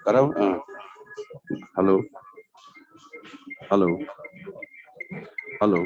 कराओ hello hello hello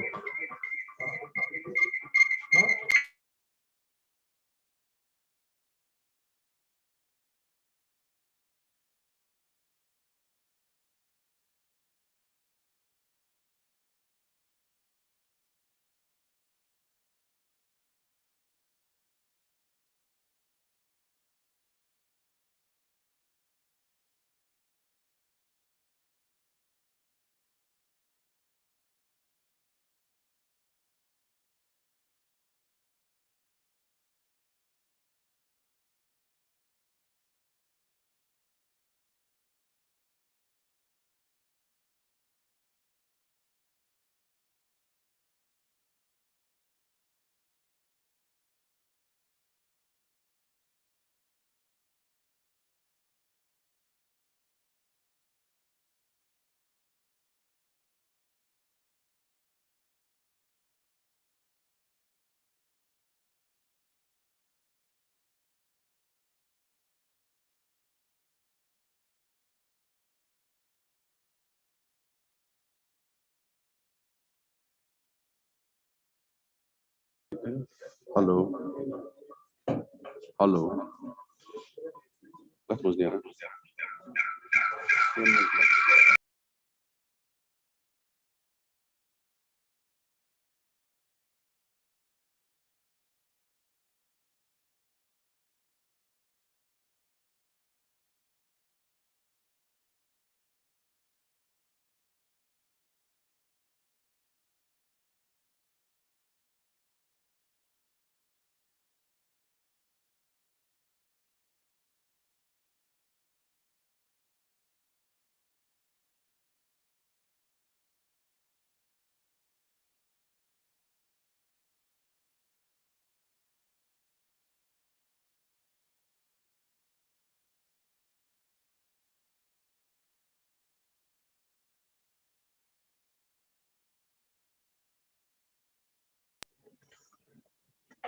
hello hello बस मुझे आ रहा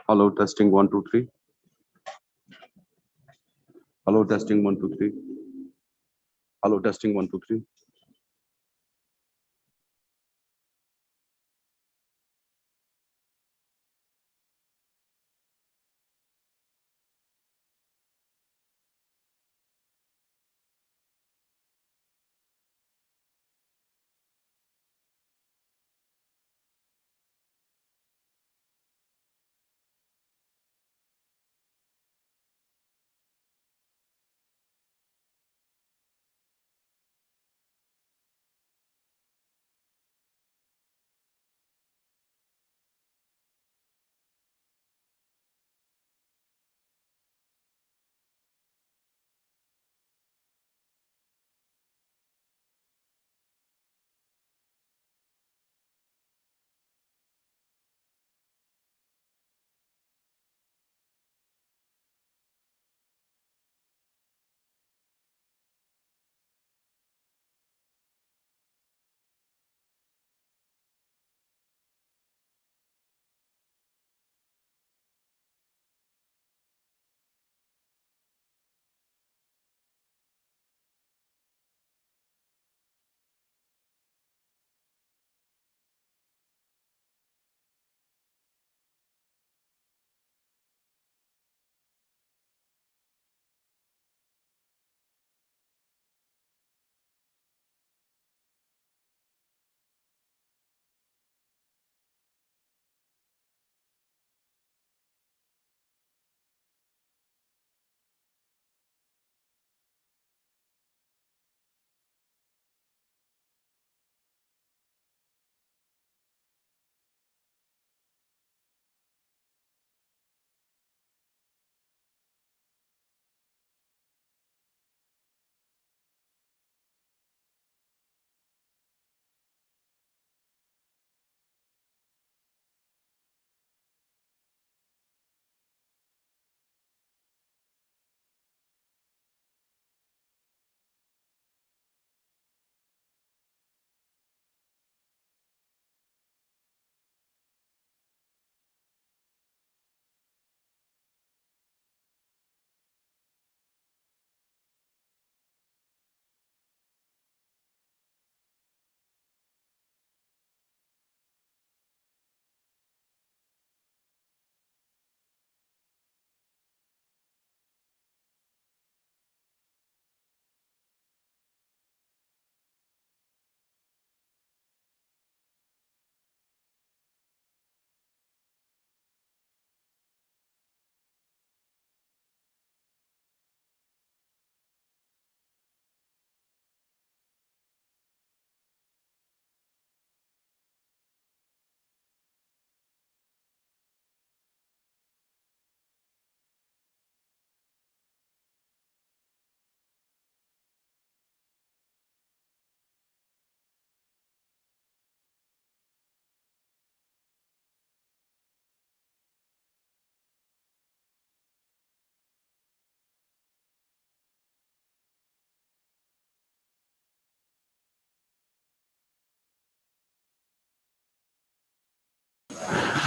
hello testing 1 2 3 hello testing 1 2 3 hello testing 1 2 3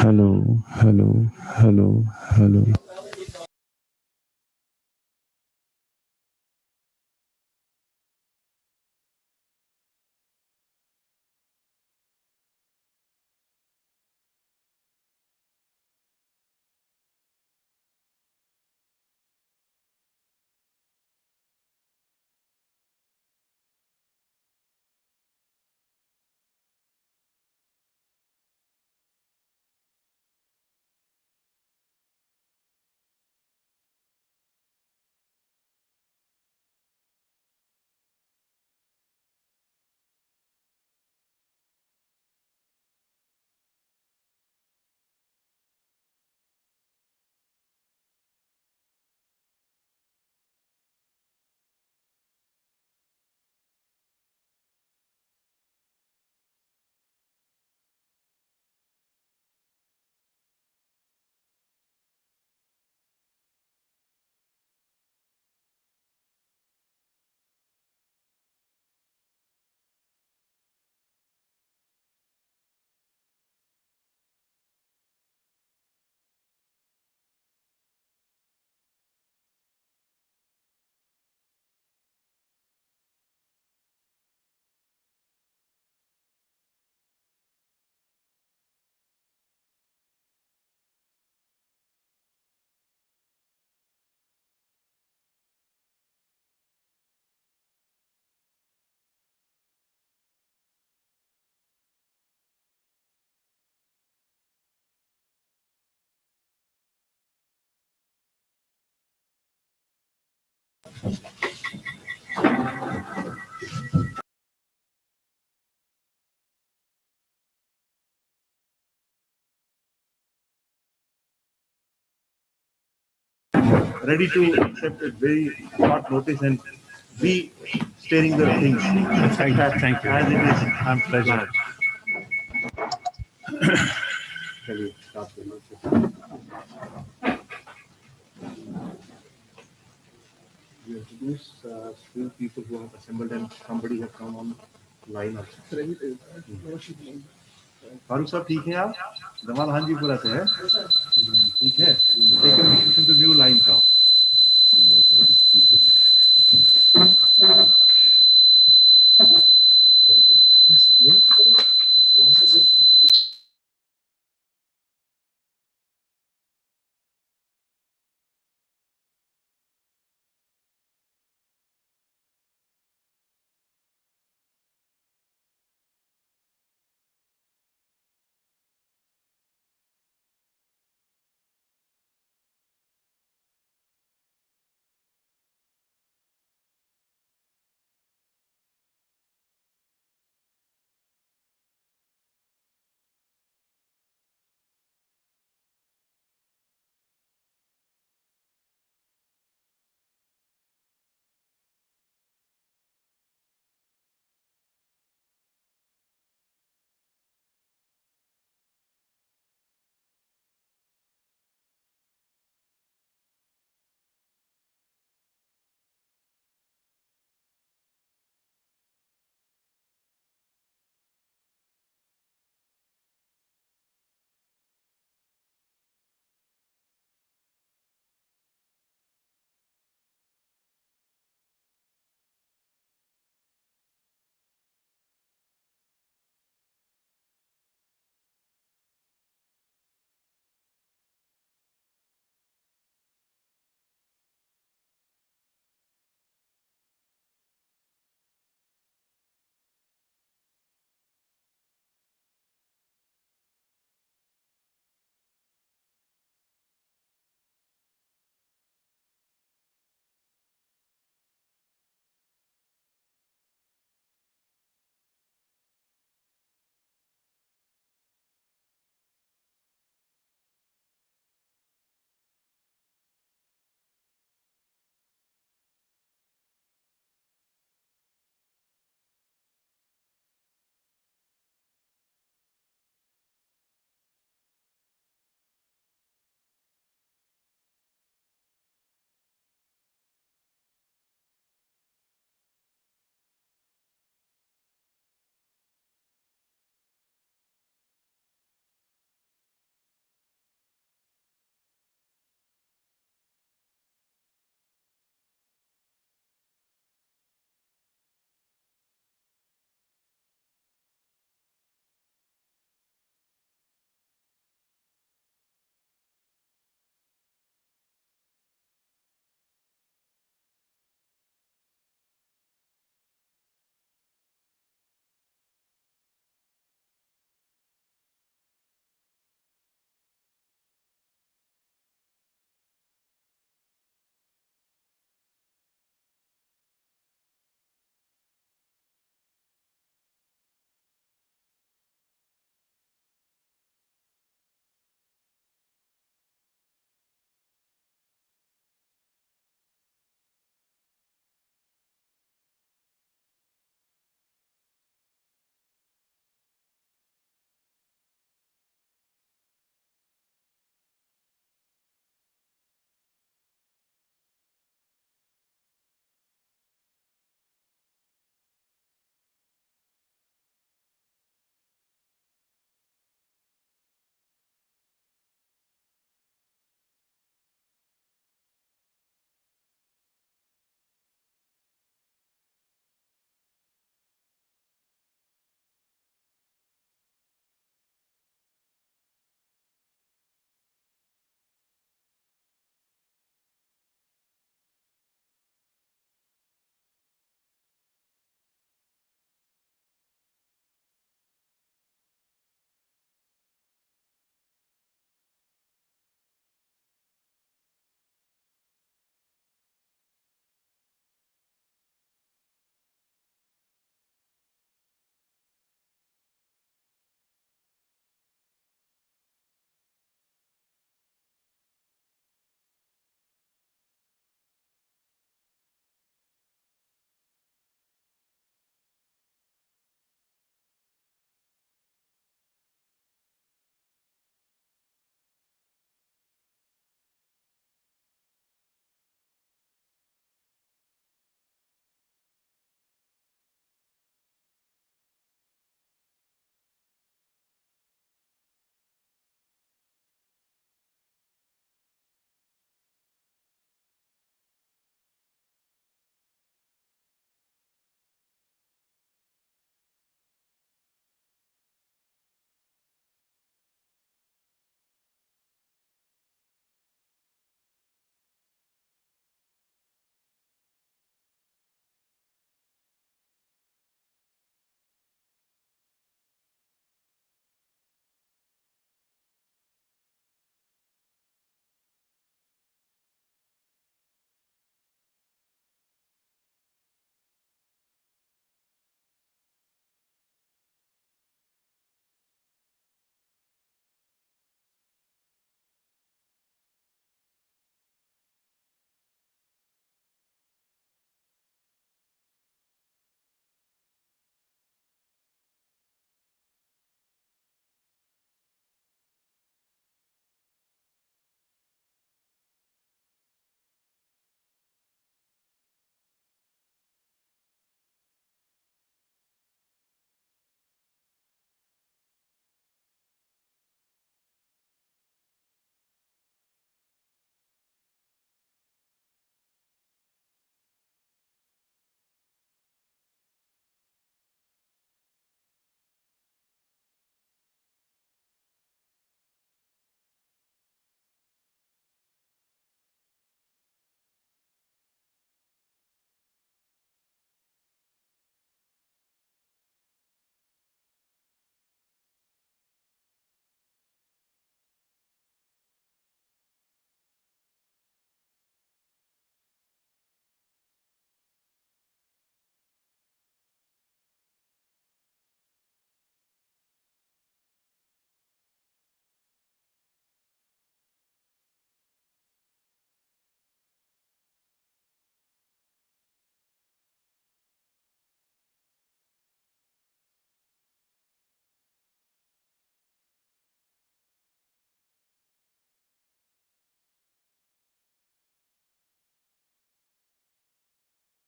Hello, hello, hello, hello. Ready to accept a very short notice and be steering the things. Thank you. As it is. I'm pleasure. Shall we start the notice? We introduce few people who have assembled and somebody has come on line also. Farooq साहब ठीक हैं आप? जमाल हाँ जी पूरा से है ठीक है take a to new line का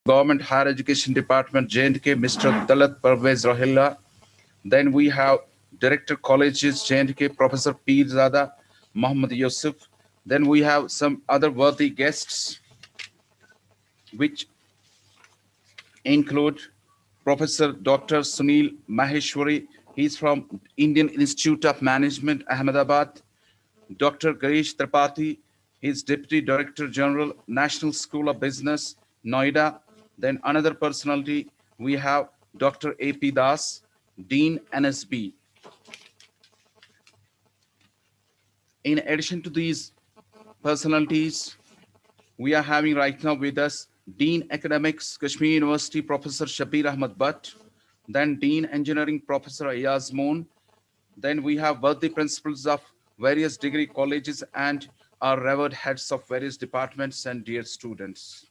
Government Higher Education Department, J&K, Mr. Talat Parvez Rohilla. Then we have Director Colleges, J&K, Professor Pirzada Muhammad Yusuf. Then we have some other worthy guests, which include Professor Dr. Sunil Maheshwari. He's from Indian Institute of Management, Ahmedabad. Dr. Garish Tripathi, he's Deputy Director General, National School of Business, Noida. Then another personality, we have Dr. A.P. Das, Dean NSB. In addition to these personalities, we are having right now with us Dean Academics, Kashmir University, Professor Shabir Ahmad Butt, then Dean Engineering, Professor Ayaz Moon. Then we have worthy principals of various degree colleges and our revered heads of various departments and dear students.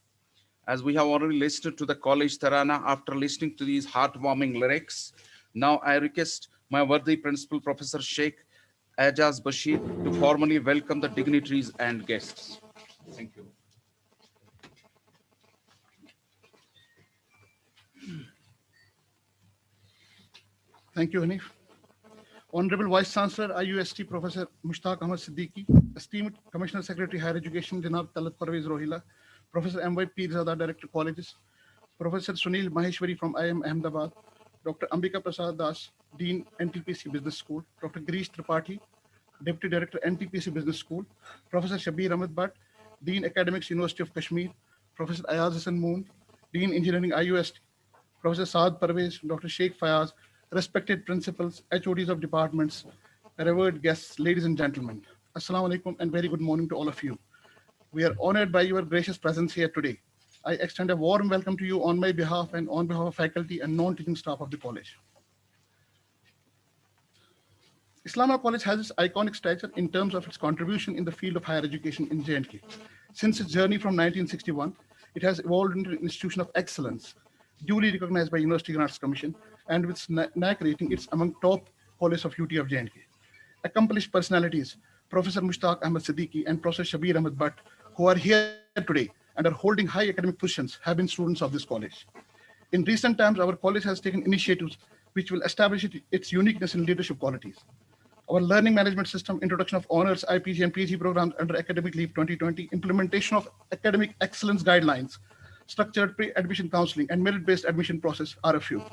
As we have already listened to the college Tarana, after listening to these heartwarming lyrics, now I request my worthy principal, Professor Sheikh Ajaz Bashir, to formally welcome the dignitaries and guests. Thank you. Thank you, Hanif. Honorable Vice Chancellor, IUST, Professor Mushtaq Ahmad Siddiqui, esteemed Commissioner Secretary Higher Education, Janab Talat Parvez Rohila, Professor M.Y. Pirzada, Director Colleges, Professor Sunil Maheshwari from IIM Ahmedabad, Dr. Ambika Prasad Das, Dean NTPC Business School, Dr. Girish Tripathi, Deputy Director NTPC Business School, Professor Shabir Ahmed Bhatt, Dean Academics, University of Kashmir, Professor Ayaz Hassan Moon, Dean Engineering IUST, Professor Saad Parvez, Dr. Sheikh Fayaz, respected principals, HODs of departments, revered guests, ladies and gentlemen. Assalamu alaikum and very good morning to all of you. We are honored by your gracious presence here today. I extend a warm welcome to you on my behalf and on behalf of faculty and non-teaching staff of the college. Islamabad College has its iconic stature in terms of its contribution in the field of higher education in J&K. Since its journey from 1961, it has evolved into an institution of excellence, duly recognized by University Grants Commission, and with NAC rating, it's among top colleges of UT of J&K. Accomplished personalities, Professor Mushtaq Ahmad Siddiqui and Professor Shabir Ahmed Bhatt, who are here today and are holding high academic positions, have been students of this college. In recent times, our college has taken initiatives which will establish its uniqueness in leadership qualities. Our learning management system, introduction of honors, IPG and PG programs under Academic Leave 2020, implementation of academic excellence guidelines, structured pre-admission counseling, and merit-based admission process are a few.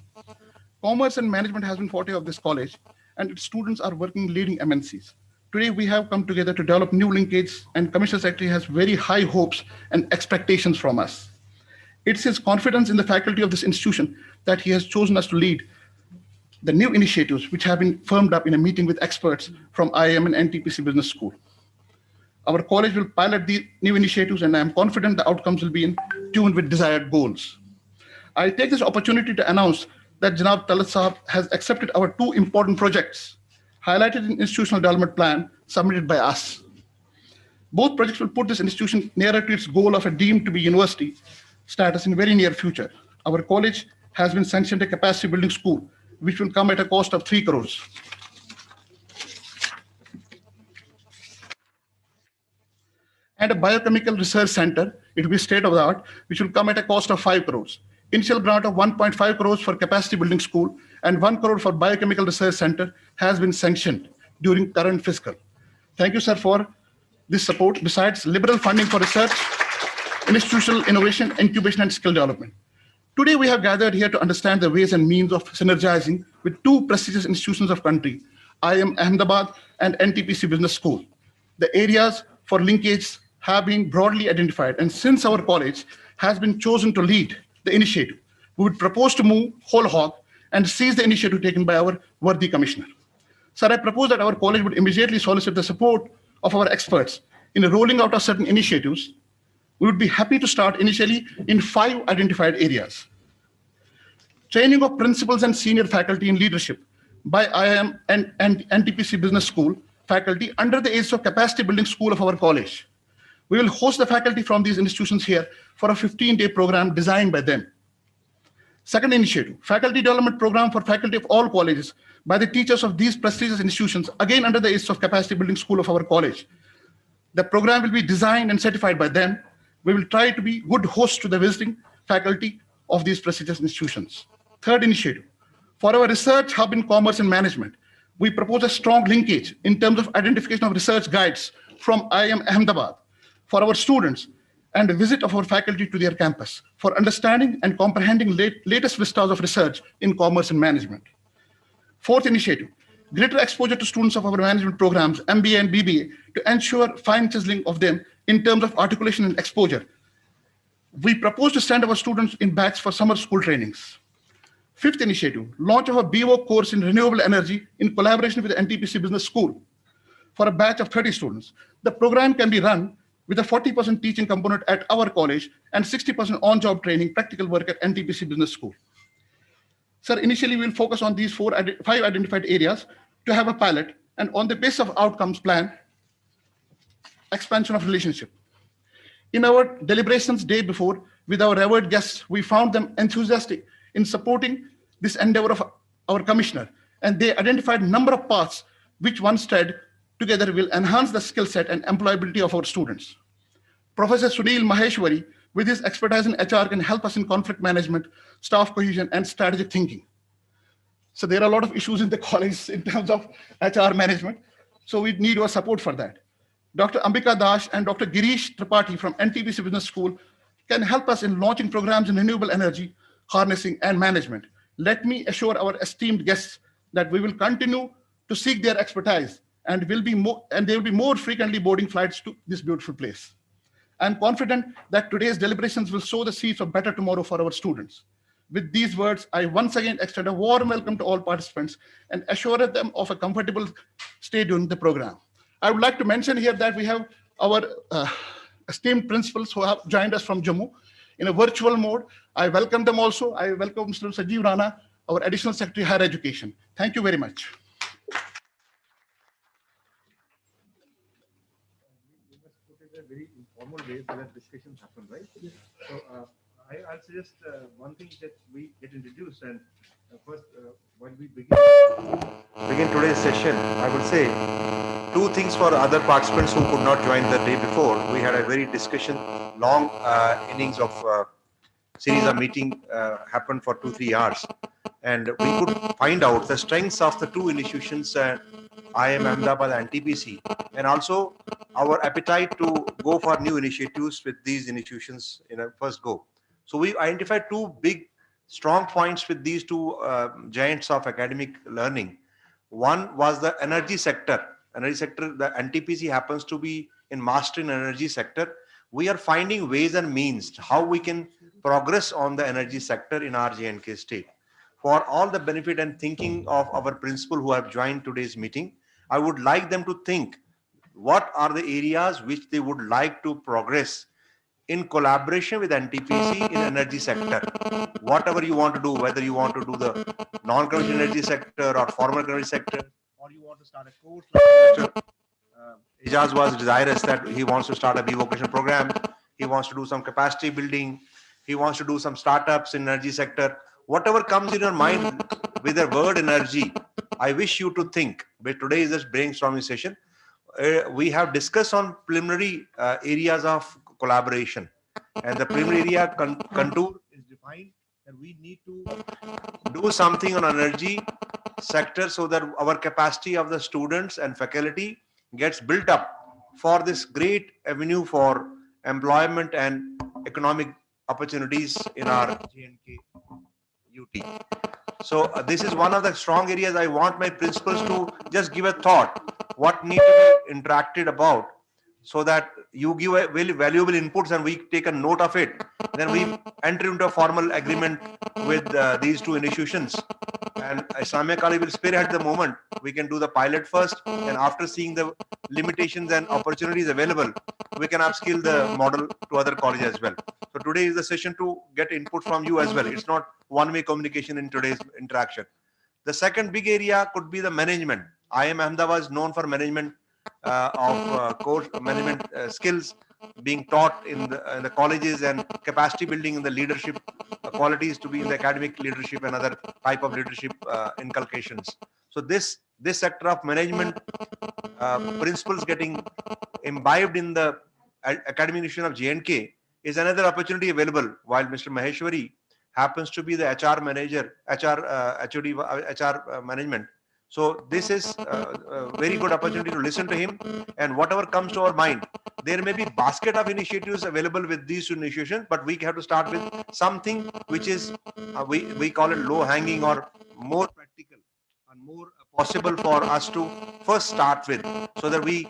Commerce and management has been forte of this college, and its students are working leading MNCs. Today, we have come together to develop new linkages, and Commissioner Secretary has very high hopes and expectations from us. It's his confidence in the faculty of this institution that he has chosen us to lead the new initiatives which have been firmed up in a meeting with experts from IIM and NTPC Business School. Our college will pilot the new initiatives, and I am confident the outcomes will be in tune with desired goals. I take this opportunity to announce that Janab Talat Sahab has accepted our two important projects highlighted in institutional development plan submitted by us. Both projects will put this institution nearer to its goal of a deemed to be university status in very near future. Our college has been sanctioned a capacity building school, which will come at a cost of 3 crores. And a biochemical research center, it will be state of the art, which will come at a cost of 5 crores. Initial grant of 1.5 crores for capacity building school and 1 crore for biochemical research center has been sanctioned during current fiscal. Thank you, sir, for this support. Besides liberal funding for research, institutional innovation, incubation, and skill development. Today, we have gathered here to understand the ways and means of synergizing with two prestigious institutions of country, IIM Ahmedabad and NTPC Business School. The areas for linkage have been broadly identified, and since our college has been chosen to lead the initiative, we would propose to move whole hog and seize the initiative taken by our worthy commissioner. Sir, I propose that our college would immediately solicit the support of our experts in rolling out of certain initiatives. We would be happy to start initially in 5 identified areas. Training of principals and senior faculty in leadership by IIM and NTPC Business School faculty under the aids of capacity building school of our college. We will host the faculty from these institutions here for a 15-day program designed by them. Second initiative, faculty development program for faculty of all colleges by the teachers of these prestigious institutions, again under the aids of capacity building school of our college. The program will be designed and certified by them. We will try to be good hosts to the visiting faculty of these prestigious institutions. Third initiative, for our research hub in commerce and management, we propose a strong linkage in terms of identification of research guides from IIM Ahmedabad for our students and a visit of our faculty to their campus for understanding and comprehending latest vistas of research in commerce and management. Fourth initiative, greater exposure to students of our management programs, MBA and BBA, to ensure fine chiseling of them in terms of articulation and exposure. We propose to send our students in batch for summer school trainings. Fifth initiative, launch of a BO course in renewable energy in collaboration with the NTPC Business School for a batch of 30 students. The program can be run with a 40% teaching component at our college and 60% on-job training, practical work at NTPC Business School. Sir, initially we'll focus on these five identified areas to have a pilot, and on the basis of outcomes plan, expansion of relationship. In our deliberations day before with our revered guests, we found them enthusiastic in supporting this endeavor of our commissioner, and they identified a number of paths which once said together will enhance the skill set and employability of our students. Professor Sunil Maheshwari, with his expertise in HR, can help us in conflict management, staff cohesion, and strategic thinking. So there are a lot of issues in the college in terms of HR management. So we need your support for that. Dr. Ambika Dash and Dr. Girish Tripathi from NTPC Business School can help us in launching programs in renewable energy, harnessing, and management. Let me assure our esteemed guests that we will continue to seek their expertise and they will be more frequently boarding flights to this beautiful place. I'm confident that today's deliberations will sow the seeds of better tomorrow for our students. With these words, I once again extend a warm welcome to all participants and assure them of a comfortable stay during the program. I would like to mention here that we have our esteemed principals who have joined us from Jammu in a virtual mode. I welcome them also. I welcome Mr. Sajeev Rana, our Additional Secretary Higher Education. Thank you very much. Very informal way so that discussions happen, right? So I'll suggest one thing that we get introduced, and first while we begin today's session, I would say two things for other participants who could not join the day before. We had a very long innings of series of meeting happened for 2-3 hours, and we could find out the strengths of the two institutions, IIM Ahmedabad and TPC, and also our appetite to go for new initiatives with these institutions in a first go. So we identified two big strong points with these two giants of academic learning. One was the energy sector. Energy sector, the NTPC happens to be in master in energy sector. We are finding ways and means how we can progress on the energy sector in our J&K state. For all the benefit and thinking of our principal who have joined today's meeting, I would like them to think what are the areas which they would like to progress in collaboration with NTPC in energy sector. Whatever you want to do, whether you want to do the non-conventional energy sector or formal energy sector, or you want to start a course like Ijaz was desirous that he wants to start a B-vocational program, he wants to do some capacity building, he wants to do some startups in energy sector. Whatever comes in your mind with the word energy, I wish you to think. But today is this brainstorming session. We have discussed on preliminary areas of collaboration, and the preliminary area contour is defined, and we need to do something on energy sector so that our capacity of the students and faculty gets built up for this great avenue for employment and economic opportunities in our J&K UT. So this is one of the strong areas I want my principals to just give a thought, what need to be interacted about, so that you give a very valuable inputs and we take a note of it. Then we enter into a formal agreement with these two institutions. And Islamia College will spearhead the moment. We can do the pilot first, and after seeing the limitations and opportunities available, we can upskill the model to other colleges as well. So today is the session to get input from you as well. It's not one-way communication in today's interaction. The second big area could be the management. IIM Ahmedabad is known for management of course management skills being taught in the colleges, and capacity building in the leadership qualities to be in the academic leadership and other type of leadership inculcations. So this sector of management principles getting imbibed in the academic institution of J&K is another opportunity available. While Mr. Maheshwari happens to be the HR manager, HOD, HR management. So this is a very good opportunity to listen to him, and whatever comes to our mind. There may be basket of initiatives available with these institutions, but we have to start with something which is, we call it low hanging or more practical and more possible for us to first start with, so that we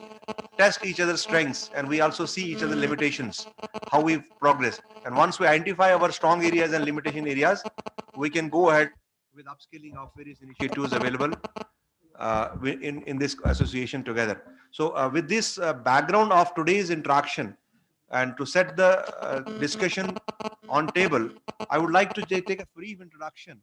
test each other's strengths and we also see each other's limitations, how we progress. And once we identify our strong areas and limitation areas, we can go ahead with upskilling of various initiatives available in this association together. So with this background of today's interaction, and to set the discussion on table, I would like to take a brief introduction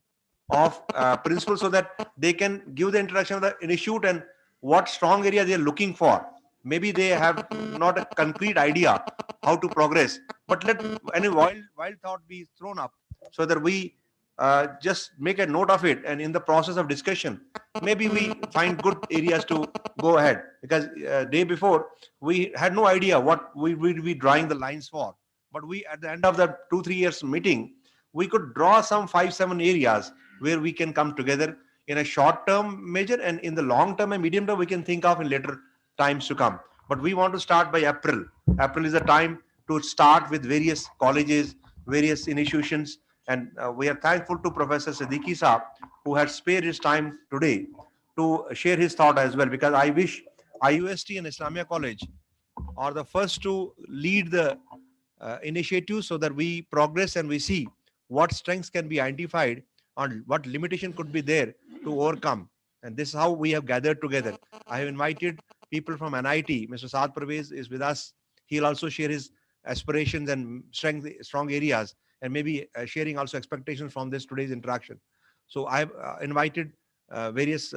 of principles, so that they can give the introduction of the institute and what strong area they are looking for. Maybe they have not a concrete idea how to progress, but let any wild thought be thrown up, so that we just make a note of it, and in the process of discussion, maybe we find good areas to go ahead. Because day before, we had no idea what we would be drawing the lines for, but we, at the end of the 2-3 years meeting, we could draw some 5-7 areas where we can come together in a short term measure, and in the long term and medium term we can think of in later times to come. But we want to start by April. April is the time to start with various colleges, various institutions, and we are thankful to Professor Siddiqui Saab, who has spared his time today to share his thought as well, because I wish IUST and Islamia College are the first to lead the initiative, so that we progress and we see what strengths can be identified and what limitation could be there to overcome. And this is how we have gathered together. I have invited people from NIT. Mr. Saad Parvez is with us. He'll also share his aspirations and strong areas, and maybe sharing also expectations from this today's interaction. So I've invited various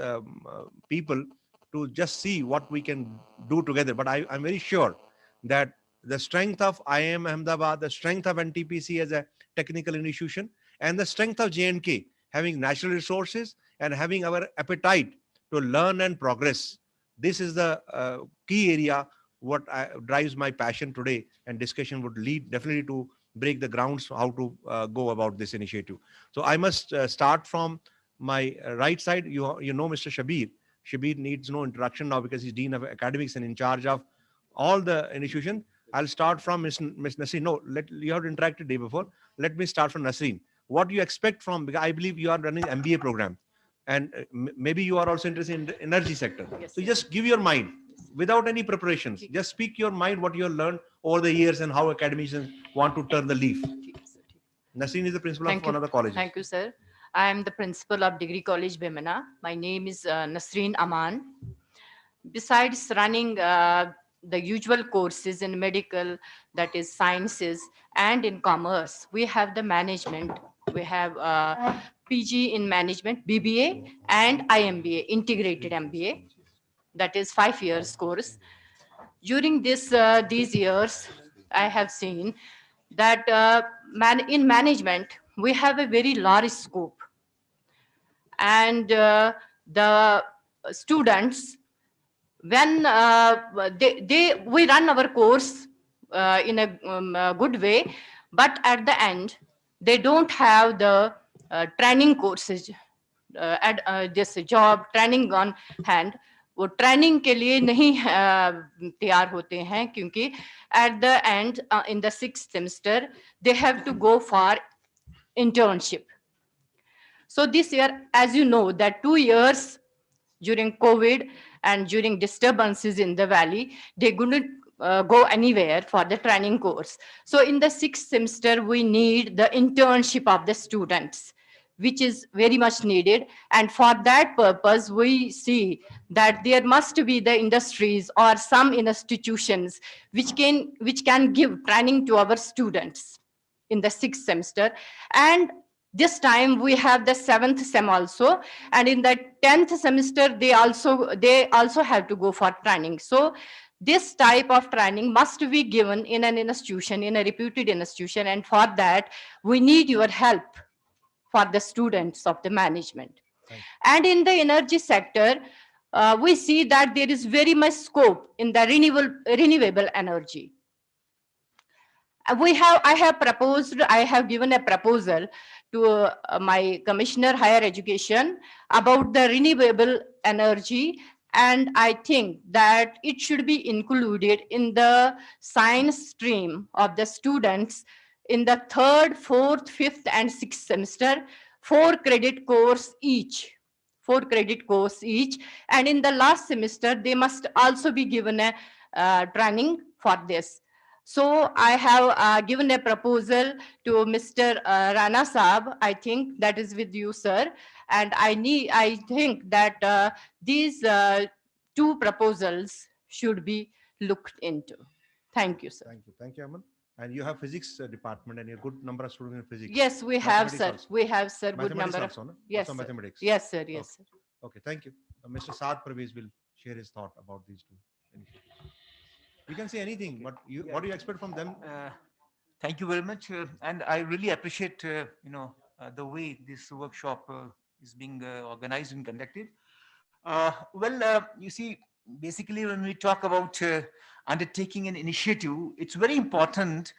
people to just see what we can do together. But I'm very sure that the strength of IIM Ahmedabad, the strength of NTPC as a technical institution, and the strength of J&K having natural resources and having our appetite to learn and progress. This is the key area what drives my passion today, and discussion would lead definitely to break the grounds how to go about this initiative. So I must start from my right side. You know Mr. Shabir. Shabir needs no introduction now, because he's Dean of Academics and in charge of all the institution. I'll start from Ms. Nasreen. No, you have interacted day before. Let me start from Nasreen. What do you expect from, because I believe you are running MBA program, and maybe you are also interested in the energy sector. Yes, So yes. just give your mind without any preparations. Just speak your mind, what you have learned over the years and how academicians want to turn the leaf. Nasreen is the principal of one of the colleges. Thank you, sir. I am the principal of Degree College, Bemana. My name is Nasreen Aman. Besides running the usual courses in medical, that is sciences, and in commerce, we have the management. We have PG in management, BBA, and IMBA, integrated MBA. That is 5 years course. During these years, I have seen that in management, we have a very large scope. And the students, when we run our course in a good way, but at the end, they don't have the training courses, this job training on hand. वो training के लिए नहीं तैयार होते हैं, क्योंकि at the end in the 6th semester they have to go for internship. So this year, as you know, that 2 years during COVID and during disturbances in the valley, they couldn't go anywhere for the training course. So in the 6th semester, we need the internship of the students, which is very much needed. And for that purpose, we see that there must be the industries or some institutions which can give training to our students in the 6th semester. And this time we have the 7th sem also, and in the 10th semester they also have to go for training. So this type of training must be given in an institution, in a reputed institution, and for that we need your help for the students of the management. And in the energy sector, we see that there is very much scope in the renewable energy. I have proposed, I have given a proposal to my Commissioner Higher Education about the renewable energy. And I think that it should be included in the science stream of the students in the third, fourth, fifth, and sixth semester, 4 credit course each. 4 credit course each. And in the last semester, they must also be given a training for this. So I have given a proposal to Mr. Rana Saab. I think that is with you, sir. And I think that these two proposals should be looked into. Thank you, sir. Thank you, Aman. And you have physics department and a good number of students in physics. Yes, we have, Mathematics sir. also. We have, sir, good Mathematics number of. also, no? Yes, Also sir. mathematics. Yes, sir. Yes, sir. Okay, thank you. Mr. Saad Parvez will share his thought about these two initiatives. You can say anything, but what do you expect from them? Thank you very much, and I really appreciate the way this workshop is being organized and conducted. You see, basically, when we talk about undertaking an initiative, it's very important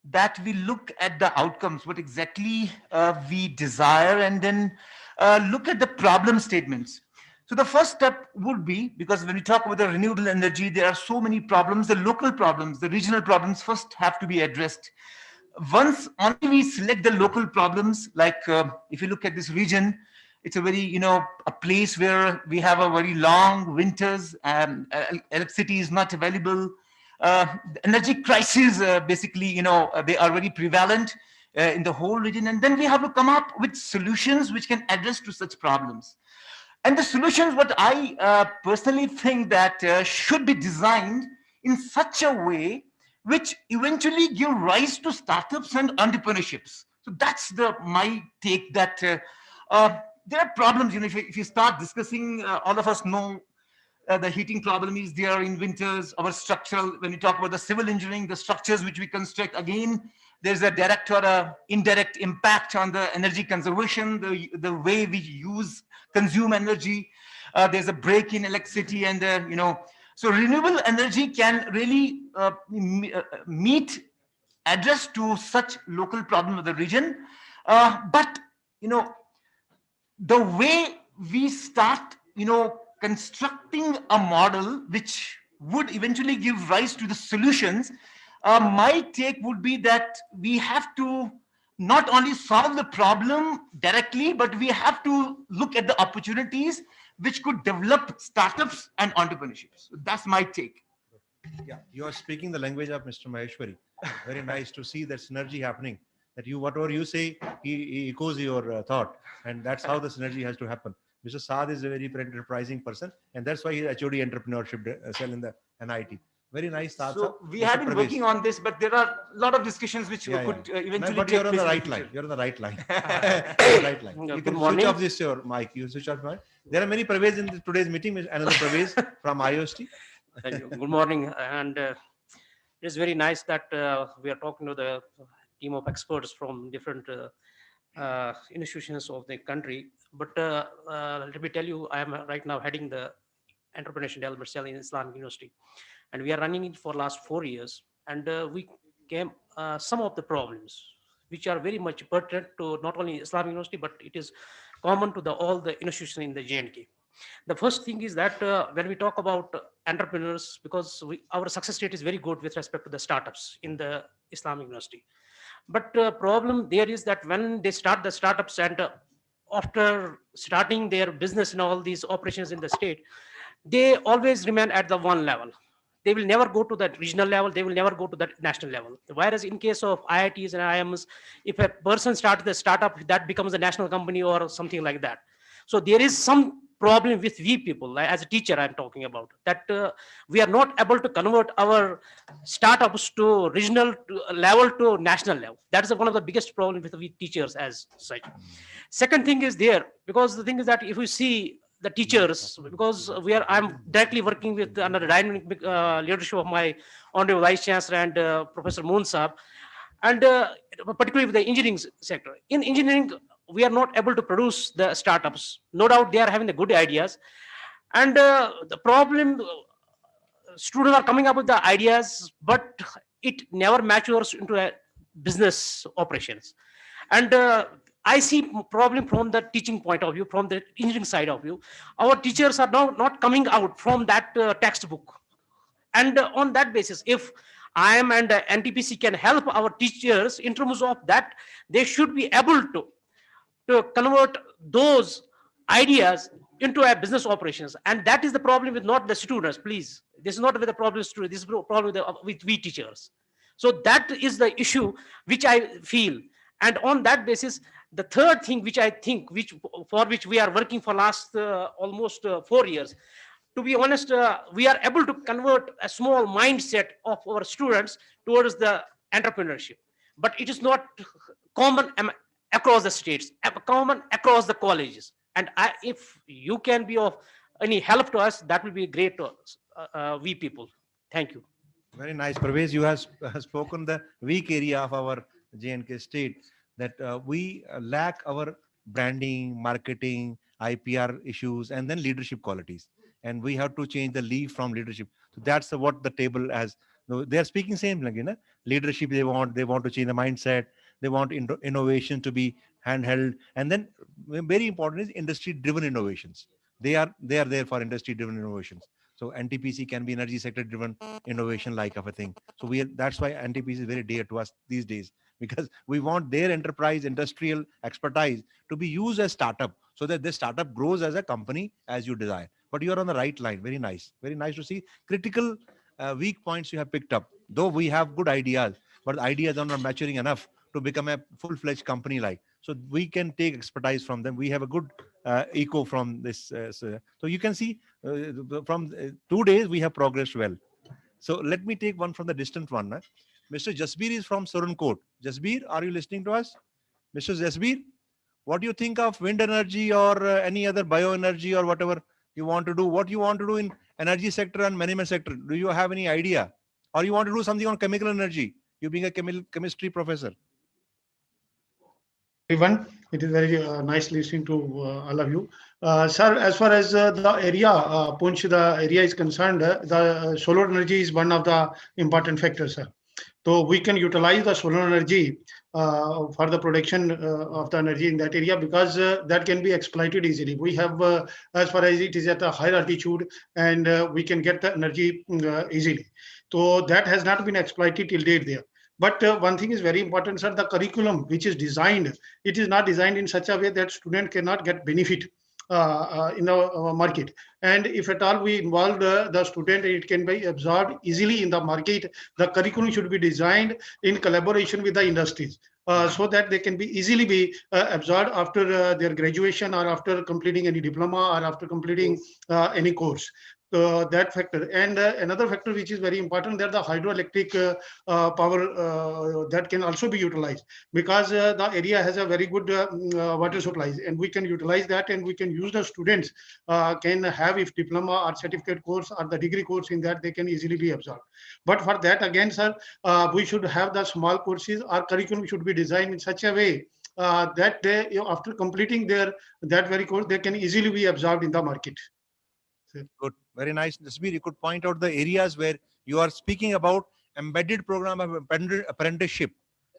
that we look at the outcomes, what exactly we desire, and then look at the problem statements. So the first step would be, because when we talk about the renewable energy, there are so many problems, the local problems, the regional problems first have to be addressed. Once only we select the local problems, like if you look at this region, it's a very, a place where we have a very long winters, and electricity is not available. The energy crisis, basically, they are very prevalent in the whole region. And then we have to come up with solutions which can address to such problems. And the solutions, what I personally think that should be designed in such a way which eventually give rise to startups and entrepreneurships. So that's my take, that there are problems. If you start discussing, all of us know the heating problem is there in winters. Our structural, when we talk about the civil engineering, the structures which we construct, again, there's a direct or a indirect impact on the energy conservation, the way we consume energy. There's a break in electricity, and so renewable energy can really meet address to such local problem of the region. But the way we start constructing a model which would eventually give rise to the solutions, my take would be that we have to not only solve the problem directly, but we have to look at the opportunities which could develop startups and entrepreneurships. That's my take. Yeah, you are speaking the language of Mr. Maheshwari. Very nice to see that synergy happening. That whatever you say, he echoes your thought, and that's how the synergy has to happen. Mr. Saad is a very enterprising person, and that's why he's HOD entrepreneurship cell in the NIT. Very nice, Saad. So we have been working on this, but there are a lot of discussions which could eventually but take you're on the place in right the line. future. You're on the right line. Right line. You can switch off this your mic. You switch off mic. There are many Pravez in today's meeting. Another Pravez from IOST. Thank you. Good morning. And it's very nice that we are talking to the team of experts from different institutions of the country. But let me tell you, I am right now heading the entrepreneurship development cell in Islamic University, and we are running it for last 4 years. And we came some of the problems which are very much pertinent to not only Islamic University, but it is common to all the institutions in the JNK. The first thing is that when we talk about entrepreneurs, because our success rate is very good with respect to the startups in the Islamic University. But problem there is that when they start the startups, and after starting their business and all these operations in the state, they always remain at the one level. They will never go to that regional level. They will never go to that national level. Whereas in case of IITs and IIMs, if a person starts the startup, that becomes a national company or something like that. So there is some problem with we people, as a teacher I'm talking about, that we are not able to convert our startups to regional level to national level. That is one of the biggest problems with we teachers as such. Second thing is there, because the thing is that if we see the teachers, because I'm directly working with under the dynamic leadership of my honorable vice chancellor and Professor Moon Saab, and particularly with the engineering sector. In engineering, we are not able to produce the startups. No doubt they are having the good ideas, and the problem, students are coming up with the ideas, but it never matures into a business operations. And I see problem from the teaching point of view, from the engineering side of view. Our teachers are now not coming out from that textbook. And on that basis, if I am and NTPC can help our teachers in terms of that, they should be able to convert those ideas into a business operations. And that is the problem with not the students, please. This is not with the problem students, this is the problem with we teachers. So that is the issue which I feel. And on that basis, the third thing which I think, which for which we are working for last almost 4 years, to be honest, we are able to convert a small mindset of our students towards the entrepreneurship. But it is not common across the states, common across the colleges. And if you can be of any help to us, that will be great to us, we people. Thank you. Very nice. Parvez, you have spoken the weak area of our J&K state, that we lack our branding, marketing, IPR issues, and then leadership qualities. And we have to change the leaf from leadership. So that's what the table has. They are speaking same like, leadership. They want to change the mindset. They want innovation to be handheld. And then very important is industry-driven innovations. They are there for industry-driven innovations. So NTPC can be energy sector driven innovation like of a thing. So that's why NTPC is very dear to us these days, because we want their enterprise industrial expertise to be used as startup, so that this startup grows as a company as you desire. But you are on the right line. Very nice to see critical weak points you have picked up. Though we have good ideas, but the ideas are not maturing enough to become a full-fledged company like. So we can take expertise from them. We have a good echo from this. So you can see from 2 days we have progressed well. So let me take one from the distant one. Mr. Jasbir is from Surankot. Jasbir, are you listening to us? Mr. Jasbir, what do you think of wind energy or any other bioenergy or whatever you want to do? What you want to do in energy sector and management sector? Do you have any idea? Or you want to do something on chemical energy? You being a chemistry professor. Everyone, it is very nice listening to all of you. Sir, as far as the area, Punch, the area is concerned, the solar energy is one of the important factors, sir. So we can utilize the solar energy for the production of the energy in that area, because that can be exploited easily. We have, as far as it is at a higher altitude, and we can get the energy easily. So that has not been exploited till date there. But one thing is very important, sir, the curriculum which is designed, it is not designed in such a way that student cannot get benefit in the market. And if at all we involve the student, it can be absorbed easily in the market. The curriculum should be designed in collaboration with the industries, so that they can be easily be absorbed after their graduation, or after completing any diploma, or after completing any course. That factor. And another factor which is very important, that the hydroelectric power that can also be utilized, because the area has a very good water supplies, and we can utilize that, and we can use the students can have, if diploma or certificate course or the degree course in that, they can easily be absorbed. But for that again, sir, we should have the small courses. Our curriculum should be designed in such a way that they, after completing that very course, they can easily be absorbed in the market. Good. Very nice. Jasbir, you could point out the areas where you are speaking about embedded program of apprenticeship,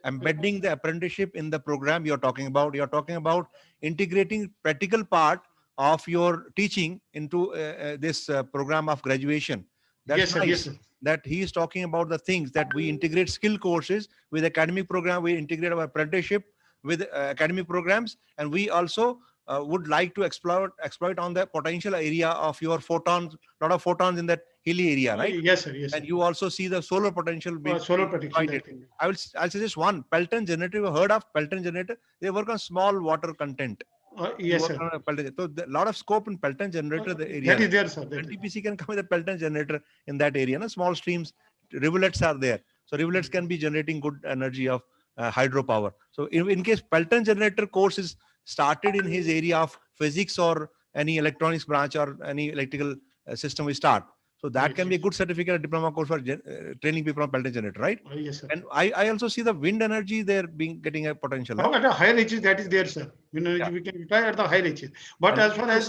embedding the apprenticeship in the program you're talking about. You're talking about integrating practical part of your teaching into this program of graduation. That's yes, sir, nice. yes, sir. That he is talking about the things that we integrate skill courses with academic program. We integrate our apprenticeship with academic programs, and we also would like to exploit on the potential area of your photons, lot of photons in that hilly area, right? Yes, sir. Yes. And you also see the solar potential being solar potential. I'll suggest one Pelton generator. You heard of Pelton generator? They work on small water content. Yes, sir. So a lot of scope in Pelton generator. The area that is there, sir. NTPC can come with a Pelton generator in that area. No? Small streams, rivulets are there. So rivulets can be generating good energy of hydropower. So in case Pelton generator course is started in his area of physics or any electronics branch or any electrical system we start. So that Yes, can be a yes. good certificate diploma course for training people on pellet generator, right? Yes, sir. And I also see the wind energy there getting a potential. Now, at a higher reaches, that is there, sir. Yeah. We can retire at the higher reaches. But And as far as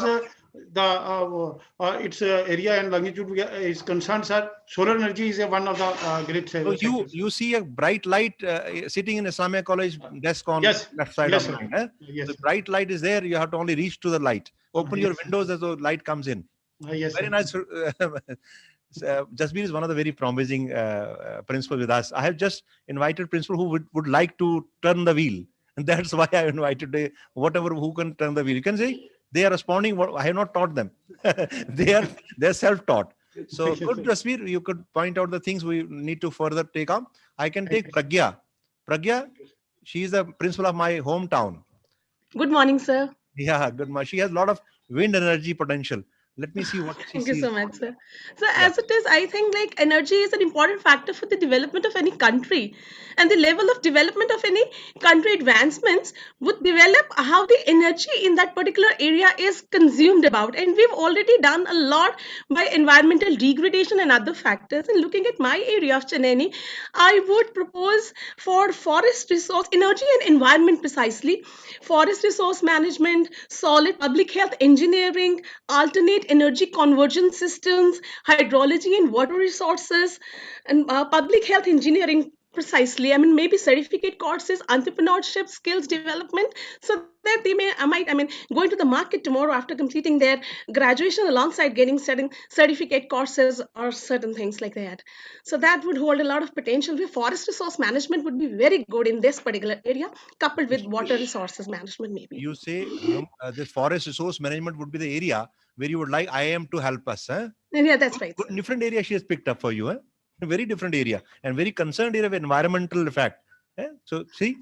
its area and longitude is concerned, sir, solar energy is one of the great so sectors. you see a bright light sitting in Islamia College desk on Yes, left side yes, of sir. mine. Eh? Yes, The sir. bright light is there. You have to only reach to the light. Open your Yes, sir. windows as the light comes in. Yes, Very sir. nice. Jasbir is one of the very promising principal with us. I have just invited principal who would like to turn the wheel. And that's why I invited whatever who can turn the wheel. You can say they are responding. What I have not taught them. they're self-taught. So Yes, good, sir. Jasbir. You could point out the things we need to further take on. I can take Pragya. Pragya, she is the principal of my hometown. Good morning, sir. Yeah, good. She has a lot of wind energy potential. Let me see what she Thank you sees. so much, sir. So, Yeah. as it is, I think like energy is an important factor for the development of any country, and the level of development of any country advancements would develop how the energy in that particular area is consumed about. And we've already done a lot by environmental degradation and other factors. And looking at my area of Chennai, I would propose for forest resource, energy and environment precisely, forest resource management, solid public health engineering, alternate energy conversion systems, hydrology and water resources, and public health engineering precisely. I mean, maybe certificate courses, entrepreneurship, skills development, so that they might, go into the market tomorrow after completing their graduation alongside getting certain certificate courses or certain things like that. So that would hold a lot of potential where forest resource management would be very good in this particular area, coupled with water resources management, maybe. You say this forest resource management would be the area where you would like IIM to help us. Huh? Yeah, that's right, sir. Different area she has picked up for you. Huh? A very different area and very concerned area of environmental effect. Eh? So see,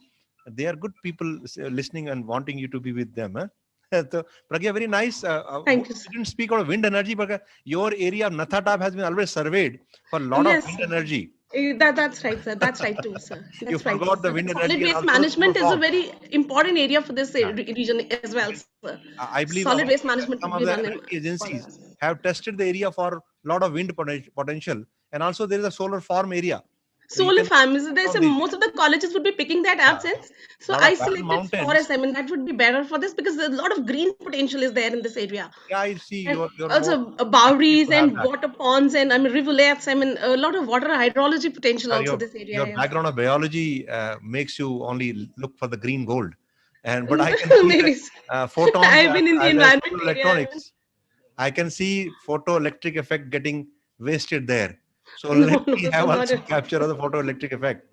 they are good people listening and wanting you to be with them. Huh? So Pragya, very nice. Thank you, sir. You didn't speak about wind energy, but your area of Nathatab has been always surveyed for a lot of Yes, wind sir. energy. That's right, sir. That's right too, sir. You That's right, forgot the sir. wind Solid energy and waste also the solar management is a farm. very important area for this Yeah. region as well, sir. I believe Solid waste management some would of be the one energy for agencies us. have tested the area for a lot of wind potential, and also there is a solar farm area. You Solar can farms, there's on these. most of the colleges would be picking that Yeah, up since. So lot of barren isolated mountains. forest, that would be better for this because a lot of green potential is there in this area. Yeah, I see. And You're more also lucky boweries to have and that. water ponds and rivulets. A lot of water hydrology potential also this area Your has. background of biology makes you only look for the green gold, but I can see Maybe that photons I've been in the as environment solar area. electronics. I can see photoelectric effect getting wasted there. So No, let no, me sir, have not also at capture of the photoelectric effect.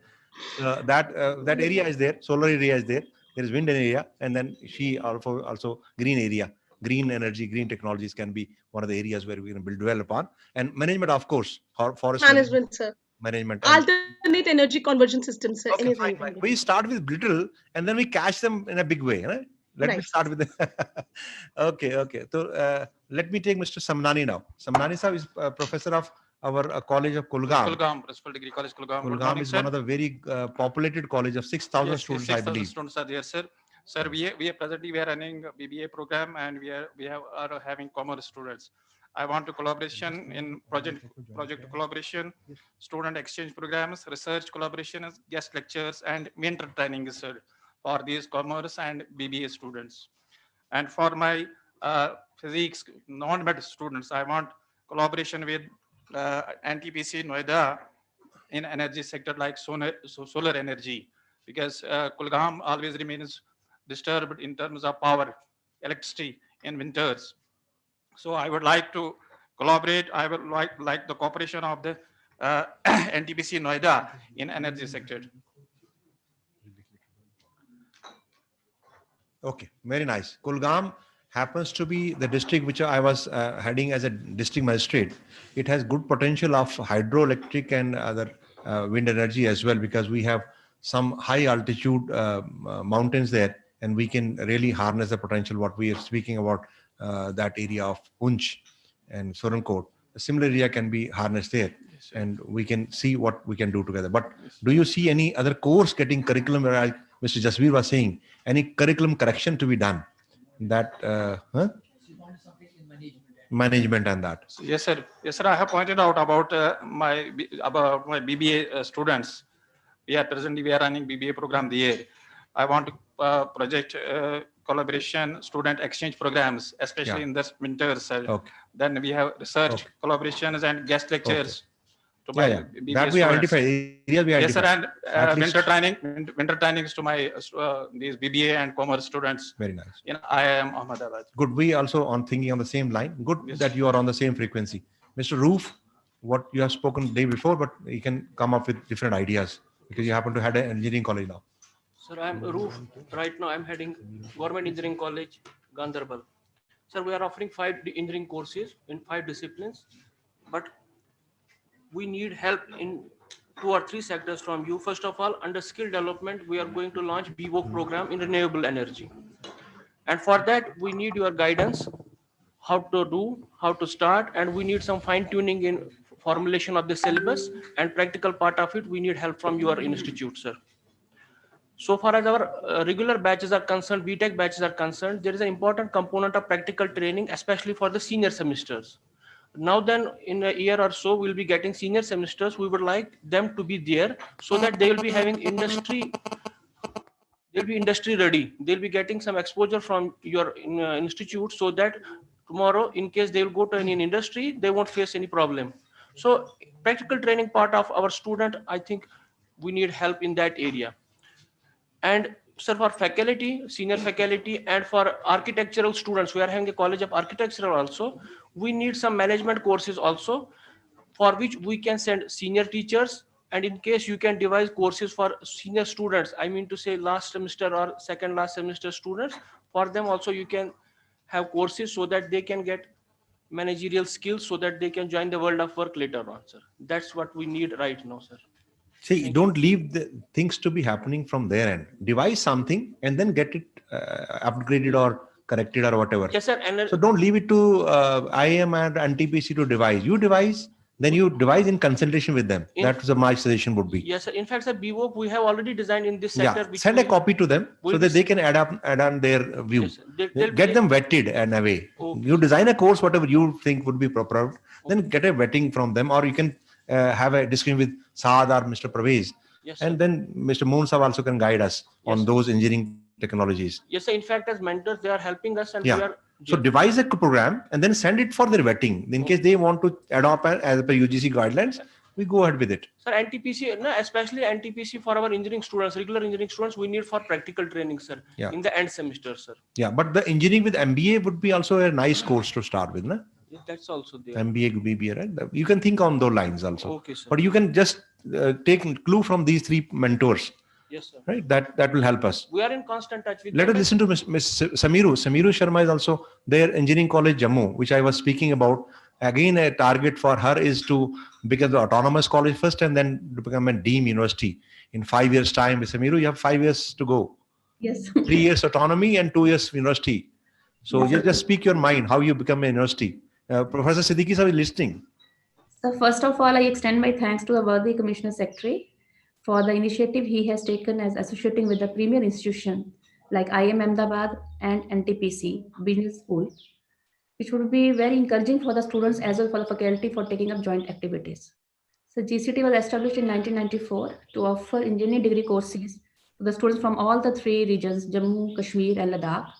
So that area is there. Solar area is there. There is wind area, and then she also green area. Green energy, green technologies can be one of the areas where we can build develop on. And management, of course, forest management, sir. management and Alternate energy conversion systems, sir. okay, Anything fine, can fine. be We done. start with little and then we catch them in a big way. Right? Let me Right. start with okay, okay. So let me take Mr. Samnani now. Samnani sir is professor of our college of Kulgam. Kulgam, Principal Degree College, Kulgam. Good Kulgam morning, is sir. one of the very populated college of 6,000 Yes, students, 6,000 I believe. students are there, sir. Sir, we are presently we are running a BBA program and are having commerce students. I want to collaboration in project collaboration, student exchange programs, research collaboration, guest lectures, and mentor training, sir, for these commerce and BBA students. And for my physics non-med students, I want collaboration with NTPC Noida in energy sector like solar energy, because Kulgam always remains disturbed in terms of power, electricity in winters. So I would like to collaborate. I would like the cooperation of the NTPC Noida in energy sector. Okay, very nice. Kulgam happens to be the district which I was heading as a district magistrate. It has good potential of hydroelectric and other wind energy as well, because we have some high altitude mountains there, and we can really harness the potential what we are speaking about, that area of Unch and Surankot. A similar area can be harnessed there, and we can see what we can do together. But do you see any other course getting curriculum, where Mr. Jasbir was saying, any curriculum correction to be done? That, huh? management and that. Yes, sir. Yes, sir. I have pointed out about my BBA students. We are running BBA program there. I want to project collaboration, student exchange programs, especially in this winter. Okay. Then we have research collaborations and guest lectures. To Yeah, my yeah. BBA That we students. identify, areas we Yes, sir. identify. And At least- winter trainings to my these BBA and commerce students. Very nice. I am Ahmedabad. Good. We also on thinking on the same line. Good Yes. that you are on the same frequency. Mr. Roof, what you have spoken day before, but you can come up with different ideas because you happen to have an engineering college now. Sir, I'm Roof. Right now, I'm heading Government Engineering College, Gandharbal. Sir, we are offering 5 engineering courses in 5 disciplines, but we need help in 2 or 3 sectors from you. First of all, under skill development, we are going to launch BWOC program in renewable energy. And for that, we need your guidance, how to do, how to start, and we need some fine tuning in formulation of the syllabus, and practical part of it, we need help from your institute, sir. So far as our regular batches are concerned, BTech batches are concerned, there is an important component of practical training, especially for the senior semesters. Now then, in a year or so, we'll be getting senior semesters. We would like them to be there so that they will be having industry, they'll be industry ready. They'll be getting some exposure from your institute so that tomorrow, in case they will go to any industry, they won't face any problem. So practical training part of our student, I think we need help in that area. And sir, for faculty, senior faculty, and for architectural students, we are having a college of architectural also. We need some management courses also, for which we can send senior teachers. And in case you can devise courses for senior students, I mean to say last semester or second last semester students, for them also you can have courses so that they can get managerial skills so that they can join the world of work later on, sir. That's what we need right now, sir. See, don't leave the things to be happening from their end. Devise something and then get it upgraded or corrected or whatever. Yes, sir. And so don't leave it to IIM and NTPC to devise. You devise, then you devise in consultation with them. That's my suggestion would be. Yes, sir. In fact, sir, BWOC we have already designed in this sector. Yeah, send a copy to them so that they can add on their view. Yes, get them vetted in a way. Okay. You design a course, whatever you think would be proper, then get a vetting from them, or you can have a discussion with Saad or Mr. Pravez. Yes, and then Mr. Moonsab also can guide us on those engineering technologies. Yes, sir. In fact, as mentors, they are helping us, and Yeah. we are. So devise a program and then send it for their vetting. In case they want to adopt as per UGC guidelines, we go ahead with it. Sir, NTPC, no, especially NTPC for our engineering students, regular engineering students, we need for practical training, sir, Yeah. in the end semester, sir. Yeah, but the engineering with MBA would be also a nice course to start with, no? Yeah, that's also there. MBA, BBA, right? You can think on those lines also. Okay, sir. But you can just take clue from these 3 mentors, Yes, sir. right? That will help us. We are in constant touch with Let us them. listen to Ms. Samiru. Samiru Sharma is also their engineering college Jammu, which I was speaking about. Again, a target for her is to become the autonomous college first and then to become a deemed university in 5 years' time. Samiru, you have 5 years to go. Yes. 3 years autonomy and 2 years university. So Yes. just speak your mind, how you become a university. Professor Siddiqui sir is listening. So first of all, I extend my thanks to the worthy Commissioner Secretary for the initiative he has taken as associating with the premier institution like IIM Ahmedabad and NTPC Business School, which would be very encouraging for the students as well for the faculty for taking up joint activities. So GCT was established in 1994 to offer engineering degree courses to the students from all the 3 regions, Jammu, Kashmir, and Ladakh.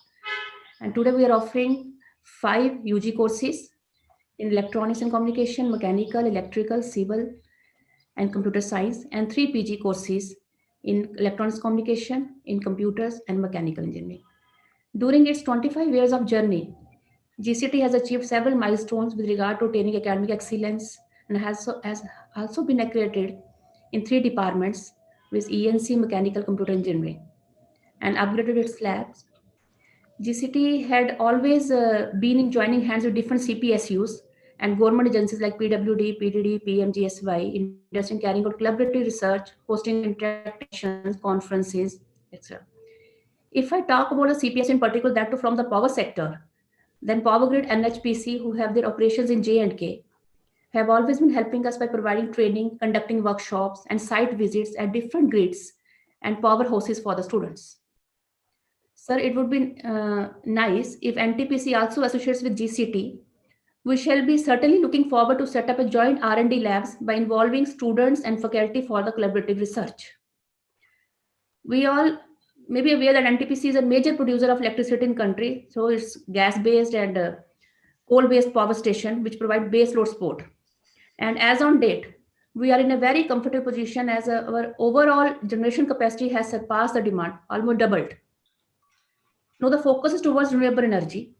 And today we are offering 5 UG courses in electronics and communication, mechanical, electrical, civil, and computer science, and 3 PG courses in electronics communication, in computers, and mechanical engineering. During its 25 years of journey, GCT has achieved several milestones with regard to attaining academic excellence and has also been accredited in 3 departments with ENC Mechanical Computer Engineering and upgraded its labs. GCT had always been in joining hands with different CPSUs and government agencies like PWD, PDD, PMGSY, interested in carrying out collaborative research, hosting interactions, conferences, etc. If I talk about the CPS in particular, that too from the power sector, then Power Grid NHPC, who have their operations in J&K, have always been helping us by providing training, conducting workshops, and site visits at different grids and power houses for the students. Sir, it would be nice if NTPC also associates with GCT We shall be certainly looking forward to set up a joint R&D labs by involving students and faculty for the collaborative research. We all may be aware that NTPC is a major producer of electricity in country. So it's gas-based and coal-based power station, which provide base load support. And as on date, we are in a very comfortable position as our overall generation capacity has surpassed the demand, almost doubled. Now the focus is towards renewable energy.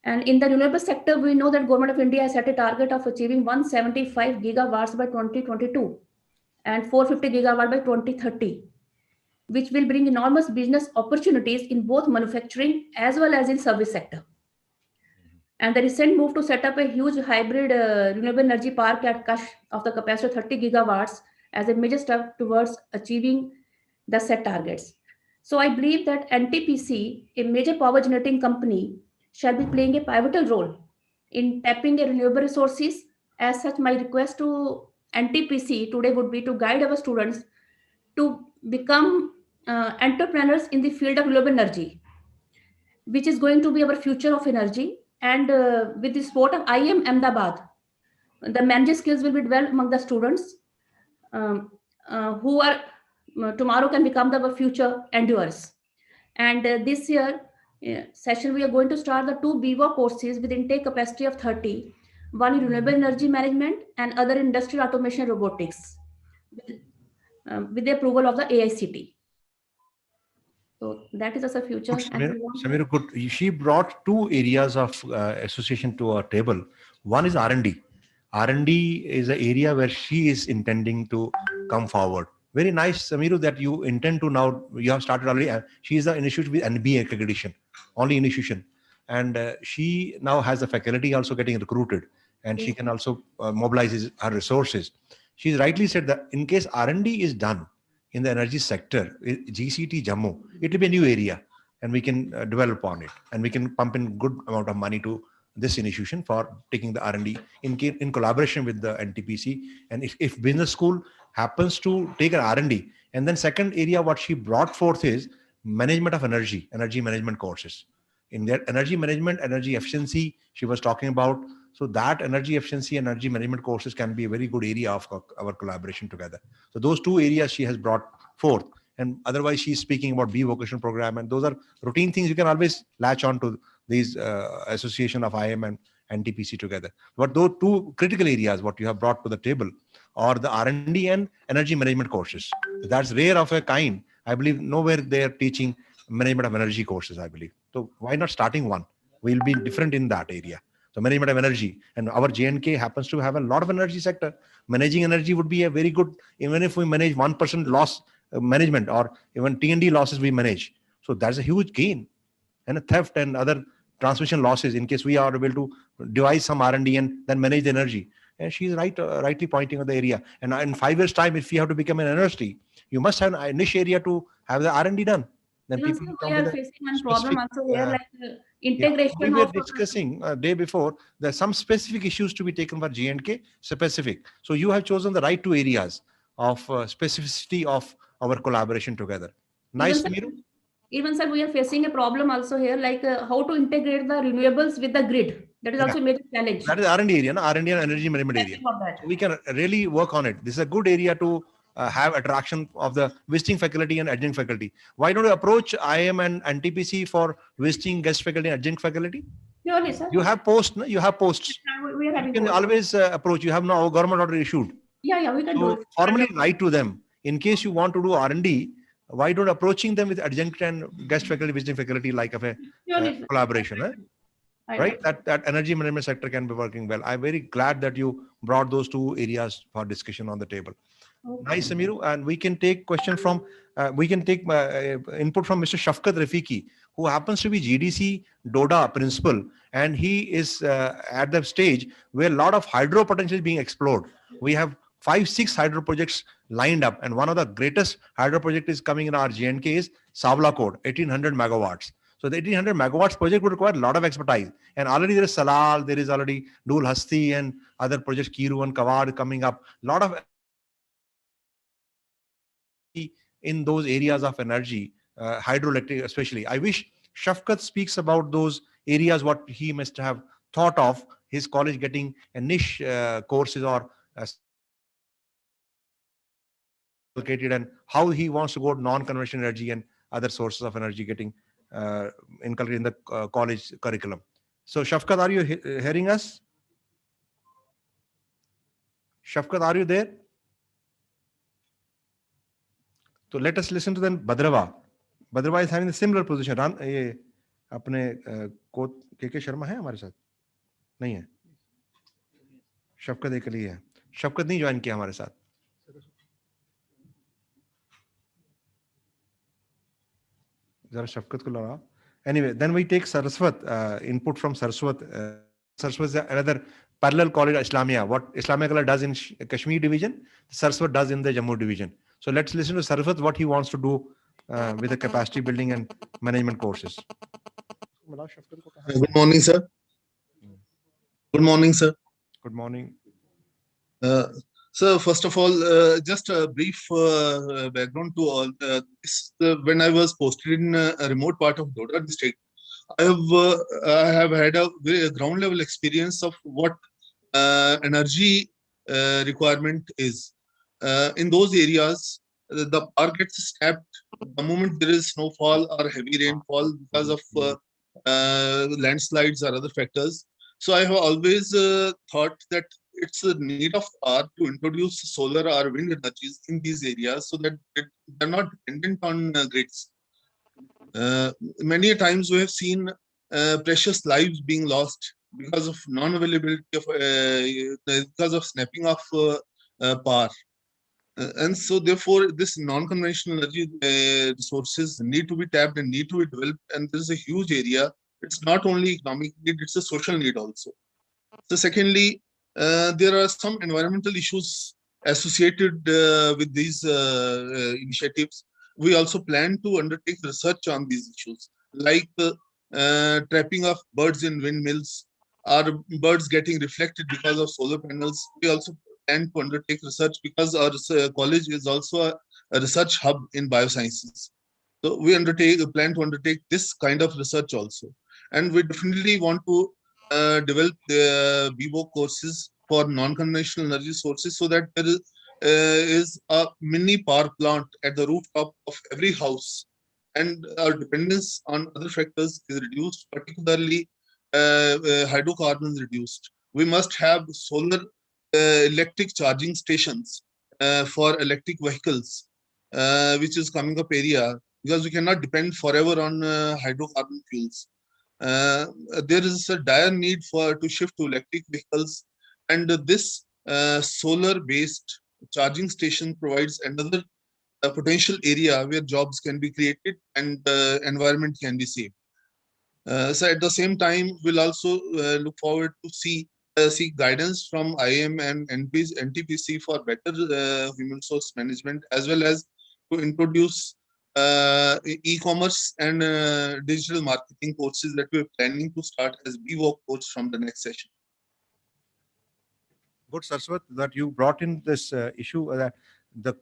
And in the renewable sector, we know that Government of India has set a target of achieving 175 gigawatts by 2022 and 450 gigawatt by 2030, which will bring enormous business opportunities in both manufacturing as well as in service sector. And the recent move to set up a huge hybrid renewable energy park at Kash of the capacity of 30 gigawatts as a major step towards achieving the set targets. So I believe that NTPC, a major power generating company, shall be playing a pivotal role in tapping the renewable resources. As such, my request to NTPC today would be to guide our students to become entrepreneurs in the field of renewable energy, which is going to be our future of energy. And with the support of IIM Ahmedabad, the management skills will be developed among the students who are tomorrow can become the future endurers. And this year session, we are going to start the 2 BVO courses with intake capacity of 30, one in renewable energy management and other industrial automation robotics, with the approval of the AICT. So that is also future. Samir, good. She brought two areas of association to our table. One is R&D. R&D is an area where she is intending to come forward. Very nice, Samiru, that you intend to now, you have started already. She is the institute with NBA accreditation, only institution. And she now has the faculty also getting recruited, and she can also mobilize her resources. She's rightly said that in case R&D is done in the energy sector, GCT Jammu, it will be a new area, and we can develop on it, and we can pump in good amount of money to this institution for taking the R&D in collaboration with the NTPC. And if business school happens to take an R&D, and then second area what she brought forth is management of energy management courses. In their energy management, energy efficiency, she was talking about. So that energy efficiency and energy management courses can be a very good area of our collaboration together. So those two areas she has brought forth. And otherwise, she's speaking about B vocational program, and those are routine things you can always latch on to these association of IM and NTPC together. But those two critical areas, what you have brought to the table, are the R&D and energy management courses. That's rare of a kind. I believe nowhere they are teaching management of energy courses, I believe. So why not starting one? We'll be different in that area. So management of energy, and our JNK happens to have a lot of energy sector. Managing energy would be a very good, even if we manage 1% loss management, or even T&D losses we manage. So that's a huge gain, and a theft and other transmission losses in case we are able to devise some R&D and then manage the energy. And she's rightly pointing on the area. And in 5 years time, if you have to become an university, you must have a niche area to have the R&D done. Then people we are facing one problem also here, like integration. We were discussing day before, there are some specific issues to be taken for G&K specific. So you have chosen the right two areas of specificity of our collaboration together. Nice, Miru. Even sir, we are facing a problem also here, like how to integrate the renewables with the grid. That is also a major challenge. That is R&D area, no? R&D and energy management area. So we can really work on it. This is a good area to have attraction of the visiting faculty and adjunct faculty. Why don't you approach IM and NTPC for visiting guest faculty and adjunct faculty? Surely, sir. You have posts, no? You have posts. We are having you can always approach. You have now government order issued. Yeah, we can do it. Formally write to them. In case you want to do R&D, why don't approaching them with adjunct and guest faculty, visiting faculty, like of a collaboration, right? That energy management sector can be working well. I'm very glad that you brought those two areas for discussion on the table. Okay. Nice, Amiru. And we can take question from, we can take input from Mr. Shafkat Rafiki, who happens to be GDC DODA principal. And he is at the stage where a lot of hydro potential is being explored. We have 5-6 hydro projects lined up, and one of the greatest hydro project is coming in our JNK is Savla Code, 1800 megawatts. So the 1800 megawatts project would require a lot of expertise, and already there is Salal, there is already Dul Hasti and other projects, Kiru and Kawad coming up. A lot of in those areas of energy, hydroelectric especially. I wish Shafkat speaks about those areas, what he must have thought of his college getting a niche courses or located, and how he wants to go to non-conventional energy and other sources of energy getting inculcated in the college curriculum. So Shafkat, are you hearing us? Shafkat, are you there? So let us listen to then Badrava. Badrava is having a similar position. ये अपने को के शर्मा है हमारे साथ? नहीं है. शफकत एक ही है. शफकत नहीं ज्वाइन किया हमारे साथ. जरा शफकत को लगा. Anyway, then we take Saraswat, input from Saraswat. Saraswat is another parallel college Islamia. What Islamia College does in Kashmir division, Saraswat does in the Jammu division. So let's listen to Saraswat what he wants to do with the capacity building and management courses. Good morning, sir. Good morning, sir. Good morning. So first of all, just a brief background to all. When I was posted in a remote part of Doda district, I have had a very ground level experience of what energy requirement is. In those areas, the power gets snapped the moment there is snowfall or heavy rainfall because of landslides or other factors. So I have always thought that it's a need of hour to introduce solar or wind energies in these areas so that they're not dependent on grids. Many times we have seen precious lives being lost because of non-availability of because of snapping of power. And so therefore this non-conventional energy resources need to be tapped and need to be developed, and this is a huge area. It's not only economic need, it's a social need also. So secondly, there are some environmental issues associated with these initiatives. We also plan to undertake research on these issues, like trapping of birds in windmills, or birds getting reflected because of solar panels. We also plan to undertake research because our college is also a research hub in biosciences. So we plan to undertake this kind of research also. And we definitely want to develop the BVO courses for non-conventional energy sources so that there is a mini power plant at the rooftop of every house, and our dependence on other factors is reduced, particularly hydrocarbons reduced. We must have solar electric charging stations for electric vehicles, which is coming up area, because we cannot depend forever on hydrocarbon fuels. There is a dire need to shift to electric vehicles, and this solar-based charging station provides another potential area where jobs can be created and environment can be saved. So at the same time, we'll also look forward to seek guidance from IM and NTPC for better human resource management, as well as to introduce e-commerce and digital marketing courses that we're planning to start as BWOC course from the next session. Good, Saraswat, that you brought in this issue that the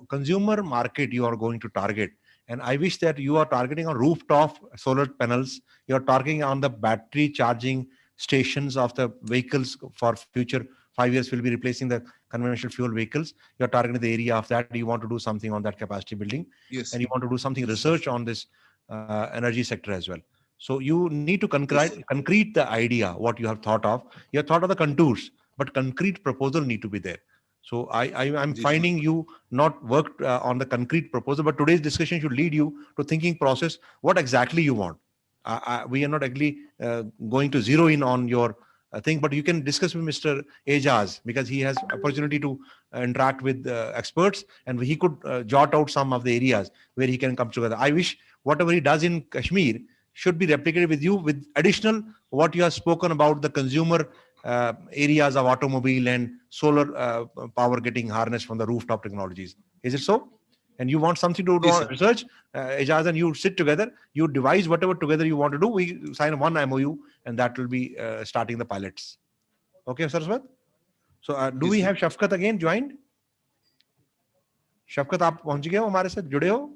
consumer market you are going to target. And I wish that you are targeting on rooftop solar panels. You are targeting on the battery charging stations of the vehicles for future 5 years. Will be replacing the conventional fuel vehicles. You are targeting the area of that. You want to do something on that capacity building. Yes. And you want to do something research on this energy sector as well. So you need to concrete the idea, what you have thought of. You have thought of the contours, but concrete proposal need to be there. So I'm finding you not worked on the concrete proposal, but today's discussion should lead you to thinking process, what exactly you want. We are not actually going to zero in on your thing, but you can discuss with Mr. Ejaz, because he has opportunity to interact with experts, and he could jot out some of the areas where he can come together. I wish whatever he does in Kashmir should be replicated with you, with additional what you have spoken about the consumer areas of automobile and solar power getting harnessed from the rooftop technologies. Is it so? And you want something to do Yes, research, Ejaz, and you sit together, you devise whatever together you want to do. We sign one MOU, and that will be starting the pilots. Okay, Saraswat? So do we have Shafkat again joined? Shafkat, आप पहुंच गए हो हमारे साथ जुड़े हो?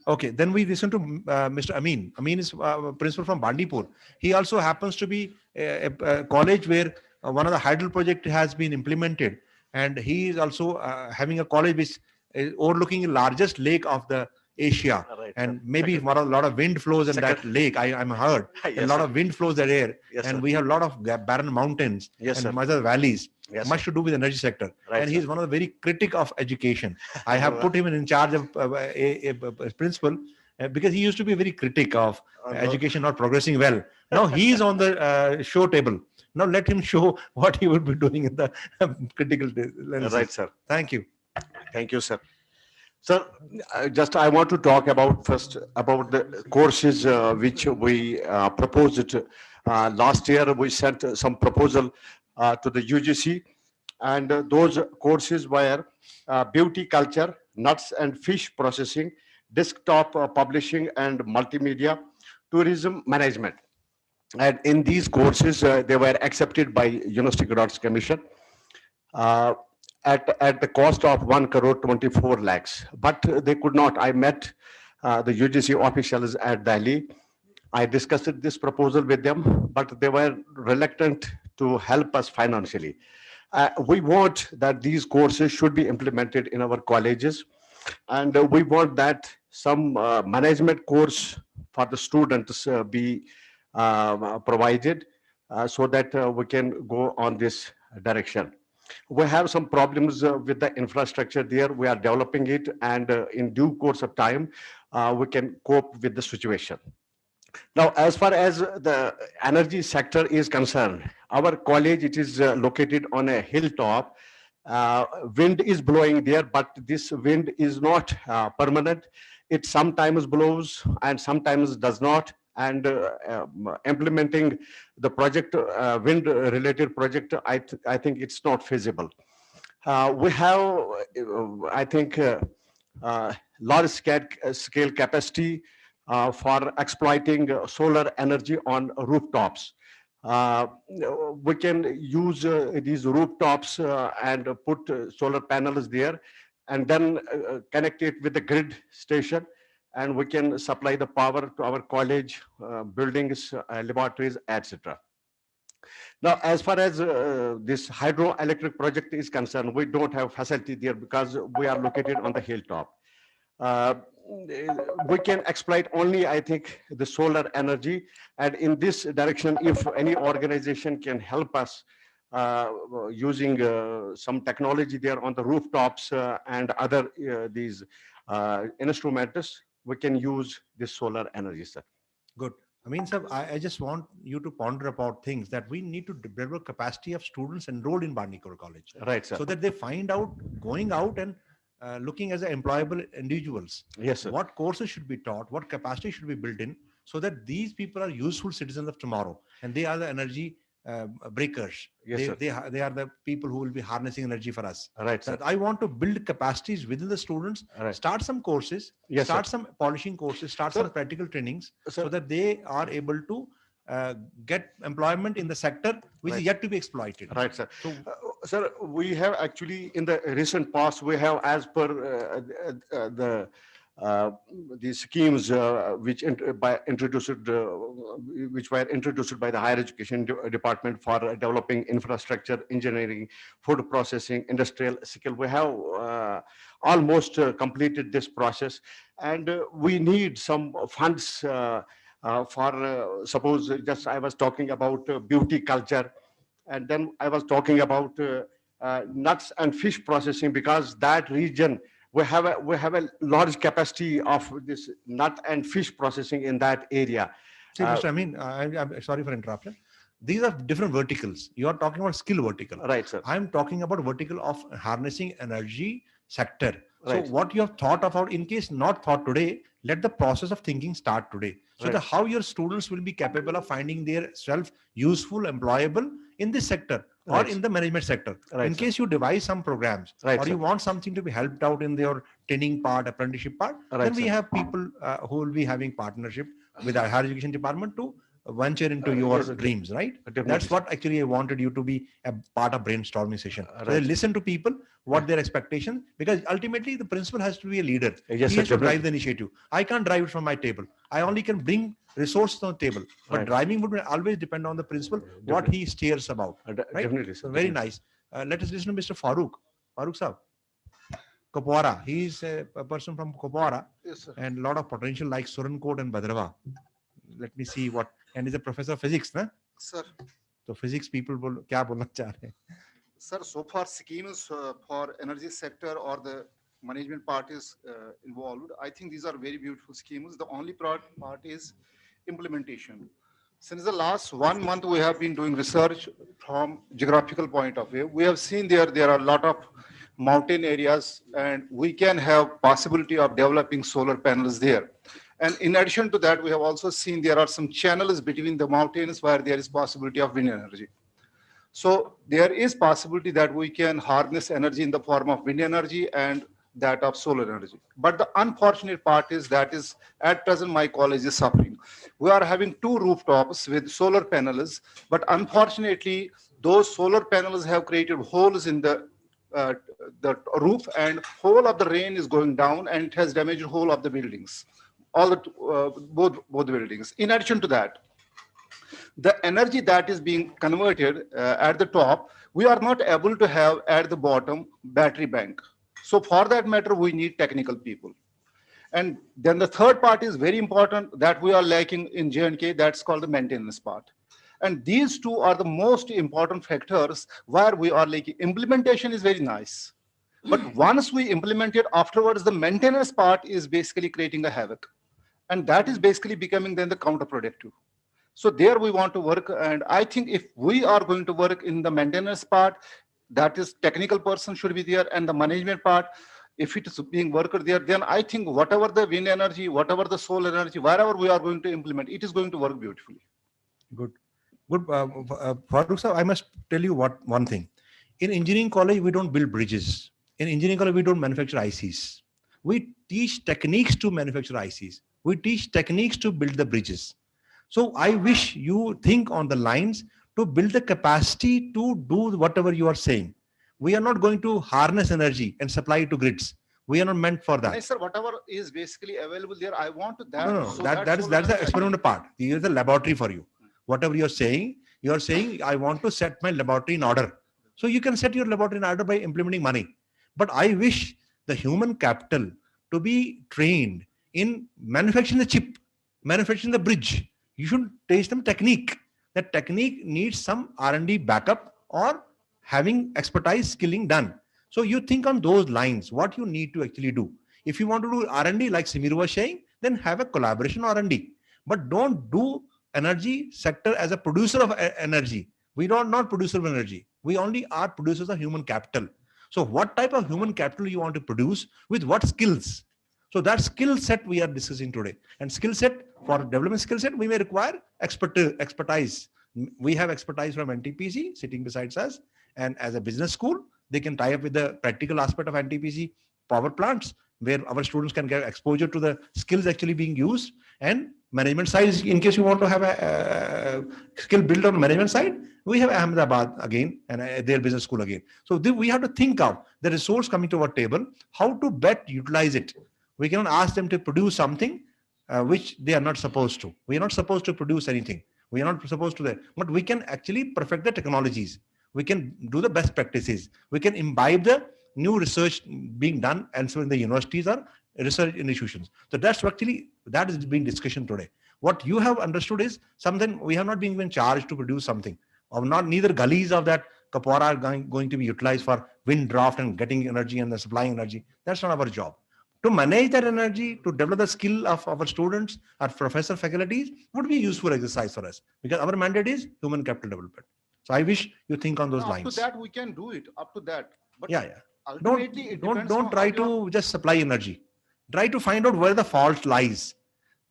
Okay, then we listen to Mr. Amin. Amin is principal from Bandipur. He also happens to be a college where one of the hydro project has been implemented, and he is also having a college which is overlooking the largest lake of the Asia, Right, and sir. maybe a lot of wind flows in that lake. I'm heard Yes, a lot sir. of wind flows there, Yes, and sir. we have a lot of barren mountains Yes, and sir. much of valleys. Yes, Much sir. to do with energy sector, Right, and sir. he's one of the very critic of education. I have put him in charge of a principal because he used to be very critic of education not progressing well. Now he is on the show table. Now let him show what he would be doing in the critical lenses. Right, sir. Thank you. Thank you, sir. Sir, just I want to talk about first about the courses which we proposed. Last year, we sent some proposal to the UGC, and those courses were beauty culture, nuts and fish processing, desktop publishing and multimedia, tourism management. And in these courses, they were accepted by University Grants Commission. Uh, at the cost of 1 crore 24 lakhs, but they could not. I met the UGC officials at Delhi. I discussed this proposal with them, but they were reluctant to help us financially. We want that these courses should be implemented in our colleges, and we want that some management course for the students be provided so that we can go on this direction. We have some problems with the infrastructure there. We are developing it, and in due course of time, we can cope with the situation. Now, as far as the energy sector is concerned, our college, it is located on a hilltop. Wind is blowing there, but this wind is not permanent. It sometimes blows and sometimes does not. And implementing the project, wind related project, I think it's not feasible. We have, I think, large scale capacity for exploiting solar energy on rooftops. We can use these rooftops and put solar panels there, and then connect it with the grid station, and we can supply the power to our college, buildings, laboratories, etc. Now, as far as this hydroelectric project is concerned, we don't have facility there because we are located on the hilltop. Uh, we can exploit only, I think, the solar energy. And in this direction, if any organization can help us using some technology there on the rooftops and other these instruments, we can use this solar energy, sir. Good. I mean, sir, I just want you to ponder about things that we need to develop capacity of students enrolled in Bandipur College. Right, sir. So that they find out, going out and looking as employable individuals. Yes, sir. What courses should be taught, what capacity should be built in, so that these people are useful citizens of tomorrow, and they are the energy breakers. Yes, sir. They are the people who will be harnessing energy for us. Right, sir. I want to build capacities within the students, Right. start some courses, Yes, start sir. some polishing courses, start Sir. some practical trainings, Sir. so that they are able to get employment in the sector which is Right. yet to be exploited. Right, sir. So, Sir, we have actually in the recent past, we have, as per the schemes which which were introduced by the higher education department for developing infrastructure, engineering, food processing, industrial skill. We have almost completed this process, and we need some funds for suppose just I was talking about beauty culture, and then I was talking about nuts and fish processing, because that region we have a large capacity of this nut and fish processing in that area. see, Mr. Amin, I'm sorry for interruption. These are different verticals. You are talking about skill vertical. Right, sir. I'm talking about vertical of harnessing energy sector. Right. So what you have thought about, in case not thought today, let the process of thinking start today. So Right. that how your students will be capable of finding their self useful, employable in this sector or Right. in the management sector. Right, In sir. case you devise some programs, Right, or you sir. want something to be helped out in your training part, apprenticeship part, Right, then we sir. have people who will be having partnership with our higher education department to venture into your yes, dreams, right? definitely, That's sir. what actually I wanted you to be a part of brainstorming session. So Right. listen to people, what their expectations, because ultimately the principal has to be a leader. Yes, He sir, has to drive definitely. the initiative. I can't drive it from my table. I only can bring resources on the table, but Right. driving would always depend on the principal, what he steers about, right? Definitely, sir. So very Definitely. nice. Let us listen to Mr. Farooq. Farooq sir. Kopwara. He is a person from Kopwara, Yes, sir. and a lot of potential like Surankot and Bhadrava. Let me see what, and he's a professor of physics, na? Sir, So physics people क्या बोलना चाह रहे हैं? sir, so far schemes for energy sector or the management part is involved. I think these are very beautiful schemes. The only part is implementation. Since the last 1 month, we have been doing research from geographical point of view. We have seen there are a lot of mountain areas, and we can have possibility of developing solar panels there. And in addition to that, we have also seen there are some channels between the mountains where there is possibility of wind energy. So there is possibility that we can harness energy in the form of wind energy and that of solar energy. But the unfortunate part is that is at present my college is suffering. We are having 2 rooftops with solar panels, but unfortunately those solar panels have created holes in the roof, and whole of the rain is going down and it has damaged whole of the buildings, all the both buildings. In addition to that, the energy that is being converted at the top, we are not able to have at the bottom battery bank. So for that matter, we need technical people. And then the third part is very important that we are lacking in J&K, that's called the maintenance part. And these two are the most important factors where we are lacking. Implementation is very nice. But once we implement it, afterwards, the maintenance part is basically creating a havoc. And that is basically becoming then the counterproductive. So there we want to work, and I think if we are going to work in the maintenance part, that is technical person should be there, and the management part, if it is being worked there, then I think whatever the wind energy, whatever the solar energy, wherever we are going to implement, it is going to work beautifully. Good. Farooq sir, I must tell you one thing. In engineering college, we don't build bridges. In engineering college, we don't manufacture ICs. We teach techniques to manufacture ICs. We teach techniques to build the bridges. So I wish you think on the lines to build the capacity to do whatever you are saying. We are not going to harness energy and supply it to grids. We are not meant for that. Yes, sir, whatever is basically available there, I want to that. No, So that's the experimental part. Here is the laboratory for you. Whatever you are saying, I want to set my laboratory in order. So you can set your laboratory in order by implementing money. But I wish the human capital to be trained in manufacturing the chip, manufacturing the bridge. You should teach them technique. That technique needs some R&D backup or having expertise skilling done. So you think on those lines, what you need to actually do. If you want to do R&D like Simiru was saying, then have a collaboration R&D. But don't do energy sector as a producer of energy. We are not producer of energy. We only are producers of human capital. So what type of human capital you want to produce with what skills? So that skill set we are discussing today. And skill set, for development skill set, we may require expertise. We have expertise from NTPC sitting beside us. And as a business school, they can tie up with the practical aspect of NTPC power plants, where our students can get exposure to the skills actually being used. And management side, in case you want to have a skill built on management side, we have Ahmedabad again and their business school again. So we have to think of the resource coming to our table, how to best utilize it. We cannot ask them to produce something which they are not supposed to. We are not supposed to produce anything. We are not supposed to, but we can actually perfect the technologies. We can do the best practices. We can imbibe the new research being done and so in the universities or research institutions. So that is being discussion today. What you have understood is something we have not been even charged to produce something, or not neither gullies of that Kapora are going to be utilized for wind draft and getting energy and the supplying energy. That's not our job. To manage that energy, to develop the skill of our students, our professor faculties would be a useful exercise for us, because our mandate is human capital development. So I wish you think on those lines. Up to that, we can do it up to that. But yeah. Ultimately, Don't try to just supply energy. Try to find out where the fault lies.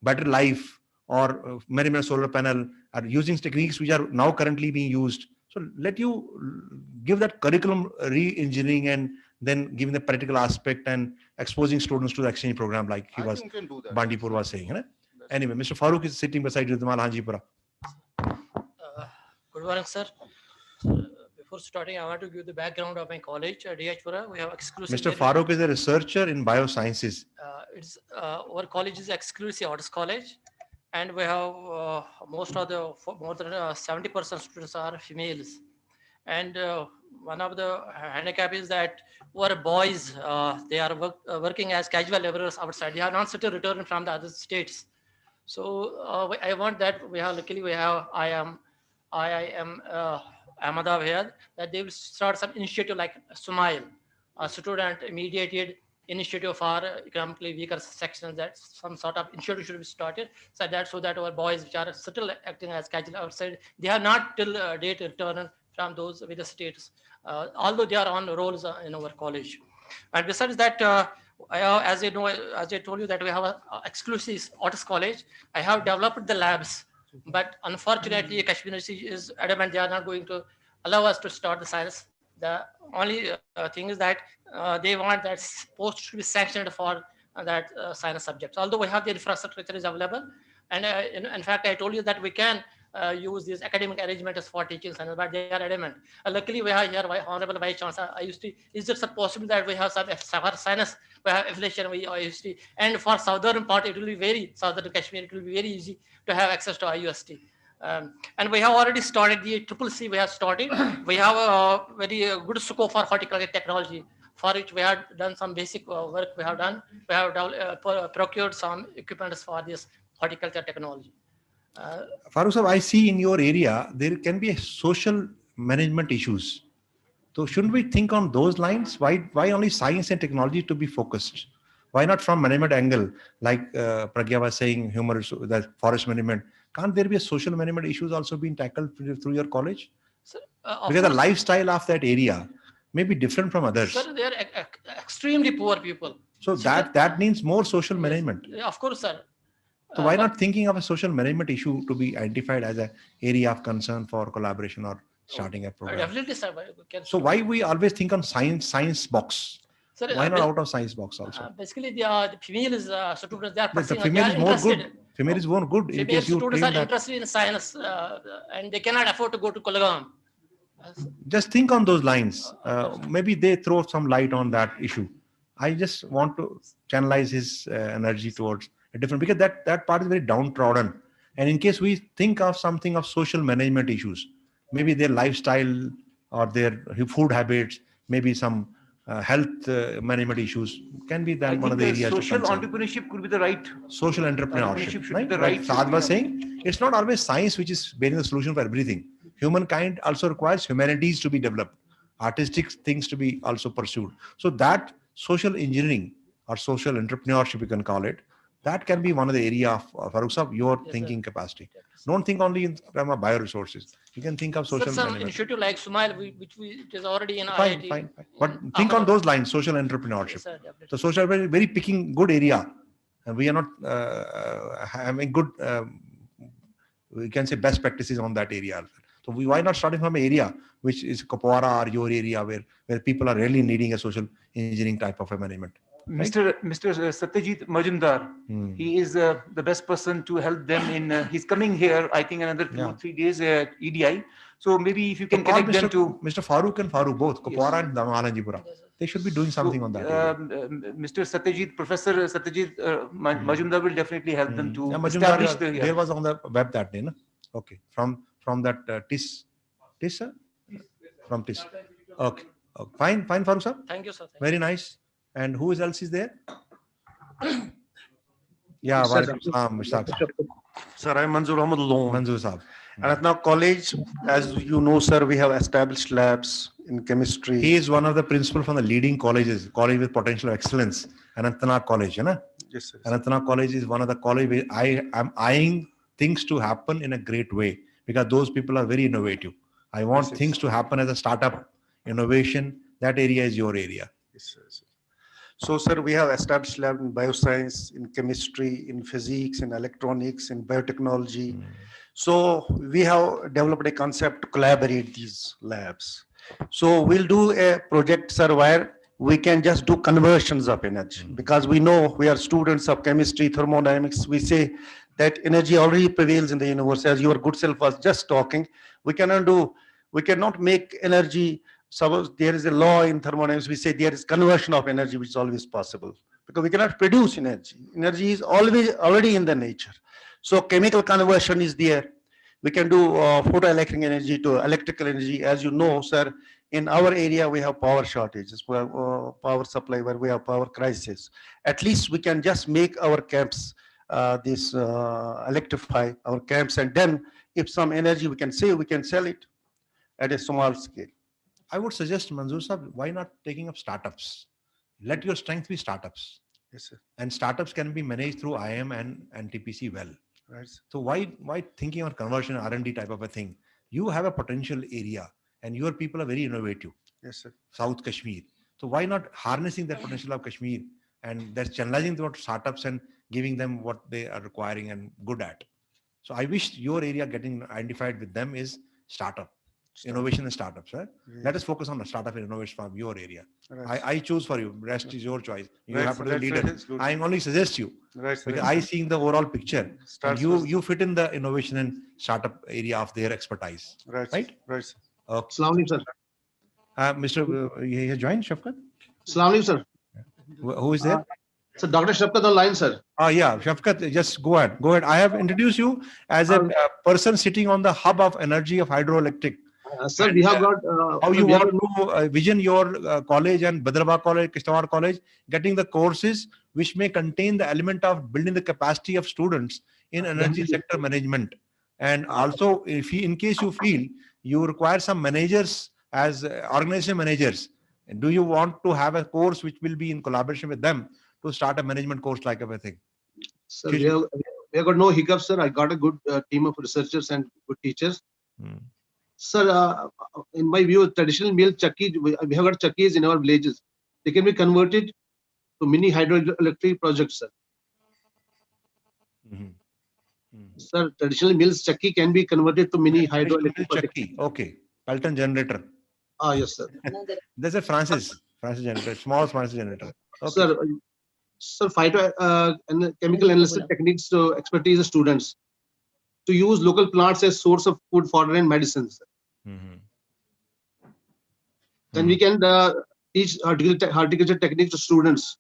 Battery life or management solar panel are using techniques which are now currently being used. So let you give that curriculum re-engineering and then giving the practical aspect and exposing students to the exchange program like Bandipur was saying. Anyway, Mr. Farooq is sitting beside Ridhmal Hanjipura. Good morning, sir. Sir, before starting, I want to give the background of my college at DH-Pura. We have exclusive. Mr. Farooq is a researcher in biosciences. Our college is exclusive arts college, and we have most of the more than 70% students are females. And one of the handicap is that our boys they are working as casual laborers outside. They are not still returning from the other states. So I want that we have luckily we have I am Ahmedabad here that they will start some initiative like Smile, a student mediated initiative for economically weaker sections, that some sort of initiative should be started so that our boys which are still acting as casual outside, they are not till date return from those with the states, although they are on roles in our college. And besides that, as you know, as I told you that we have a exclusive arts college, I have developed the labs, but unfortunately, Kashmir University is adamant they are not going to allow us to start the science. The only thing is that they want that post to be sanctioned for that science subjects. Although we have the infrastructure is available, and in fact, I told you that we can use these academic arrangements for teaching science, but they are adamant. Luckily, we have here Honorable Vice Chancellor. I used to. Is it possible that we have some science? We have affiliation with IUST, and for southern part, it will be very southern Kashmir. It will be very easy to have access to IUST. And we have already started the CCC. We have started. We have a very good scope for horticulture technology, for which we have done some basic work. We have done. We have procured some equipment for this horticulture technology. Farooq sir, I see in your area there can be social management issues. So shouldn't we think on those lines? Why only science and technology to be focused? Why not from management angle, like Pragya was saying, that forest management? Can't there be a social management issues also being tackled through your college? So, because the lifestyle of that area may be different from others. Sir, they are extremely poor people. So that needs more social management. Of course, sir. So why not thinking of a social management issue to be identified as an area of concern for collaboration or starting a program? Definitely, sir. So why we always think on science box? Sir, why not out of science box also? Basically, the female is students. They are The female is more good. Female is more good. In Female case you students are train that. interested in science, and they cannot afford to go to Kolgam. Just think on those lines. Maybe they throw some light on that issue. I just want to channelize his energy towards a different, because that part is very downtrodden. And in case we think of something of social management issues, maybe their lifestyle or their food habits, maybe some health management issues can be that one of the areas. Social entrepreneurship could be the right. Social entrepreneurship, Should be the right. Saad was saying, it's not always science which is bearing the solution for everything. Humankind also requires humanities to be developed, artistic things to be also pursued. So that social engineering or social entrepreneurship, you can call it, that can be one of the area of Farooq Sahab, your thinking capacity. Don't think only in terms of bioresources. You can think of social Some management. initiative like Smile, which it is already in Fine, IIT. fine. But think on those lines, social entrepreneurship. Yes, sir, definitely. So social very picking good area, and we are not having good. We can say best practices on that area. So why not starting from an area which is Kupwara or your area where people are really needing a social engineering type of a management. Right? Mr. Satyajit Majumdar, he is the best person to help them in. He's coming here, I think, another 2 or 3 days at EDI. So maybe if you can connect them to Mr. Farooq and Farooq both, Kupwara and Malanjipura. They should be doing something on that. Mr. Satyajit, Professor Satyajit Majumdar will definitely help them to Majumdar, establish the. There was on the web that day, no? Okay, from that TIS, sir? From TIS. Okay, fine, Farooq sir. Thank you, sir. Very nice. And who else is there? Yeah, Sir, Sir, I'm Manzoor Ahmad Loan. Manzoor Saab. And at now college, as you know, sir, we have established labs in chemistry. He is one of the principal from the leading colleges, college with potential of excellence, Anantnag College, you know? Yes, sir. Anantnag College is one of the college where I am eyeing things to happen in a great way, because those people are very innovative. I want things to happen as a startup, innovation. That area is your area. Yes, sir. So, sir, we have established lab in bioscience, in chemistry, in physics, in electronics, in biotechnology. So we have developed a concept to collaborate these labs. So we'll do a project, sir, where we can just do conversions of energy, because we know we are students of chemistry, thermodynamics. We say That energy already prevails in the universe, as your good self was just talking. We cannot make energy. Suppose there is a law in thermodynamics, we say there is conversion of energy, which is always possible, because we cannot produce energy. Energy is always already in the nature. So chemical conversion is there. We can do photoelectric energy to electrical energy. As you know, sir, in our area we have power shortages, we have power supply where we have power crisis. At least we can just make our camps electrify our camps, and then if some energy we can save, we can sell it at a small scale. I would suggest, Manzoor Sahab, why not taking up startups? Let your strength be startups. Yes, sir. And startups can be managed through IM and TPC well. Right. So why thinking on conversion R&D type of a thing? You have a potential area, and your people are very innovative. Yes, sir. South Kashmir. So why not harnessing that potential of Kashmir and that's channelizing toward startups and giving them what they are requiring and good at. So I wish your area getting identified with them is startup. Innovation and startups, right? Yes. Let us focus on the startup and innovation from your area. Right. I choose for you. Rest is your choice. You Right, have to be right, the leader. right, good. I only suggest you. Right, Because right. I seeing the overall picture. And Starts you with- you fit in the innovation and startup area of their expertise. Right. Right? Right. Okay. Assalamu alaikum, sir. Mr. He has joined, Shafkat? Assalamu alaikum, sir. Who is there? So Dr. Shafkat online, sir. Yeah, Shafkat, just go ahead. Go ahead. I have introduced you as a person sitting on the hub of energy of hydroelectric. Sir, we have got. How sir, you we have want to vision your college and Badraba College, Kishtawar College, getting the courses which may contain the element of building the capacity of students in energy sector management. And also, if in case you feel you require some managers as organization managers, do you want to have a course which will be in collaboration with them to start a management course like everything? Sir, we have got no hiccups, sir. I got a good team of researchers and good teachers. Sir, in my view, traditional mill chakki, we have got chakkis in our villages. They can be converted to mini hydroelectric projects, sir. Sir, traditional mills chakki can be converted to mini hydroelectric projects. Chakki. Okay. Pelton generator. Ah, yes, sir. There's a Francis generator, small Francis generator. Okay. Sir, phyto and chemical analysis techniques to expertise the students to use local plants as source of food, fodder, and medicines. Then we can teach horticulture techniques to students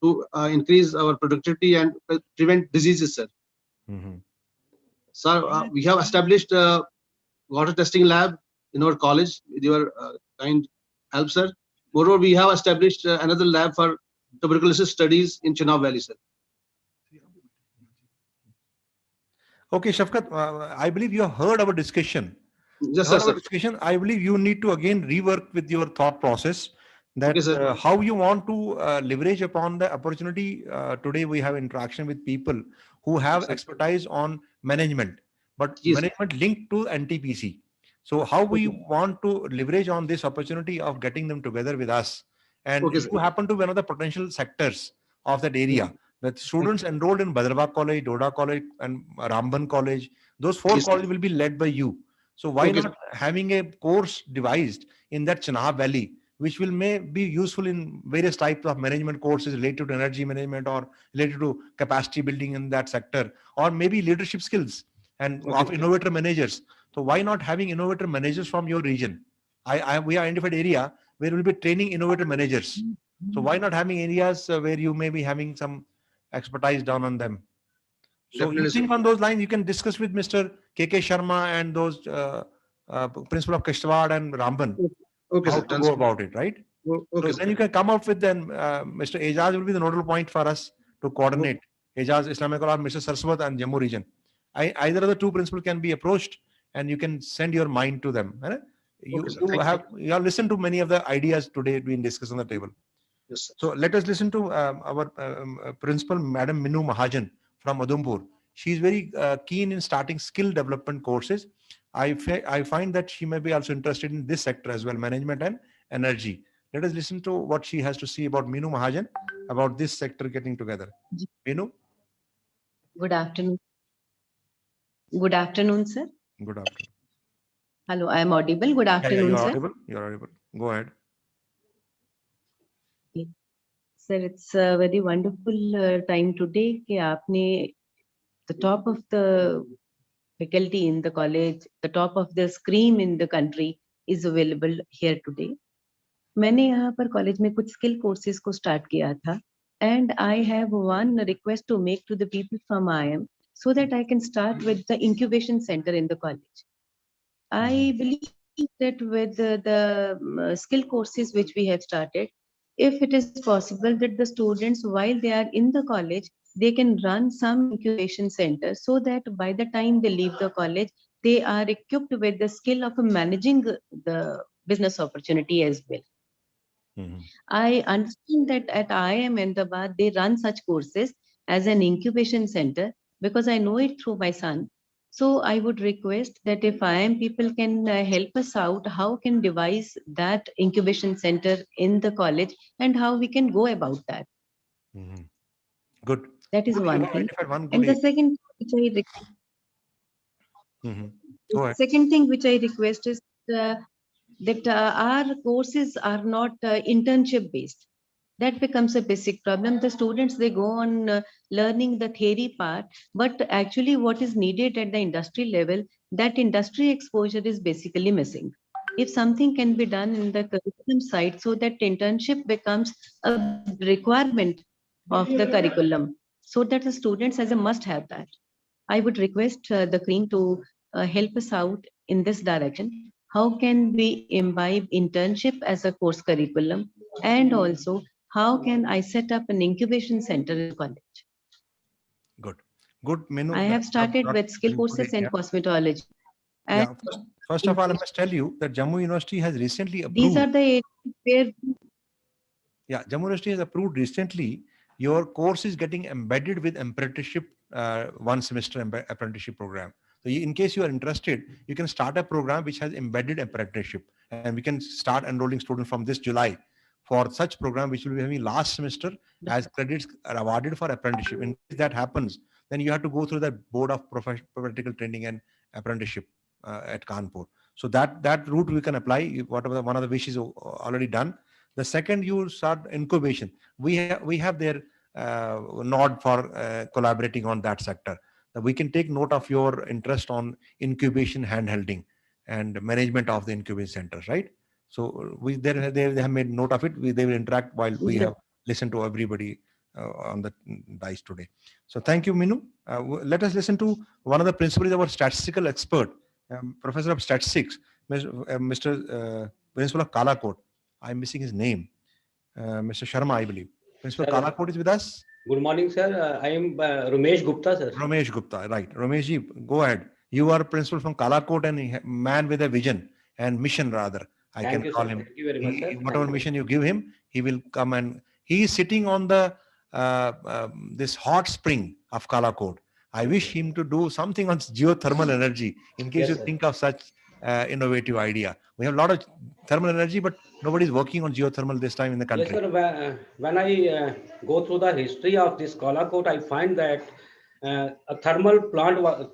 to increase our productivity and prevent diseases, sir. Sir, we have established a water testing lab in our college with your kind help, sir. Moreover, we have established another lab for tuberculosis studies in Chenab Valley, sir. Okay, Shafkat, I believe you have heard our discussion. Yes, Heard sir. our discussion. I believe you need to again rework with your thought process that how you want to leverage upon the opportunity. Today we have interaction with people who have expertise on management, but management linked to NTPC. So how we want to leverage on this opportunity of getting them together with us. And you happen to be one of the potential sectors of that area. The students enrolled in Badraba College, Doda College, and Ramban College, those four colleges will be led by you. So why not having a course devised in that Chenab Valley, which will may be useful in various types of management courses related to energy management or related to capacity building in that sector, or maybe leadership skills and of innovator managers. So why not having innovator managers from your region? We identified area where we'll be training innovator managers. So why not having areas where you may be having some expertise down on them? So you think on those lines, you can discuss with Mr. KK Sharma and those principal of Kishtawar and Ramban how to go about it, right? So then you can come up with then Mr. Ejaz will be the nodal point for us to coordinate. Ejaz Islamic or Mr. Saraswat and Jammu region. Either of the two principals can be approached and you can send your mind to them. Right? You have listened to many of the ideas today being discussed on the table. Yes, sir. So let us listen to our principal, Madam Minu Mahajan from Udhampur. She is very keen in starting skill development courses. I find that she may be also interested in this sector as well, management and energy. Let us listen to what she has to say about Minu Mahajan, about this sector getting together. Minu? Good afternoon. Good afternoon, sir. Good afternoon. Hello, I am audible. Good afternoon, You're sir. audible. You're audible. Go ahead. Sir, it's a very wonderful time today कि आपने the top of the faculty in the college, the top of the scream in the country is available here today. मैंने यहाँ पर college में कुछ skill courses को start किया था and I have one request to make to the people from IIM so that I can start with the incubation center in the college. I believe that with the skill courses which we have started, if it is possible that the students, while they are in the college, they can run some incubation center so that by the time they leave the college, they are equipped with the skill of managing the business opportunity as well. I understand that at IIM Ahmedabad, they run such courses as an incubation center because I know it through my son. So I would request that if IIM people can help us out, how can devise that incubation center in the college and how we can go about that. Good. That is Good, you one have thing. identified one good And the area. second, which I Go the ahead. second thing which I request is that our courses are not internship based. That becomes a basic problem. The students, they go on learning the theory part, but actually what is needed at the industry level, that industry exposure is basically missing. If something can be done in the curriculum side so that internship becomes a requirement of the curriculum, so that the students as a must have that. I would request the Queen to help us out in this direction. How can we imbibe internship as a course curriculum? And also, how can I set up an incubation center in college? Good. Good, Menu. I have started Brought with skill very good courses and idea. cosmetology. And Yeah, first of all, I must tell you that Jammu University has recently these are approved. the areas where Yeah, Jammu University has approved recently. Your course is getting embedded with apprenticeship, one semester apprenticeship program. So in case you are interested, you can start a program which has embedded apprenticeship, and we can start enrolling students from this July for such program, which will be having last semester as credits are awarded for apprenticeship. In case that happens, then you have to go through the board of practical training and apprenticeship at Kanpur. So that route we can apply. Whatever one of the wishes already done. The second, you start incubation. We have their nod for collaborating on that sector. That we can take note of your interest on incubation, handholding, and management of the incubation centers, right? So they have made note of it. They will interact while we have listened to everybody on the dice today. So thank you, Minu. Let us listen to one of the principals, our statistical expert, professor of statistics, Mr. Principal of Kalakot. I'm missing his name. Mr. Sharma, I believe. Principal Sir, Kalakot is with us. Good morning, sir. I am Ramesh Gupta, sir. Ramesh Gupta, right. Rameshji, go ahead. You are principal from Kalakot and a man with a vision and mission, rather. I Thank can you, call sir. him. Thank you very much, sir. Whatever Thank you. mission you give him, he will come, and he is sitting on the this hot spring of Kalakot. I wish him to do something on geothermal energy in case Yes, you sir. think of such innovative idea. We have a lot of thermal energy, but nobody is working on geothermal this time in the Yes, country. sir. When I go through the history of this Kalakot, I find that a thermal plant was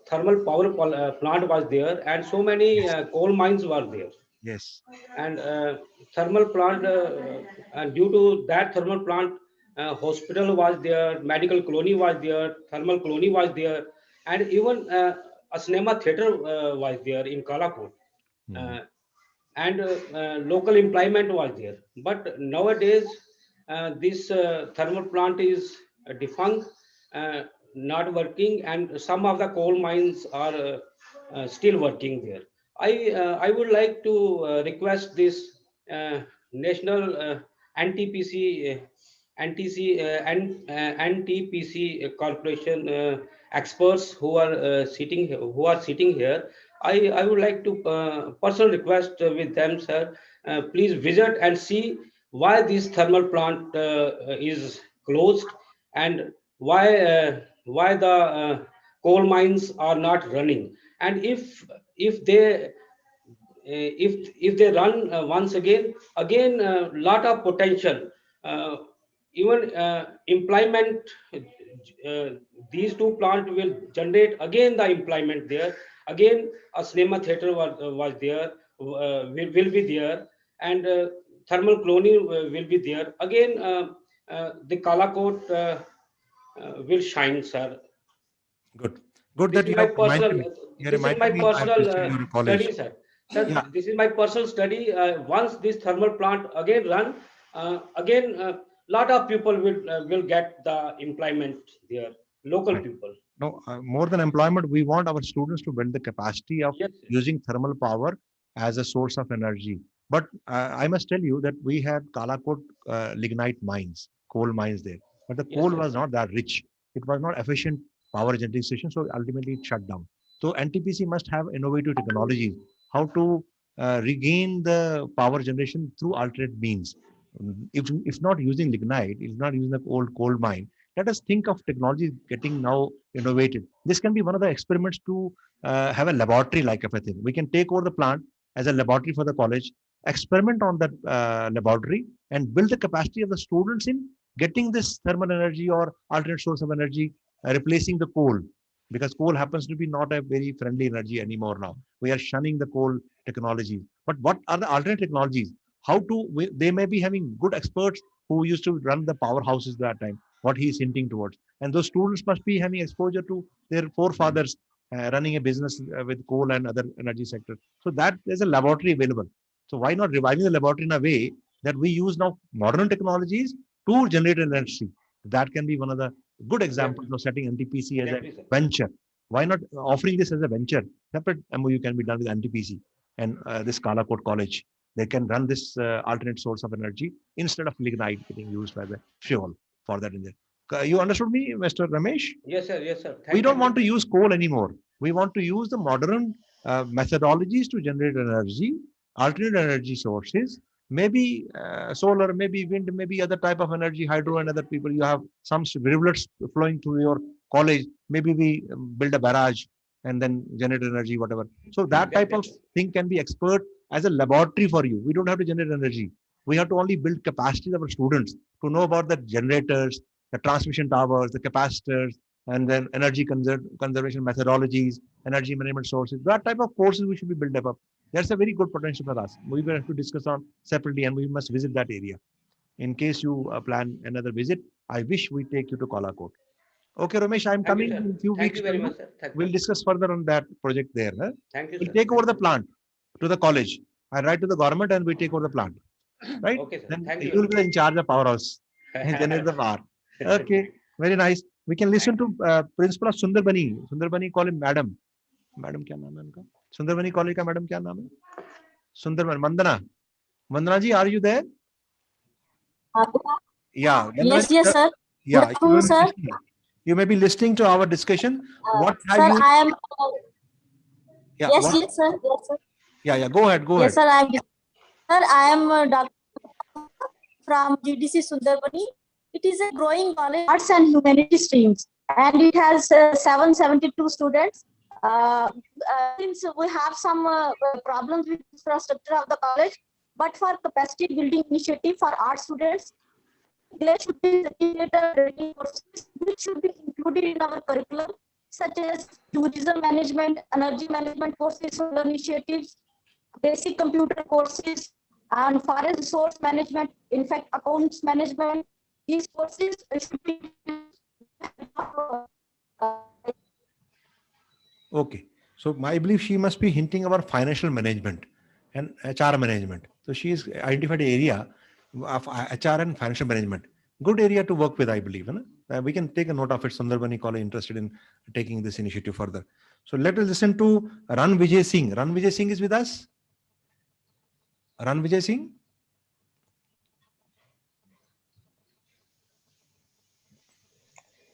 there, and so many coal mines were there. Yes. And thermal plant, and due to that thermal plant, hospital was there, medical colony was there, thermal colony was there, and even a cinema theater was there in Kalakot. And local employment was there. But nowadays, this thermal plant is defunct, not working, and some of the coal mines are still working there. I would like to request this national NTPC NTPC corporation experts who are sitting here. I would like to personal request with them, sir. Please visit and see why this thermal plant is closed, and why the coal mines are not running. And if they if they run once again lot of potential, even employment, these two plants will generate again the employment there. Again a cinema theater was there, will be there, and thermal colony will be there again. The Kalakot will shine, sir. Good. Good This that is you my have reminded personal. me. You This is my reminded me I have visited personal your college. study, sir. Sir, Yeah. this is my personal study. Once this thermal plant again run, again lot of people will get the employment there. Local Right. people. No, more than employment, we want our students to build the capacity of Yes. using thermal power as a source of energy. But I must tell you that we had Kalakot lignite mines, coal mines there. But the Yes, coal sir. was not that rich. It was not efficient power generation, so ultimately it shut down. So NTPC must have innovative technologies, how to regain the power generation through alternate means. If not using lignite, if not using the old coal mine, let us think of technology getting now innovated. This can be one of the experiments to have a laboratory like everything. We can take over the plant as a laboratory for the college, experiment on that laboratory, and build the capacity of the students in getting this thermal energy or alternate source of energy, replacing the coal, because coal happens to be not a very friendly energy anymore now. We are shunning the coal technology. But what are the alternate technologies? How to, they may be having good experts who used to run the powerhouses that time, what he is hinting towards. And those students must be having exposure to their forefathers running a business with coal and other energy sector. So that there's a laboratory available. So why not reviving the laboratory in a way that we use now modern technologies to generate energy? That can be one of the good examples of setting NTPC as a Exactly, sir. venture. Why not offering this as a venture? Separate MOU can be done with NTPC and this Kalakot College. They can run this alternate source of energy instead of lignite getting used as a fuel for that in there. You understood me, Mr. Ramesh? Yes, sir. Yes, sir. We don't Thank want to you. use coal anymore. We want to use the modern methodologies to generate energy, alternate energy sources, maybe solar, maybe wind, maybe other type of energy, hydro and other people. You have some rivulets flowing through your college. Maybe we build a barrage and then generate energy, whatever. So that type of thing can be expert as a laboratory for you. We don't have to generate energy. We have to only build capacity of our students to know about the generators, the transmission towers, the capacitors, and then energy conservation methodologies, energy management sources. That type of courses we should be built up. That's a very good potential for us. We will have to discuss on separately, and we must visit that area. In case you plan another visit, I wish we take you to Kolakot. Okay, Ramesh, I'm Thank you, coming sir. in a few Thank weeks you to very you. much, sir. Thank We'll you. discuss further on that project there. Huh? Thank you, We'll sir. take over Thank the you. plant to the college. I write to the government and we take over the plant. Right? Okay, sir. Then Thank you you very will be in charge of powerhouse and generate the power. Okay, very nice. We can listen to Principal of Sundarbani. Sundarbani, call him Madam. Madam, क्या नाम है उनका? Sundarbani College का Madam क्या नाम है? Sundarbani, Mandana. Mandana ji, are you there? Yeah. Yes, yes, sir. Good Yeah. afternoon, sir. You may be listening to our discussion. What have Sir, you? I am. Yeah. Yes, What? yes, sir. Yes, sir. Yeah. Go ahead. Go Yes, ahead. sir. I am. Sir, I am Dr. from GDC Sundarbani. It is a growing college, arts and humanities streams, and it has 772 students. Since we have some problems with infrastructure of the college, but for capacity building initiative for art students, there should be certificate courses which should be included in our curriculum, such as tourism management, energy management courses, solar initiatives, basic computer courses, and forest resource management, in fact, accounts management. These courses should be Okay. So I believe she must be hinting about financial management and HR management. So she has identified an area of HR and financial management. Good area to work with, I believe. We can take a note of it. Sundarbani College interested in taking this initiative further. So let us listen to Ran Vijay Singh. Ran Vijay Singh is with us. Ran Vijay Singh.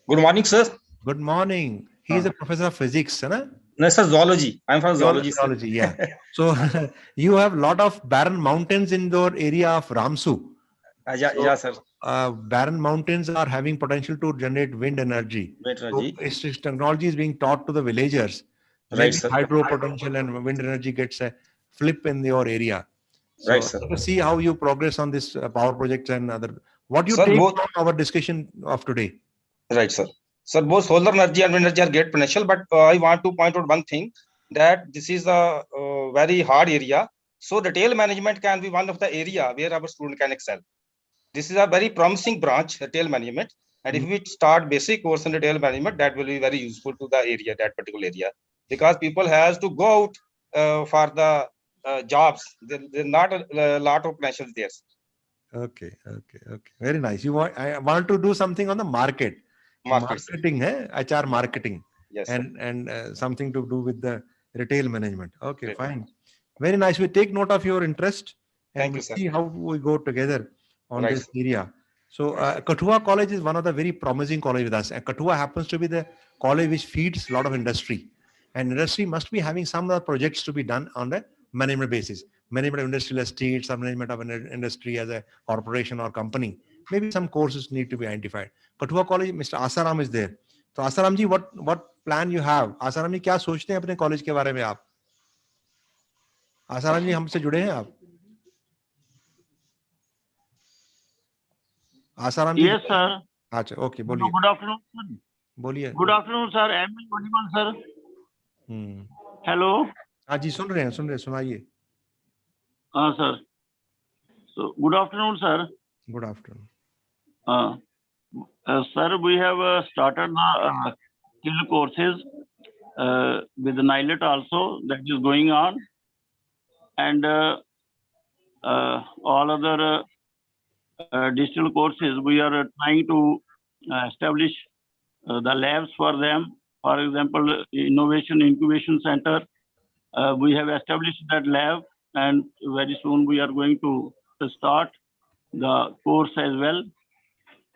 Good morning, sir. Good morning. He is a professor of physics, right? No, sir, zoology. I'm from zoology, sir. Zoology, yeah. So you have a lot of barren mountains in your area of Ramsu. Yeah, sir. Barren mountains are having potential to generate wind energy. Wind So energy. its technology is being taught to the villagers. Right, Maybe sir. hydro potential and wind energy gets a flip in your area. So Right, sir. let us see how you progress on this power projects and other. What you Sir, take both- from our discussion of today? Right, sir. Sir, both solar energy and wind energy are great potential, but I want to point out one thing, that this is a very hard area. So retail management can be one of the area where our student can excel. This is a very promising branch, retail management. And if we start basic course in retail management, that will be very useful to the area, that particular area, because people has to go out for the jobs. There's not a lot of potential there. Okay, okay, okay. Very nice. I want to do something on the market. Markets. Marketing, HR marketing, Yes, sir. and something to do with the retail management. Okay, fine. Very nice. We take note of your interest and Thank we you, sir. see how we go together on Right, this sir. area. So Kathua College is one of the very promising college with us. And Kathua happens to be the college which feeds a lot of industry. And industry must be having some other projects to be done on the management basis. Management of industrial estates or management of an industry as a corporation or company. Maybe some courses need to be identified. Kathua College, Mr. Asaram is there. So Asaram ji, what plan you have? Asaram ji, क्या सोचते हैं अपने college के बारे में आप? आसाराम जी हमसे जुड़े हैं आप? आसाराम जी? Yes, sir. अच्छा, ओके, बोलिए. Good afternoon, sir. बोलिए. Good afternoon, sir. Am I audible, sir? Hello. हाँ जी, सुन रहे हैं, सुनाइए. Sir. So, good afternoon, sir. Good afternoon. Sir, we have started the skill courses with the NILET also, that is going on, and all other digital courses. We are trying to establish the labs for them. For example, Innovation Incubation Center. We have established that lab, and very soon we are going to start the course as well.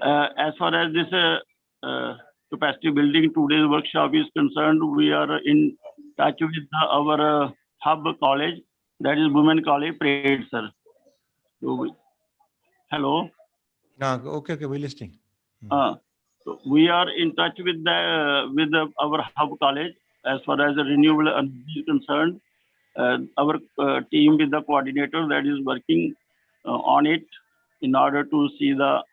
As far as this capacity building today's workshop is concerned, we are in touch with our hub college, that is Women College, Parade, sir. So hello. Okay, we're listening. So we are in touch with our hub college as far as the renewable energy is concerned. Our team with the coordinator that is working on it in order to see the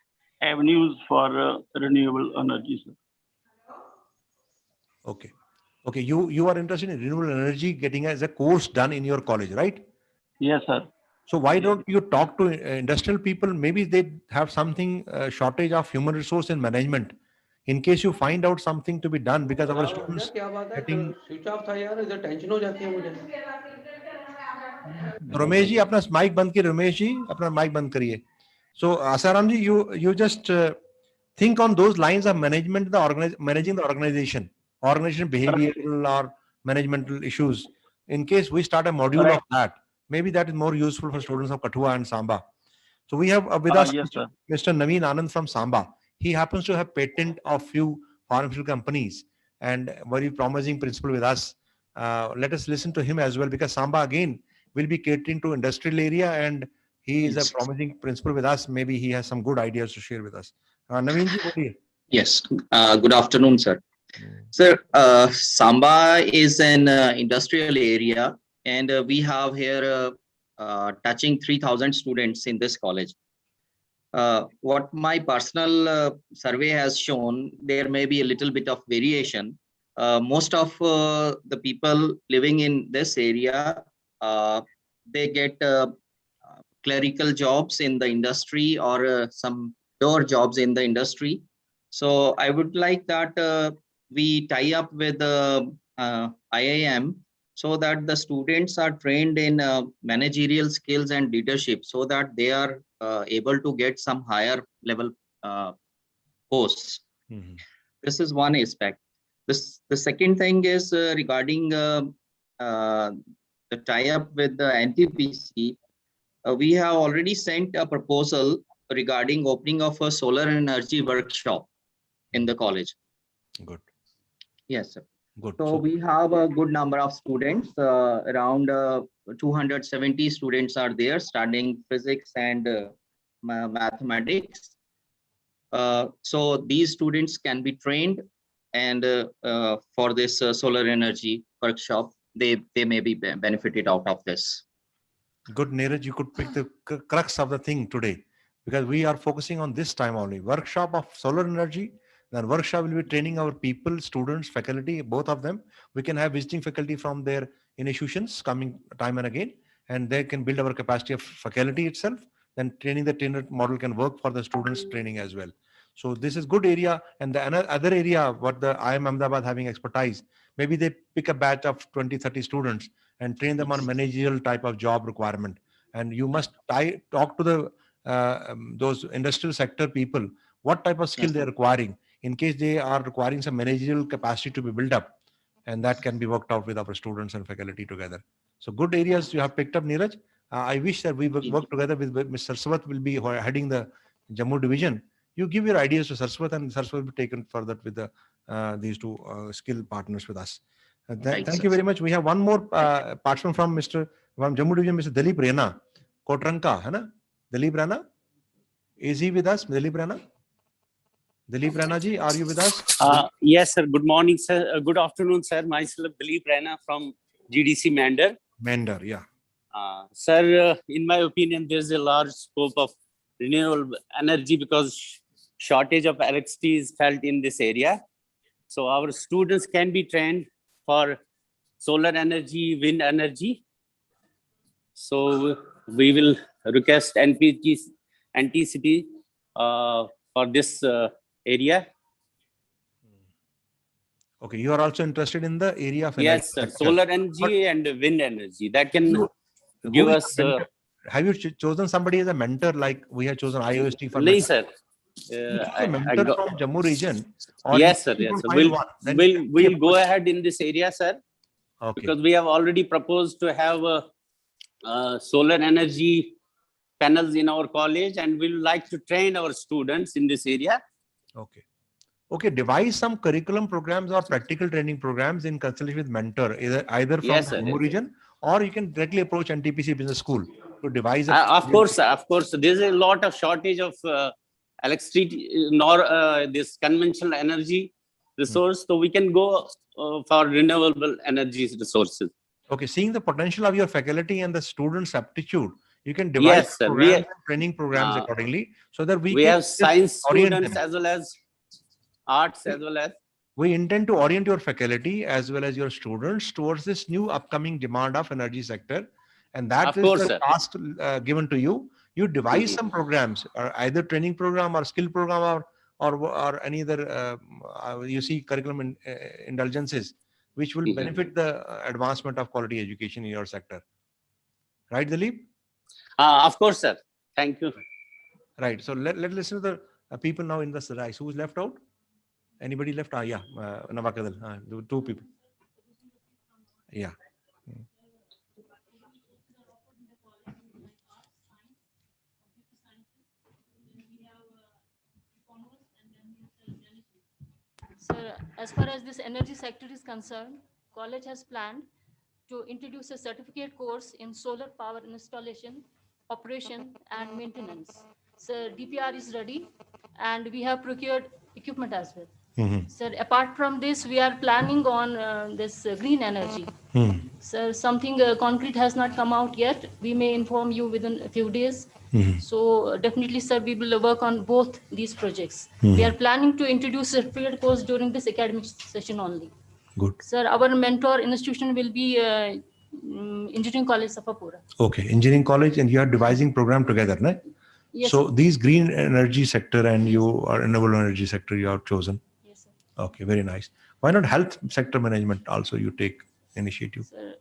avenues for renewable energy. Sir. Okay. Okay, you are interested in renewable energy getting as a course done in your college, right? Yes, sir. So why don't you talk to industrial people? Maybe they have something shortage of human resource and management. In case you find out something to be done, because our students getting. Switch off था यार, इधर tension हो जाती है मुझे. रमेश जी अपना mic बंद करिए. रमेश जी अपना माइक बंद करिए. So Asaram ji, you just think on those lines of managing the organization behavioral or managemental issues. In case we start a module of that, maybe that is more useful for students of Kathua and Samba. So we have with us yes, Mr. Naveen Anand from Samba. He happens to have patent of few pharmaceutical companies and very promising principle with us. Let us listen to him as well, because Samba again will be catering to industrial area, and he is a promising principal with us. Maybe he has some good ideas to share with us. Naveen ji, boliye. Yes. Good afternoon, sir. Sir, Samba is an industrial area, and we have here touching 3,000 students in this college. What my personal survey has shown, there may be a little bit of variation. Most of the people living in this area, they get clerical jobs in the industry or some door jobs in the industry. So I would like that we tie up with IIM so that the students are trained in managerial skills and leadership, so that they are able to get some higher level posts. This is one aspect. The second thing is regarding the tie-up with the NTPC. We have already sent a proposal regarding opening of a solar energy workshop in the college. Good. Yes, sir. Good. So we have a good number of students, around 270 students are there studying physics and mathematics. So these students can be trained, and for this solar energy workshop, they may be benefited out of this. Good, Neeraj, you could pick the crux of the thing today, because we are focusing on this time only. Workshop of solar energy. Then workshop will be training our people, students, faculty, both of them. We can have visiting faculty from their institutions coming time and again, and they can build our capacity of faculty itself. Then training the trainer model can work for the students training as well. So this is good area. And the other area, what the IIM Ahmedabad having expertise, maybe they pick a batch of 20, 30 students and train them on managerial type of job requirement. And you must talk to the those industrial sector people, what type of skill they're requiring, in case they are requiring some managerial capacity to be built up. And that can be worked out with our students and faculty together. So good areas you have picked up, Neeraj. I wish that we work together with Mr. Sarswat will be heading the Jammu division. You give your ideas to Sarswat, and Sarswat will be taken further with the these two skill partners with us. Thank you very much. We have one more participant from Jammu division, Mr. Dalip Rana, Kotranka, hai na? Dalip Rana, is he with us? Dalip Rana? Dalip Rana ji, are you with us? Yes, sir. Good morning, sir. Good afternoon, sir. Myself, Dalip Rana from GDC Mandar. Mandar, yeah. Sir, in my opinion, there's a large scope of renewable energy because shortage of electricity is felt in this area. So our students can be trained for solar energy, wind energy. So we will request NTCP for this area. Okay, you are also interested in the area of energy. Yes, sir. Sector. Solar energy and wind energy that can give us. Have you chosen somebody as a mentor, like we have chosen IOST for? No, sir. A mentor from Jammu region. Or yes, sir. Yes, sir. We'll go ahead in this area, sir. Okay. Because we have already proposed to have solar energy panels in our college, and we would like to train our students in this area. Okay. Okay, devise some curriculum programs or practical training programs in consultation with mentor, either from yes, the Jammu region, or you can directly approach NTPC Business School to devise. Of course, there's a lot of shortage of electricity, nor this conventional energy resource, so we can go for renewable energy resources. Okay, seeing the potential of your faculty and the students' aptitude, you can devise programs and training programs accordingly, so that we can have science students as well as arts as well as. We intend to orient your faculty as well as your students towards this new upcoming demand of energy sector, and that is the task given to you. You devise some programs, or either training program or skill program, or any other you see curriculum indulgences, which will benefit the advancement of quality education in your sector. Right, Dalip? Of course, sir. Thank you. Right. So let's listen to the people now in the rise. Who's left out? Anybody left? Yeah, Navakadal. Two people. Yeah. Sir, as far as this energy sector is concerned, college has planned to introduce a certificate course in solar power installation, operation, and maintenance. So DPR is ready, and we have procured equipment as well. Sir, apart from this, we are planning on this green energy. Sir, something concrete has not come out yet. We may inform you within a few days. So definitely, sir, we will work on both these projects. We are planning to introduce a certificate course during this academic session only. Good. Sir, our mentor institution will be Engineering College, Sapapura. Okay, Engineering College, and you are devising program together, right? Yes, so sir. These green energy sector and you are renewable energy sector you have chosen. Yes, sir. Okay, very nice. Why not health sector management also you take initiative? Sir,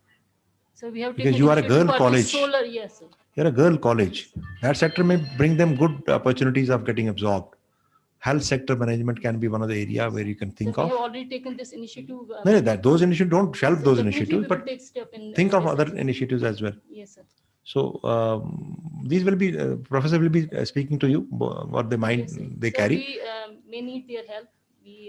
so we have because taken you are a girl college. Solar, yes, sir. You're a girl college. That sector may bring them good opportunities of getting absorbed. Health sector management can be one of the area where you can think So of. we have already taken this initiative. No, those initiatives, don't shelve those initiatives, but take step in think of other initiatives as well. Yes, sir. So these will be, professor will be speaking to you, what they mind, Yes, they so carry. we may need their help.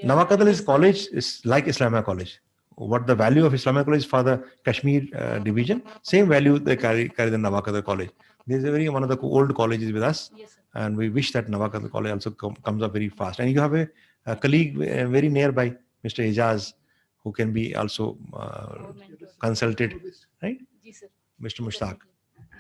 Navakadal is college, is like Islamia College. What the value of Islamia College for the Kashmir division, same value they carry the Navakadal College. This is one of the old colleges with us. Yes, and we wish that Navakadal College also comes up very fast. And you have a colleague very nearby, Mr. Ejaz, who can be also consulted, right? Yes, sir. Mr. Mushtaq.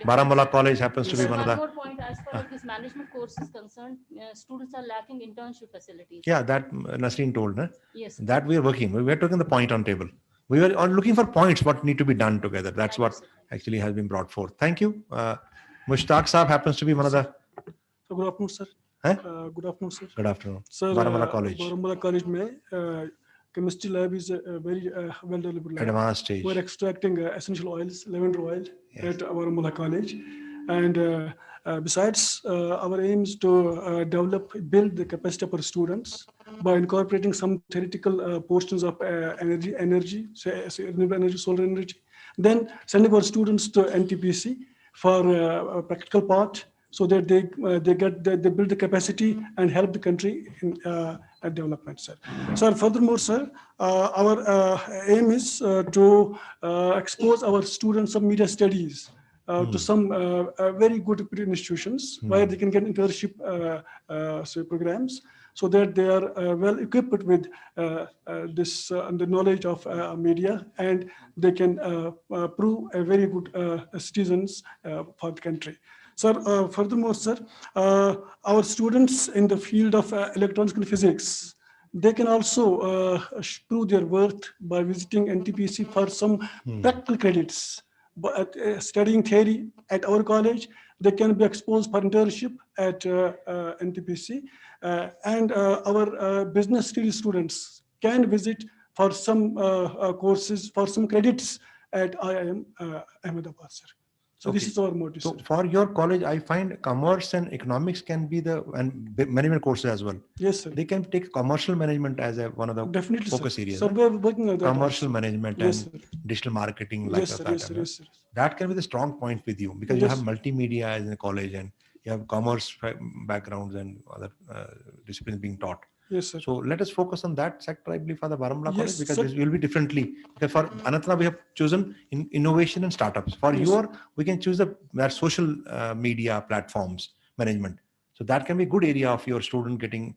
Baramulla College happens to be one of the... One more point, as far as this management course is concerned, students are lacking internship facilities. Yeah, that Nasreen told. Yes. That we are working. We are taking the point on table. We were looking for points, what need to be done together. That's what actually has been brought forth. Thank you. Mushtaq Saab happens to be one of the... So good afternoon, sir. Good afternoon, sir. Good afternoon. Sir, Baramulla College. Baramulla College में chemistry lab is a very well developed lab. Advanced stage. We're extracting essential oils, lavender oil at Baramulla College, and besides, our aim is to build the capacity for students by incorporating some theoretical portions of energy, say renewable energy, solar energy, then sending our students to NTPC for a practical part, so that they build the capacity and help the country in development, sir. Sir, furthermore, sir, our aim is to expose our students of media studies to some very good institutions where they can get internship programs, so that they are well equipped with the knowledge of media, and they can prove a very good citizens for the country. Sir, furthermore, sir, our students in the field of electronics and physics, they can also prove their worth by visiting NTPC for some practical credits. But studying theory at our college, they can be exposed for internship at NTPC, and our business students can visit for some courses, for some credits at IIM Ahmedabad, sir. So this is our motive. So for your college, I find commerce and economics can be and management courses as well. Yes, sir. They can take commercial management as one of the Definitely, focus sir. areas. So we're working on that. Commercial also. management Yes, and sir. digital marketing, Yes, like sir. that. Yes, sir. Yes, sir. That can be the strong point with you, because you Yes. have multimedia in the college and you have commerce backgrounds and other disciplines being taught. Yes, sir. So let us focus on that sector, I believe, for the Baramulla College, Yes, because sir. this will be differently. Because for Anantnag, we have chosen innovation and startups. For Yes. we can choose the social media platforms management. So that can be a good area of your student getting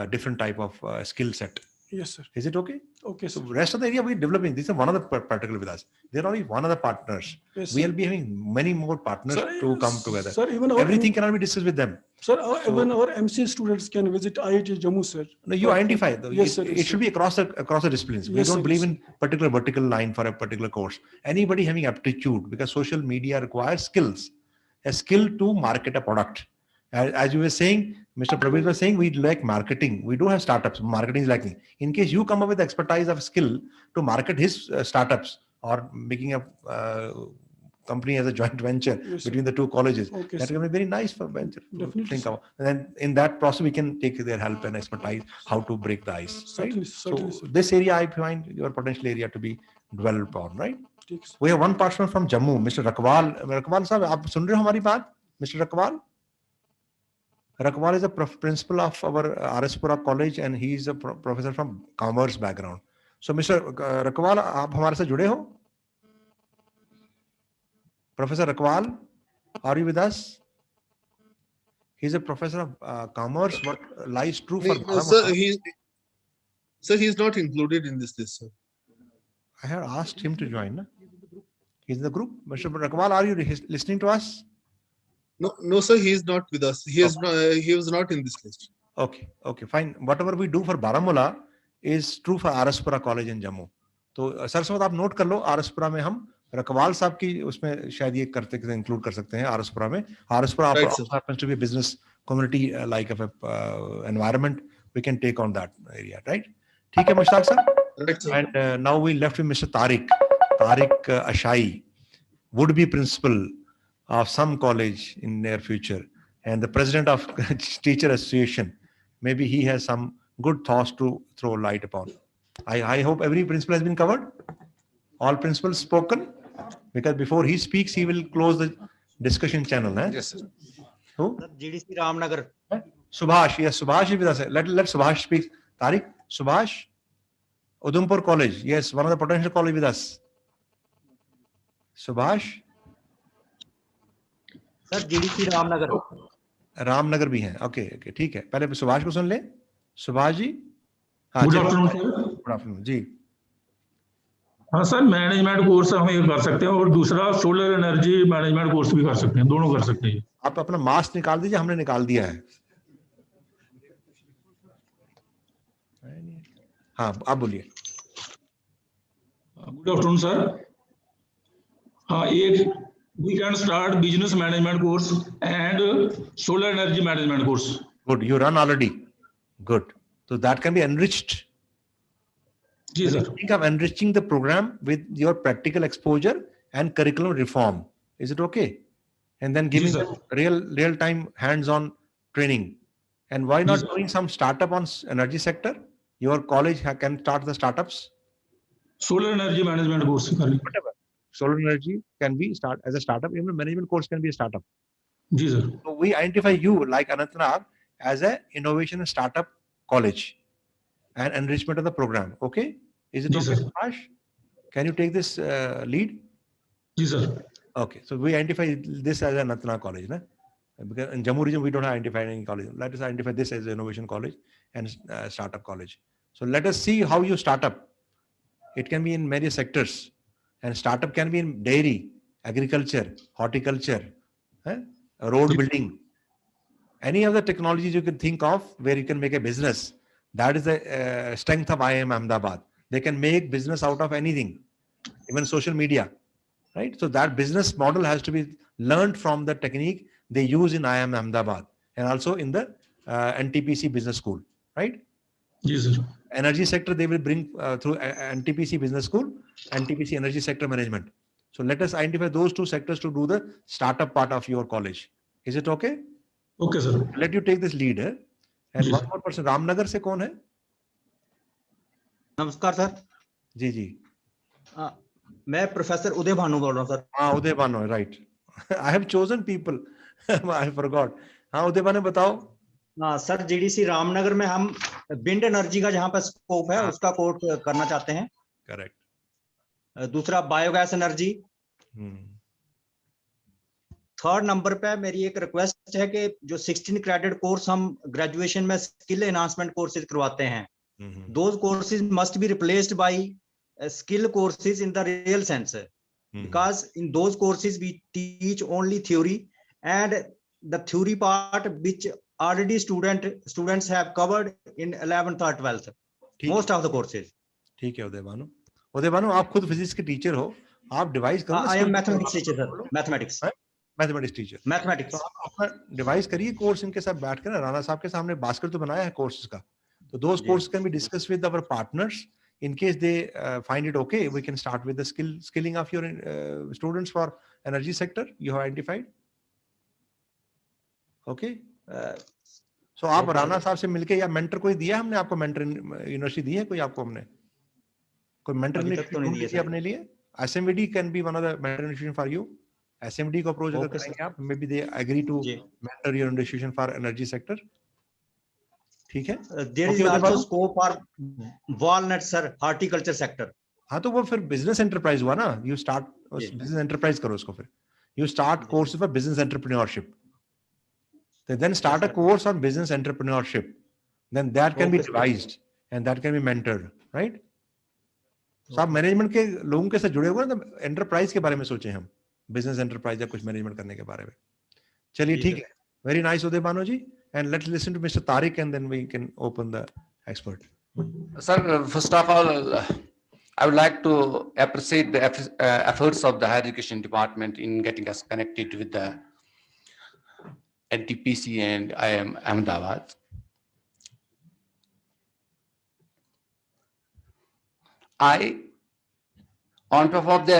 different type of skill set. Yes, sir. Is it okay? Okay, So sir. rest of the area we're developing. This is one of the particular with us. They're only one of the partners. Yes, We'll sir. be having many more partners Sir, to come together. Sir, even our Everything cannot be discussed with them. Sir, So- even our MC students can visit IIT Jammu, sir. No, you identify. Yes, sir. It should be across the disciplines. We Yes, don't sir, believe yes, in particular vertical line for a particular course. Anybody having aptitude, because social media requires skills, a skill to market a product. As you were saying, Mr. Prabir was saying, we like marketing. We do have startups. Marketing is lacking. In case you come up with expertise of skill to market his startups or making a company as a joint venture Yes, sir. between the two colleges, Okay, that sir. can be very nice for venture to Definitely, think sir. about. And then in that process, we can take their help and expertise how to break the ice. Right? Certainly, certainly, So sir. this area, I find your potential area to be developed on, right? ठीक है, sir. We have one partner from Jammu, Mr. Rakwal. Rakwal साहब, आप सुन रहे हो हमारी बात? Mr. Rakwal? Rakwal is a principal of our RS-Pura College, and he is a professor from commerce background. So, Mr. Rakwal, आप हमारे साथ जुड़े हो? Professor Rakwal, are you with us? He's a professor of commerce. What lies true for Sir, he's not included in this list, sir. I had asked him to join. Na? He's in the group. Mr. Rakwal, are you listening to us? No, sir, he is not with us. He was not in this list. Okay, fine. Whatever we do for Baramulla is true for RS-Pura College in Jammu. तो सरस्वत आप note कर लो, RS-Pura में हम रकवाल साहब की उसमें शायद ये इंक्लूड कर सकते हैं RS-Pura में. RS-Pura happens to be a business community like of a environment. We can take on that area, right? ठीक है मुश्ताक साहब. Right, sir. And now we left with Mr. Tariq Ashai, would be principal of some college in near future and the president of teacher association. Maybe he has some good thoughts to throw light upon. I hope every principal has been covered. All principals spoken, because before he speaks, he will close the discussion channel. Eh? Yes, sir. Who? GDC Ramnagar. Subhash. Yes, Subhash is with us. Let Subhash speak. Tariq, Subhash, Udumpur College. Yes, one of the potential college with us. Subhash. Sir, GDC Ramnagar. Ramnagar भी हैं. Okay, ठीक है. पहले सुभाष को सुन ले. Subhash ji. Good afternoon sir. Good afternoon जी. हाँ सर, मैनेजमेंट कोर्स हम ये कर सकते हैं और दूसरा सोलर एनर्जी मैनेजमेंट कोर्स भी कर सकते हैं. दोनों कर सकते हैं. आप अपना मास्क निकाल दीजिए, हमने निकाल दिया है. हाँ, आप बोलिए. Good afternoon sir. हाँ, एक we can start business management course and solar energy management course. Good. You run already. Good. So that can be enriched. Ji sir. Think of enriching the program with your practical exposure and curriculum reform. Is it okay? And then giving sir. them real time hands-on training. And why not doing some startup on energy sector? Your college can start the startups. Solar energy management course कर ली. Whatever. Solar energy can be start as a startup. Even management course can be a startup. Ji sir. So we identify you like Anantnag as a innovation and startup college and enrichment of the program. Okay? Is it okay, Ash? Can you take this lead? Yes, sir. Okay. So we identify this as a Anantnag college. Na? Because in Jammu region, we don't identify any college. Let us identify this as an innovation college and startup college. So let us see how you start up. It can be in many sectors. And startup can be in dairy, agriculture, horticulture, road building. Any of the technologies you can think of where you can make a business. That is the strength of IIM Ahmedabad. They can make business out of anything, even social media, right? So that business model has to be learned from the technique they use in IIM Ahmedabad and also in the NTPC business school, right? Yes, sir. Energy sector, they will bring through NTPC business school, NTPC energy sector management. So let us identify those two sectors to do the startup part of your college. Is it okay? Okay, sir. Let you take this lead. And one more person, Ramnagar से कौन है? नमस्कार sir. जी जी. मैं professor उदय भानु बोल रहा हूँ sir. हाँ उदय Bhanu, right. I have chosen people. I forgot. हाँ उदय भानु बताओ. हाँ सर, जीडीसी रामनगर में हम विंड एनर्जी का जहाँ पर स्कोप है उसका कोर्स करना चाहते हैं. करेक्ट. दूसरा बायोगैस एनर्जी. थर्ड नंबर पे मेरी एक रिक्वेस्ट है कि जो 16 क्रेडिट कोर्स हम ग्रेजुएशन में स्किल एनहांसमेंट कोर्सेज करवाते हैं, those courses must be replaced by skill courses in the real sense, because in those courses we teach only theory, and the theory part which already students have covered in 11th or 12th, most of the courses. ठीक है उदय भानु. उदय भानु आप खुद physics के teacher हो, आप device करो. I am mathematics teacher sir. Mathematics teacher. Mathematics. तो आप अपना डिवाइस करिए कोर्स इनके साथ बैठ कर. राणा साहब के सामने बास्केट तो बनाया है कोर्सेज का, तो those courses can be discussed with our partners. In case they find it okay, we can start with the skilling of your students for energy sector you have identified. Okay. So आप राणा साहब से मिलके या mentor कोई दिया हमने आपको, mentor university दी है कोई आपको? हमने कोई मेंटर यूनिवर्सिटी अपने लिए? SMVD can be one of the mentor institution for you. SMD को अप्रोच अगर करेंगे आप, maybe they agree to mentor your institution for energy sector. ठीक है. There is also scope for walnut sir, horticulture sector. हाँ तो वो फिर बिजनेस एंटरप्राइज हुआ ना. यू स्टार्ट बिजनेस एंटरप्राइज करो उसको. फिर you start course for business entrepreneurship, then start a course on business entrepreneurship, then that can be devised and that can be mentored, right? So आप management के लोगों के साथ जुड़े हुए हैं, तो एंटरप्राइज के बारे में सोचें हम, बिजनेस एंटरप्राइज या कुछ मैनेजमेंट करने के बारे में. चलिए ठीक है. Very nice Uday Bhanu ji. And let's listen to Mr. Tariq and then we can open the expert. Sir, first of all, I would like to appreciate the efforts of the Higher Education Department in getting us connected with the NTPC and IIM Ahmedabad. On behalf of the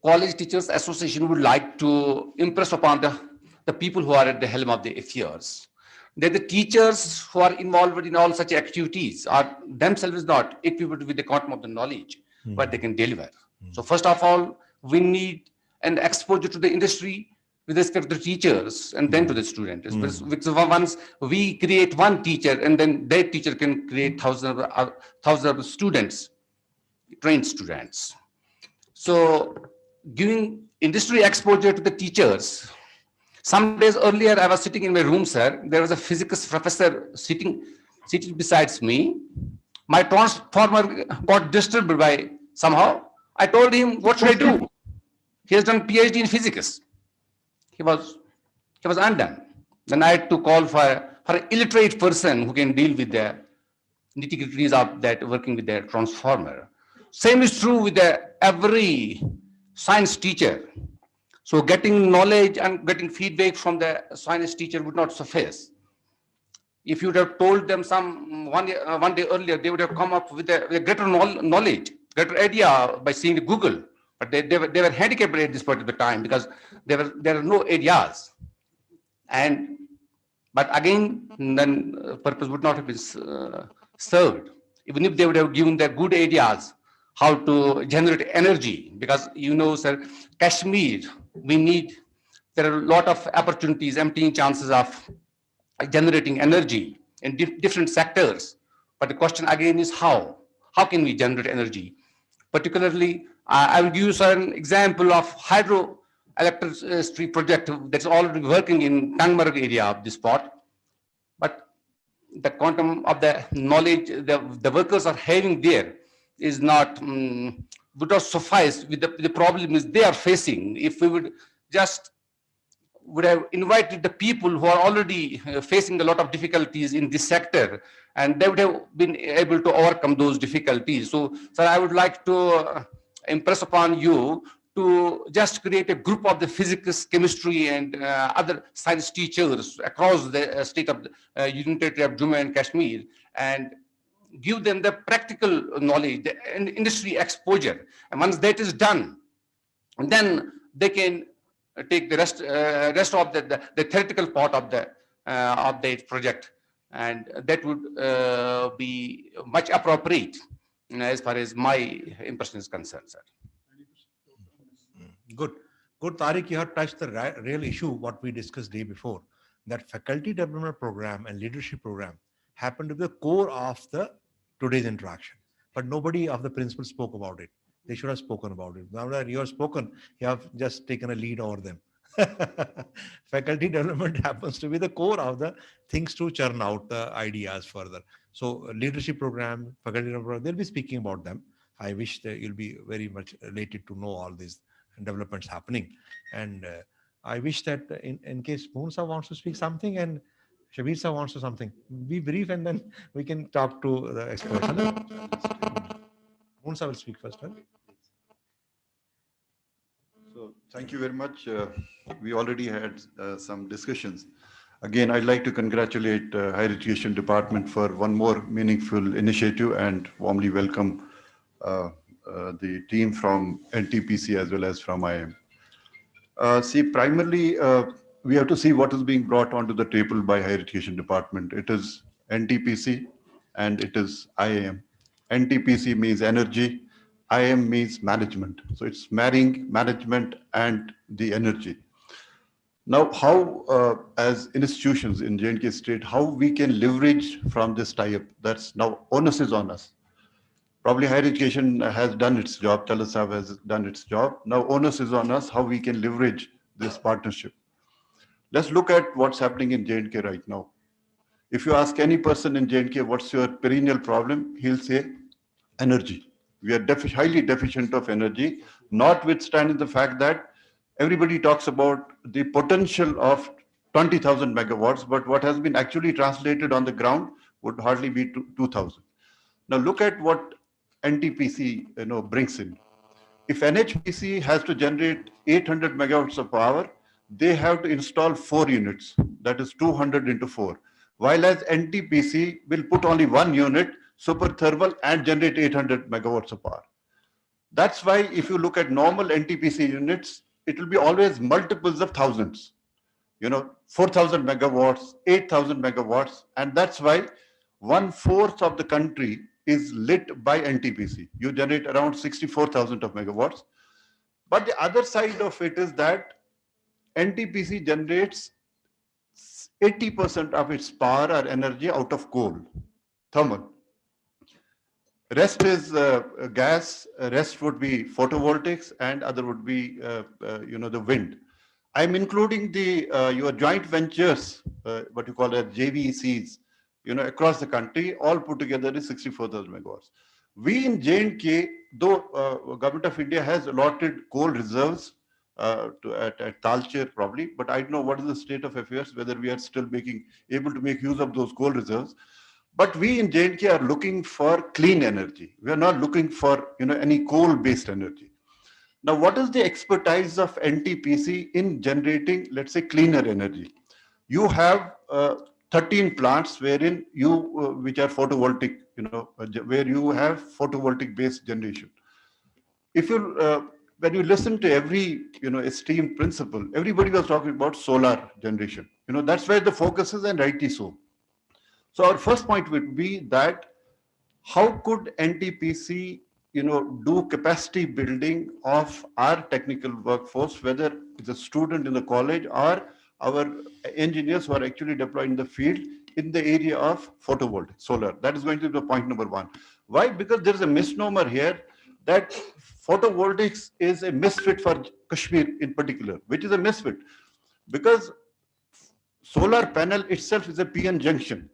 College Teachers Association, would like to impress upon the people who are at the helm of the affairs, that the teachers who are involved in all such activities are themselves not equipped with the quantum of the knowledge what they can deliver. So first of all, we need an exposure to the industry with respect to the teachers and then to the students. Because once we create one teacher and then that teacher can create thousands of students, trained students. So giving industry exposure to the teachers. Some days earlier, I was sitting in my room, sir. There was a physics professor sitting besides me. My transformer got disturbed by somehow. I told him, what should I do? He has done PhD in physics. He was undone. Then I had to call for an illiterate person who can deal with the nitty-gritties of that, working with their transformer. Same is true with every science teacher. So getting knowledge and getting feedback from the science teacher would not suffice. If you would have told them one day earlier, they would have come up with a greater knowledge, greater idea by seeing the Google. But they were handicapped at this point of the time because there are no ideas. And but again, then purpose would not have been served, even if they would have given their good ideas how to generate energy. Because sir, Kashmir, there are a lot of opportunities, emptying chances of generating energy in different sectors. But the question again is how? How can we generate energy? Particularly, I will use an example of hydroelectricity project that's already working in Tangmarg area of this spot. But the quantum of the knowledge the workers are having there is not would not suffice with the problem is they are facing. If we would have invited the people who are already facing a lot of difficulties in this sector, and they would have been able to overcome those difficulties. So, sir, I would like to impress upon you to just create a group of the physics, chemistry, and other science teachers across the state of the Union Territory of Jammu and Kashmir, and give them the practical knowledge, the industry exposure. And once that is done, then they can take the rest of the theoretical part of the project, and that would be much appropriate as far as my impression is concerned, sir. Good. Good, Tariq, you have touched the real issue, what we discussed day before, that faculty development program and leadership program happened to be the core of today's interaction. But nobody of the principals spoke about it. They should have spoken about it. Now that you have spoken, you have just taken a lead over them. Faculty development happens to be the core of the things to churn out the ideas further. So leadership program, faculty development program, they'll be speaking about them. I wish that you'll be very much related to know all these developments happening. And I wish that in case Moonsa wants to speak something and Shabir Sir wants to something, be brief and then we can talk to the experts. Moonsa will speak first. Right? So thank you very much. We already had some discussions. Again, I'd like to congratulate Higher Education Department for one more meaningful initiative and warmly welcome the team from NTPC as well as from IIM. See, primarily, we have to see what is being brought onto the table by Higher Education Department. It is NTPC and it is IIM. NTPC means energy, IIM means management. So it's marrying management and the energy. Now, how, as institutions in J&K State, how we can leverage from this tie-up? That's now onus is on us. Probably higher education has done its job, Talasab has done its job. Now onus is on us how we can leverage this partnership. Let's look at what's happening in J&K right now. If you ask any person in J&K, what's your perennial problem? He'll say energy. We are highly deficient of energy, notwithstanding the fact that everybody talks about the potential of 20,000 megawatts, but what has been actually translated on the ground would hardly be 2,000. Now look at what NTPC brings in. If NHPC has to generate 800 megawatts of power, they have to install 4 units. That is 200 into 4. While as NTPC will put only 1 unit, super thermal, and generate 800 megawatts of power. That's why if you look at normal NTPC units, it will be always multiples of thousands. 4,000 megawatts, 8,000 megawatts, and that's why 1/4 of the country is lit by NTPC. You generate around 64,000 of megawatts. But the other side of it is that NTPC generates 80% of its power or energy out of coal, thermal. Rest is gas, rest would be photovoltaics, and other would be, the wind. I'm including your joint ventures, what you call as JVCs, across the country, all put together is 64,000 megawatts. We in J&K, though Government of India has allotted coal reserves at Talcher probably, but I don't know what is the state of affairs, whether we are still able to make use of those coal reserves. But we in J&K are looking for clean energy. We are not looking for any coal-based energy. Now, what is the expertise of NTPC in generating, let's say, cleaner energy? You have 13 plants wherein you, which are photovoltaic, where you have photovoltaic based generation. If you, when you listen to every, esteemed principle, everybody was talking about solar generation. That's where the focus is, and rightly so. So our first point would be that how could NTPC, do capacity building of our technical workforce, whether it's a student in the college or our engineers who are actually deployed in the field in the area of photovoltaic, solar. That is going to be the point number one. Why? Because there is a misnomer here that photovoltaics is a misfit for Kashmir in particular, which is a misfit because solar panel itself is a PN junction.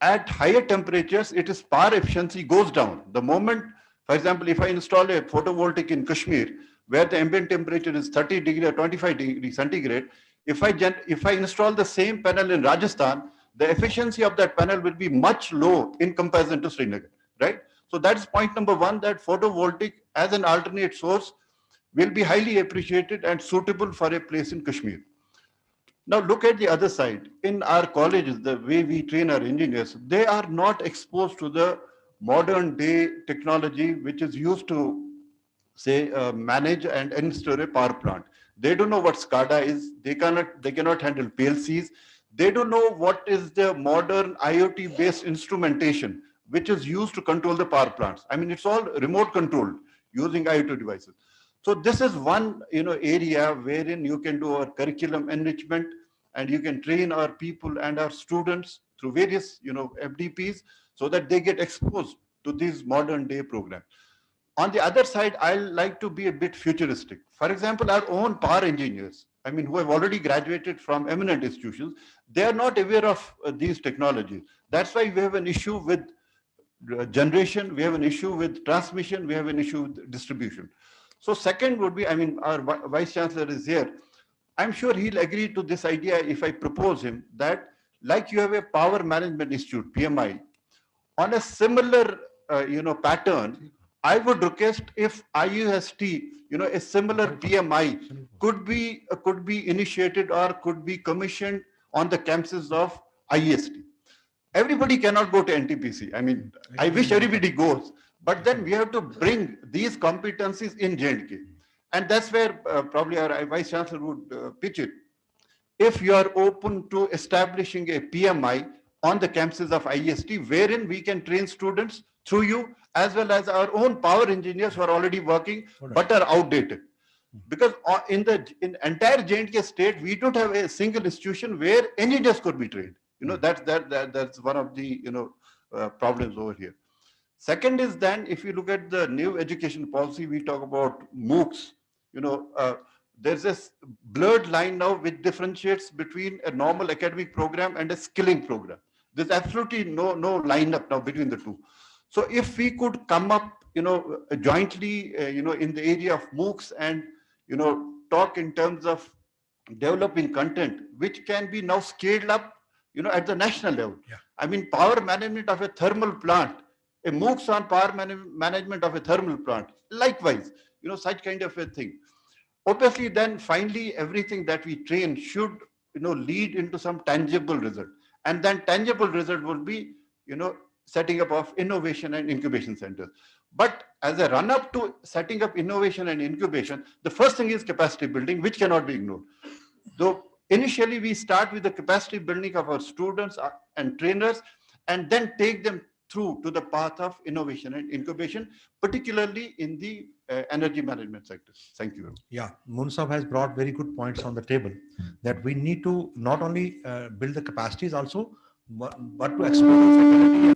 At higher temperatures, its power efficiency goes down. The moment, for example, if I install a photovoltaic in Kashmir, where the ambient temperature is 30 degree or 25 degree centigrade, if I install the same panel in Rajasthan, the efficiency of that panel will be much low in comparison to Srinagar, right? So that's point number one, that photovoltaic as an alternate source will be highly appreciated and suitable for a place in Kashmir. Now look at the other side. In our colleges, the way we train our engineers, they are not exposed to the modern day technology which is used to, say, manage and install a power plant. They don't know what SCADA is. They cannot handle PLCs. They don't know what is the modern IoT based instrumentation which is used to control the power plants. I mean, it's all remote controlled using IoT devices. So this is one, area wherein you can do our curriculum enrichment, and you can train our people and our students through various, FDPs, so that they get exposed to these modern day programs. On the other side, I like to be a bit futuristic. For example, our own power engineers, I mean, who have already graduated from eminent institutions, they are not aware of these technologies. That's why we have an issue with generation, we have an issue with transmission, we have an issue with distribution. So second would be, I mean, our Vice Chancellor is here. I'm sure he'll agree to this idea if I propose him that, like you have a Power Management Institute, PMI, on a similar, pattern, I would request if IUST, a similar PMI could be initiated or could be commissioned on the campuses of IEST. Everybody cannot go to NTPC. I mean, I wish everybody goes, but then we have to bring these competencies in J&K. And that's where probably our Vice Chancellor would pitch it. If you are open to establishing a PMI on the campuses of IEST, wherein we can train students through you, as well as our own power engineers who are already working, but are outdated. Because in entire J&K state, we don't have a single institution where engineers could be trained. That's one of the problems over here. Second is then, if you look at the new education policy, we talk about MOOCs. There's this blurred line now which differentiates between a normal academic program and a skilling program. There's absolutely no line up now between the two. So if we could come up, jointly, in the area of MOOCs and, talk in terms of developing content, which can be now scaled up, at the national level. Yeah. I mean, power management of a thermal plant, a MOOCs on power management of a thermal plant, likewise, such kind of a thing. Obviously, then finally, everything that we train should, lead into some tangible result. And then tangible result will be, setting up of innovation and incubation centers. But as a run-up to setting up innovation and incubation, the first thing is capacity building, which cannot be ignored. Though initially we start with the capacity building of our students and trainers, and then take them through to the path of innovation and incubation, particularly in the energy management sector. Thank you. Yeah, Munsaf has brought very good points on the table that we need to not only build the capacities also, but to expose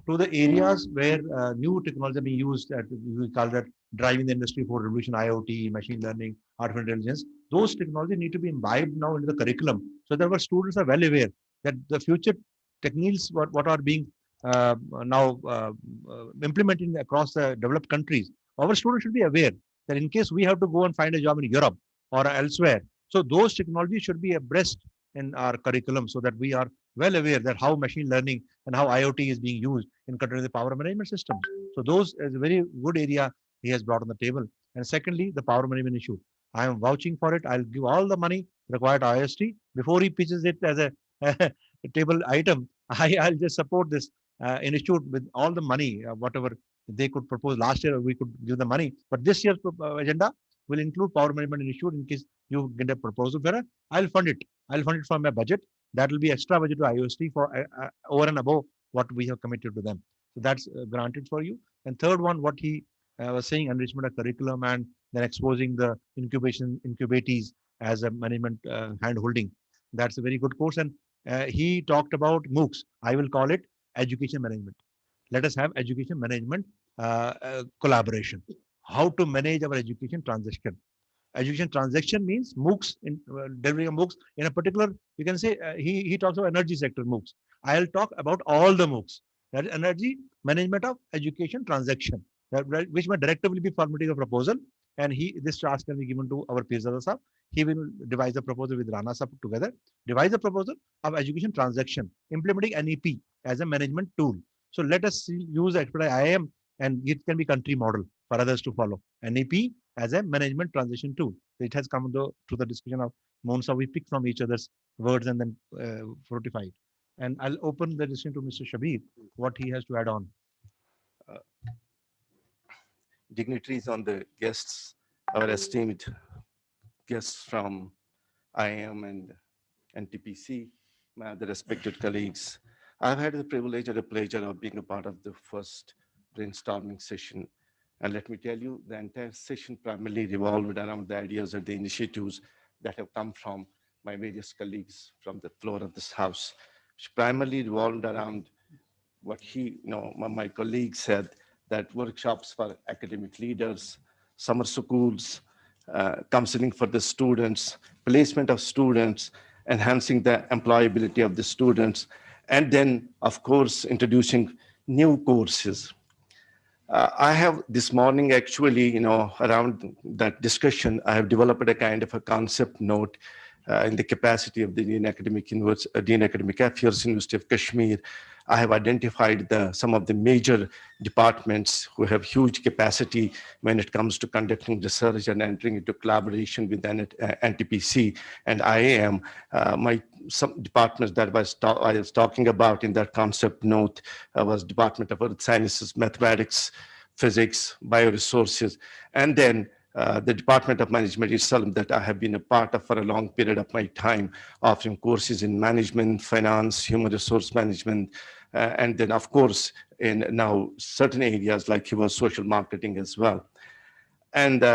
to the areas where new technology are being used. We call that driving the industry for revolution, IoT, machine learning, artificial intelligence. Those technologies need to be imbibed now into the curriculum so that our students are well aware that the future techniques, what are being now implemented across the developed countries, our students should be aware that in case we have to go and find a job in Europe or elsewhere, so those technologies should be abreast in our curriculum so that we are well aware that how machine learning and how IoT is being used in controlling the power management system. So those is a very good area he has brought on the table. And secondly, the power management issue. I am vouching for it. I'll give all the money required to IST before he pitches it as a table item, I'll just support this institute with all the money, whatever they could propose. Last year we could give the money, but this year's agenda will include Power Management Institute. In case you get a proposal for it, I'll fund it. I'll fund it from my budget. That will be extra budget to IOST for over and above what we have committed to them. So that's granted for you. And third one, what he was saying, enrichment of curriculum and then exposing the incubatees as a management hand holding. That's a very good course. And he talked about MOOCs. I will call it education management. Let us have education management collaboration. How to manage our education transaction. Education transaction means MOOCs, in delivering a MOOCs in a particular, you can say, he talks about energy sector MOOCs. I'll talk about all the MOOCs. That is energy management of education transaction, which my director will be formatting a proposal, and this task can be given to our Pirzada Sahab. He will devise a proposal with Rana Sahab together, devise a proposal of education transaction, implementing NEP as a management tool. So let us use expertise IIM, and it can be country model for others to follow. NEP as a management transition tool. It has come through the discussion of Monsa. We pick from each other's words and then fortify it. And I'll open the discussion to Mr. Shabir, what he has to add on. Dignitaries on the guests, our esteemed guests from IIM and NTPC, my other respected colleagues. I've had the privilege and the pleasure of being a part of the first brainstorming session. And let me tell you, the entire session primarily revolved around the ideas and the initiatives that have come from my various colleagues from the floor of this house, which primarily revolved around what my colleague said, that workshops for academic leaders, summer schools, counseling for the students, placement of students, enhancing the employability of the students, and then, of course, introducing new courses. I have this morning, actually, around that discussion, I have developed a kind of a concept note in the capacity of the Dean Academic Affairs, University of Kashmir. I have identified some of the major departments who have huge capacity when it comes to conducting research and entering into collaboration with NTPC and IIM. Some departments that I was talking about in that concept note was Department of Earth Sciences, Mathematics, Physics, Bioresources, and then the Department of Management itself that I have been a part of for a long period of my time, offering courses in management, finance, human resource management, and then, of course, in now certain areas like human social marketing as well. And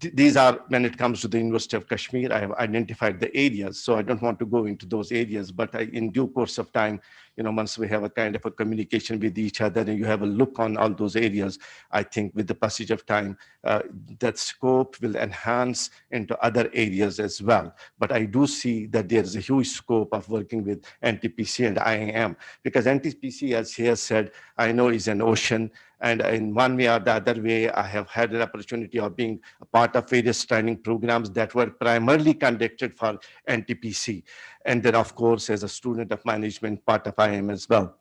these are, when it comes to the University of Kashmir, I have identified the areas. So I don't want to go into those areas, but in due course of time, once we have a kind of a communication with each other and you have a look on all those areas, I think with the passage of time, that scope will enhance into other areas as well. But I do see that there is a huge scope of working with NTPC and IIM, because NTPC, as he has said, I know is an ocean. And in one way or the other way, I have had an opportunity of being a part of various training programs that were primarily conducted for NTPC. And then, of course, as a student of management, part of IIM as well.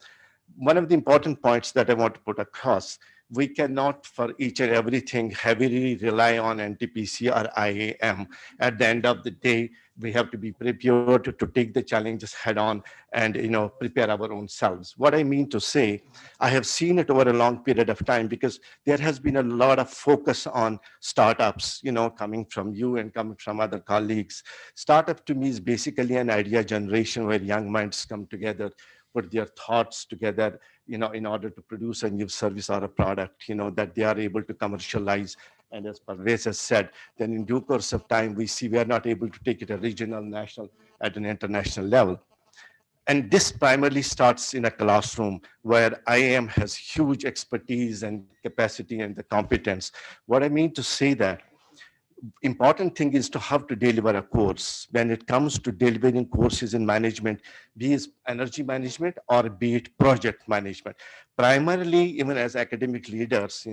One of the important points that I want to put across, we cannot for each and everything heavily rely on NTPC or IIM. At the end of the day, we have to be prepared to take the challenges head on and prepare our own selves. What I mean to say, I have seen it over a long period of time, because there has been a lot of focus on startups, coming from you and coming from other colleagues. Startup to me is basically an idea generation where young minds come together, put their thoughts together, in order to produce a new service or a product, that they are able to commercialize. And as Parvez has said, then in due course of time, we see we are not able to take it a regional, national, at an international level. And this primarily starts in a classroom where IIM has huge expertise and capacity and the competence. What I mean to say that, important thing is to have to deliver a course. When it comes to delivering courses in management, be it energy management or be it project management, primarily even as academic leaders,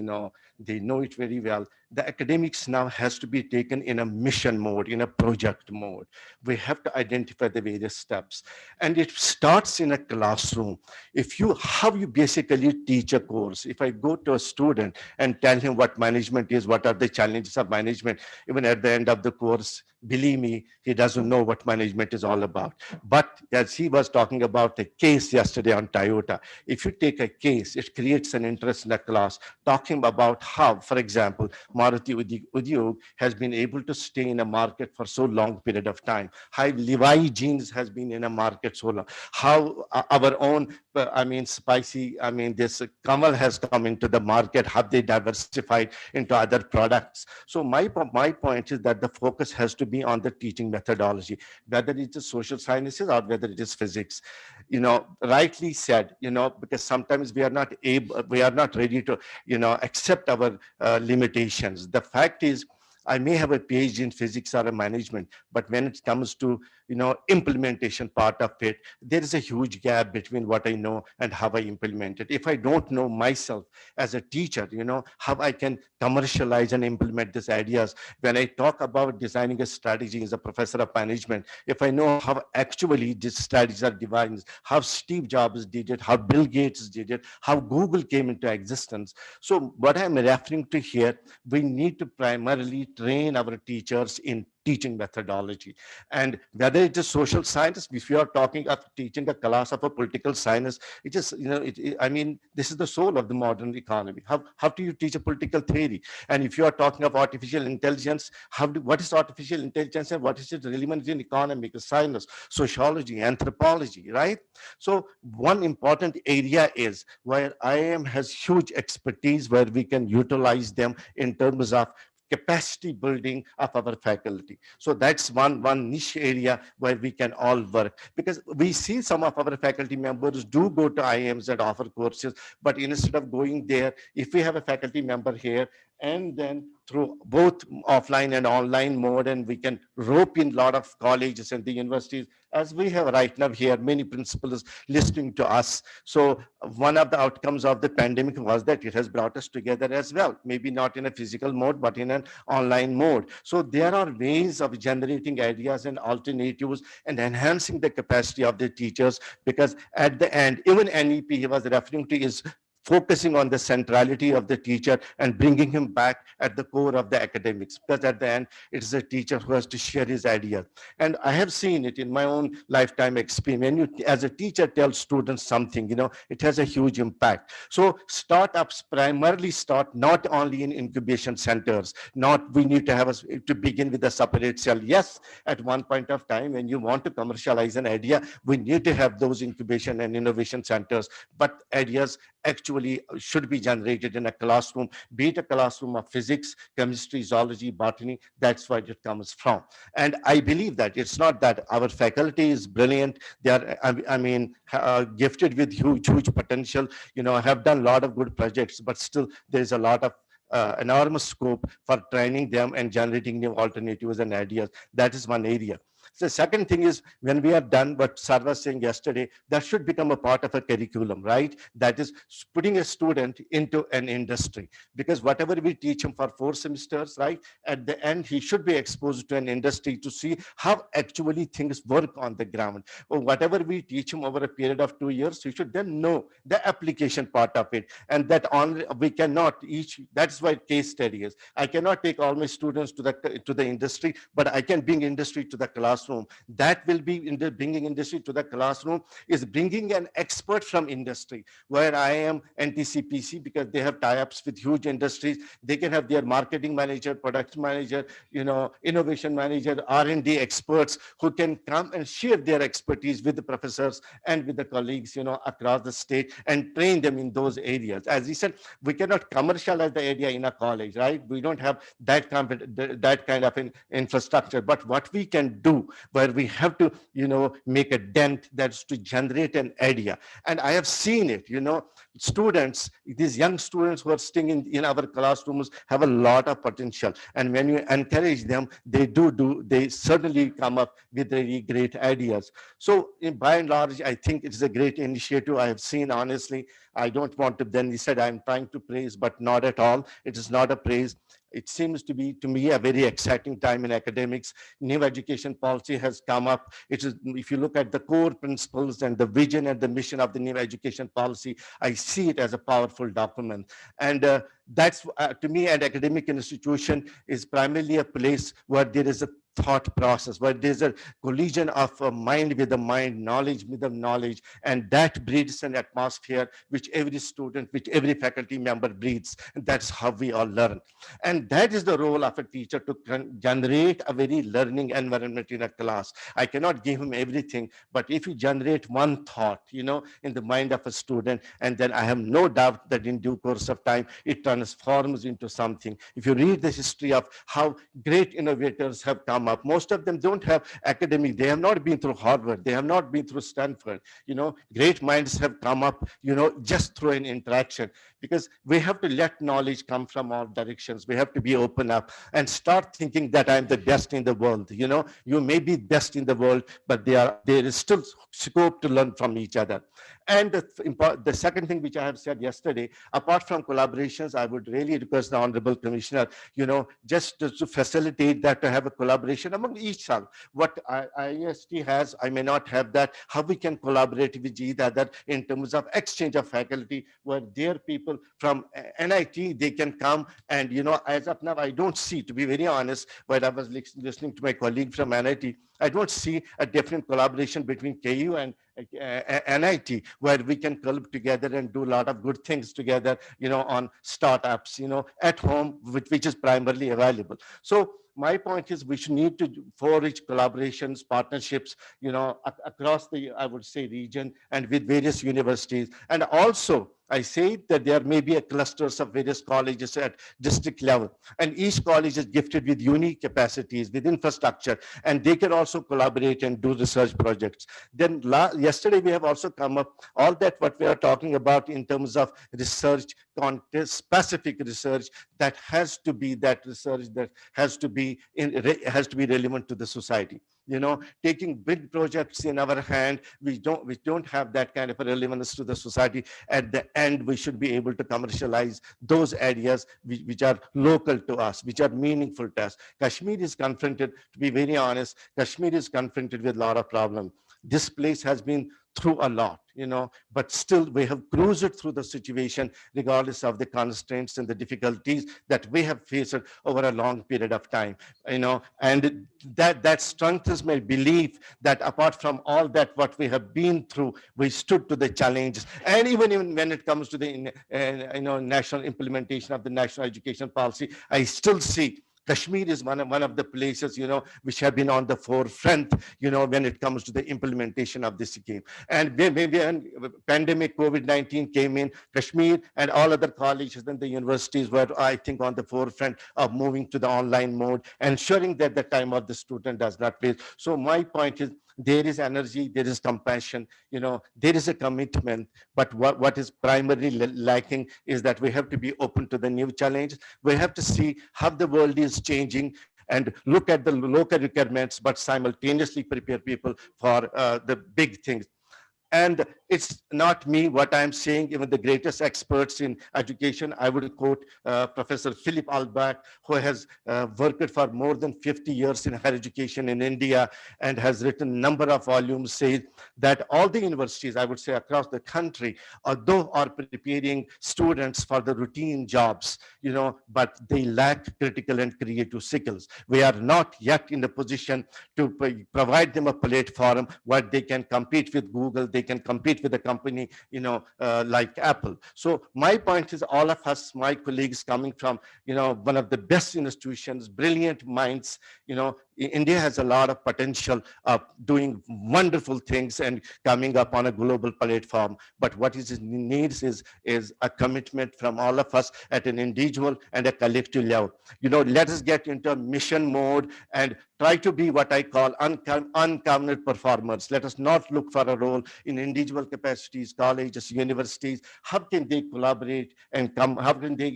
They know it very well. The academics now has to be taken in a mission mode, in a project mode. We have to identify the various steps. And it starts in a classroom. How you basically teach a course. If I go to a student and tell him what management is, what are the challenges of management, even at the end of the course, believe me, he doesn't know what management is all about. But as he was talking about a case yesterday on Toyota, if you take a case, it creates an interest in the class, talking about how, for example, Maruti Udyog has been able to stay in a market for so long period of time, how Levi jeans has been in a market so long, how our own, this Kamal has come into the market, how they diversified into other products. So my point is that the focus has to be on the teaching methodology, whether it is social sciences or whether it is physics. Rightly said, because sometimes we are not ready to, accept our limitations. The fact is, I may have a PhD in physics or a management, but when it comes to, implementation part of it, there is a huge gap between what I know and how I implement it. If I don't know myself as a teacher, how I can commercialize and implement these ideas. When I talk about designing a strategy as a professor of management, if I know how actually these strategies are devised, how Steve Jobs did it, how Bill Gates did it, how Google came into existence. So what I'm referring to here, we need to primarily train our teachers in teaching methodology. And whether it is social science, if you are talking of teaching a class of a political science, it is, this is the soul of the modern economy. How do you teach a political theory? And if you are talking of artificial intelligence, what is artificial intelligence and what is it relevant in economic science, sociology, anthropology, right? So one important area is where IIM has huge expertise, where we can utilize them in terms of capacity building of our faculty. So that's one niche area where we can all work, because we see some of our faculty members do go to IIMs and offer courses, but instead of going there, if we have a faculty member here, and then through both offline and online mode, and we can rope in a lot of colleges and the universities, as we have right now here, many principals listening to us. So one of the outcomes of the pandemic was that it has brought us together as well, maybe not in a physical mode, but in an online mode. So there are ways of generating ideas and alternatives and enhancing the capacity of the teachers, because at the end, even NEP he was referring to is focusing on the centrality of the teacher and bringing him back at the core of the academics, because at the end, it is a teacher who has to share his ideas. And I have seen it in my own lifetime experience. When you, as a teacher, tell students something, it has a huge impact. So startups primarily start not only in incubation centers, we need to have to begin with a separate cell. Yes, at one point of time, when you want to commercialize an idea, we need to have those incubation and innovation centers, but ideas actually should be generated in a classroom, be it a classroom of physics, chemistry, zoology, botany. That's where it comes from. And I believe that it's not that our faculty is brilliant. They are, gifted with huge potential, have done a lot of good projects, but still there's a lot of enormous scope for training them and generating new alternatives and ideas. That is one area. The second thing is, when we are done what Sir was saying yesterday, that should become a part of a curriculum, right? That is putting a student into an industry, because whatever we teach him for 4 semesters, right, at the end, he should be exposed to an industry to see how actually things work on the ground. Or whatever we teach him over a period of 2 years, he should then know the application part of it. And that only we cannot that's why case study is. I cannot take all my students to the industry, but I can bring industry to the classroom. That will be in the bringing industry to the classroom is bringing an expert from industry, where I am NTCPC, because they have tie-ups with huge industries. They can have their marketing manager, product manager, innovation manager, R&D experts who can come and share their expertise with the professors and with the colleagues, across the state, and train them in those areas. As he said, we cannot commercialize the area in a college, right? We don't have that kind of infrastructure. But what we can do do, where we have to, make a dent, that's to generate an idea. And I have seen it, students, these young students who are sitting in our classrooms have a lot of potential. And when you encourage them, they certainly come up with very great ideas. So by and large, I think it's a great initiative. I have seen, honestly, I don't want to, then he said, I'm trying to praise, but not at all. It is not a praise. It seems to be, to me, a very exciting time in academics. New education policy has come up. It is, if you look at the core principles and the vision and the mission of the new education policy, I see it as a powerful document. And that's, to me, an academic institution is primarily a place where there is a thought process, where there's a collision of a mind with the mind, knowledge with the knowledge, and that breeds an atmosphere which every student, which every faculty member breathes. And that's how we all learn. And that is the role of a teacher, to generate a very learning environment in a class. I cannot give him everything, but if you generate one thought, in the mind of a student, and then I have no doubt that in due course of time, it transforms into something. If you read the history of how great innovators have come up, most of them don't have academic, they have not been through Harvard, they have not been through Stanford. Great minds have come up, just through an interaction, because we have to let knowledge come from all directions. We have to be open up and start thinking that I'm the best in the world. You may be best in the world, but there is still scope to learn from each other. And the second thing which I have said yesterday, apart from collaborations, I would really request the Honorable Commissioner, just to facilitate that, to have a collaboration among each other. What IST has, I may not have that. How we can collaborate with each other in terms of exchange of faculty, where their people from NIT, they can come and, as of now, I don't see, to be very honest, while I was listening to my colleague from NIT, I don't see a different collaboration between KU and NIT, where we can club together and do a lot of good things together, on startups, at home, which is primarily available. So my point is, we should need to forge collaborations, partnerships, across the, I would say, region, and with various universities. And also, I say that there may be a clusters of various colleges at district level, and each college is gifted with unique capacities, with infrastructure, and they can also collaborate and do research projects. Then yesterday we have also come up, all that what we are talking about in terms of research, context, specific research, that has to be that research that has to be relevant to the society. Taking big projects in our hand, we don't have that kind of a relevance to the society. At the end, we should be able to commercialize those areas which are local to us, which are meaningful to us. Kashmir is confronted, to be very honest, Kashmir is confronted with a lot of problems. This place has been through a lot, but still we have cruised through the situation regardless of the constraints and the difficulties that we have faced over a long period of time, and that strengthens my belief that apart from all that what we have been through, we stood to the challenges. And even when it comes to the national implementation of the national education policy, I still see Kashmir is one of the places, which have been on the forefront, when it comes to the implementation of this scheme. And maybe when pandemic COVID-19 came in, Kashmir and all other colleges and the universities were, I think, on the forefront of moving to the online mode, ensuring that the time of the student does not waste. So my point is, there is energy, there is compassion, there is a commitment, but what is primarily lacking is that we have to be open to the new challenge. We have to see how the world is changing and look at the local requirements, but simultaneously prepare people for the big things. And it's not me what I'm saying, even the greatest experts in education. I would quote Professor Philip Albach, who has worked for more than 50 years in higher education in India and has written a number of volumes, says that all the universities, I would say across the country, although are preparing students for the routine jobs, but they lack critical and creative skills. We are not yet in a position to provide them a platform where they can compete with Google, they can compete with a company, like Apple. So my point is, all of us, my colleagues coming from, one of the best institutions, brilliant minds, India has a lot of potential of doing wonderful things and coming up on a global platform. But what it needs is a commitment from all of us at an individual and a collective level. Let us get into a mission mode and try to be what I call uncommon performers. Let us not look for a role in individual capacities, colleges, universities. How can they collaborate and come? How can they,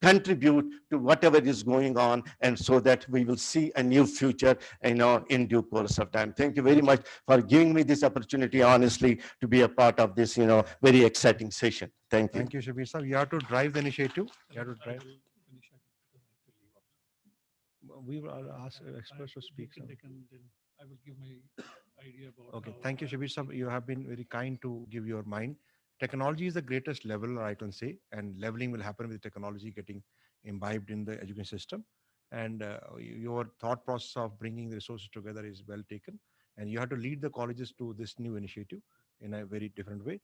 contribute to whatever is going on, and so that we will see a new future, in due course of time. Thank you very much for giving me this opportunity, honestly, to be a part of this, very exciting session. Thank you. Thank you, Shabir sir. You have to drive the initiative. You have to drive. We will ask experts to speak. I will give my idea about. Okay, thank you, Shabir sir. You have been very kind to give your mind. Technology is the greatest leveler, I can say, and leveling will happen with technology getting imbibed in the education system. And your thought process of bringing the resources together is well taken. And you have to lead the colleges to this new initiative in a very different way.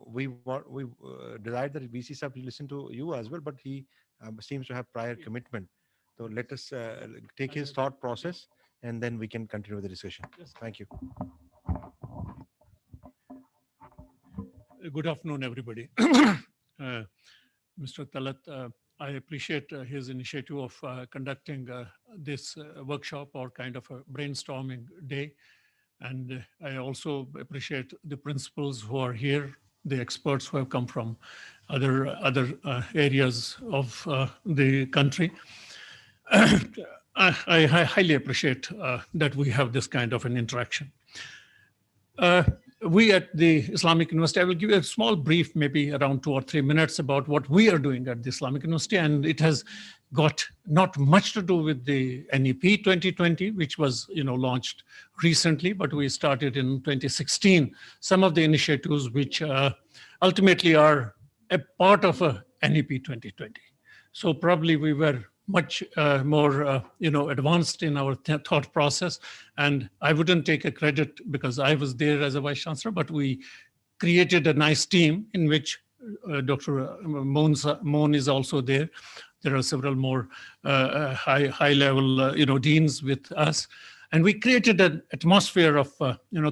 We desired that VC sir listen to you as well, but he seems to have prior commitment. So let us take his thought process, and then we can continue the discussion. Thank you. Good afternoon, everybody. Mr. Talat, I appreciate his initiative of conducting this workshop or kind of a brainstorming day. And I also appreciate the principals who are here, the experts who have come from other areas of the country. I highly appreciate that we have this kind of an interaction. We at the Islamic University, I will give you a small brief, maybe around 2 or 3 minutes, about what we are doing at the Islamic University. And it has got not much to do with the NEP 2020, which was launched recently, but we started in 2016. Some of the initiatives which ultimately are a part of a NEP 2020. So probably we were much more, advanced in our thought process. And I wouldn't take a credit because I was there as a vice chancellor, but we created a nice team in which Dr. Moon is also there. There are several more high level, deans with us. And we created an atmosphere of,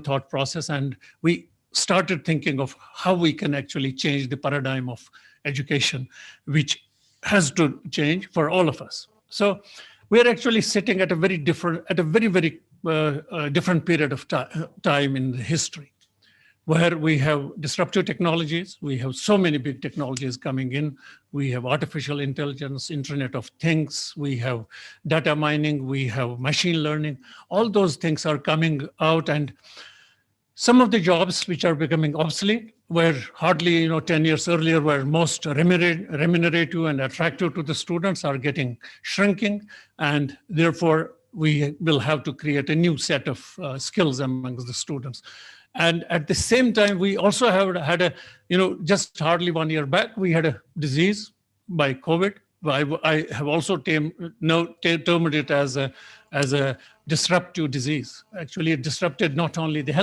thought process. And we started thinking of how we can actually change the paradigm of education, which has to change for all of us. So we're actually sitting at a very different period of time in history, where we have disruptive technologies. We have so many big technologies coming in. We have artificial intelligence, Internet of Things. We have data mining. We have machine learning. All those things are coming out, and some of the jobs which are becoming obsolete were hardly, 10 years earlier, were most remunerative and attractive to the students are getting shrinking. And therefore, we will have to create a new set of skills amongst the students. And at the same time, we also have had a, just hardly 1 year back, we had a disease by COVID. I have also termed it as a disruptive disease. Actually, it disrupted not only the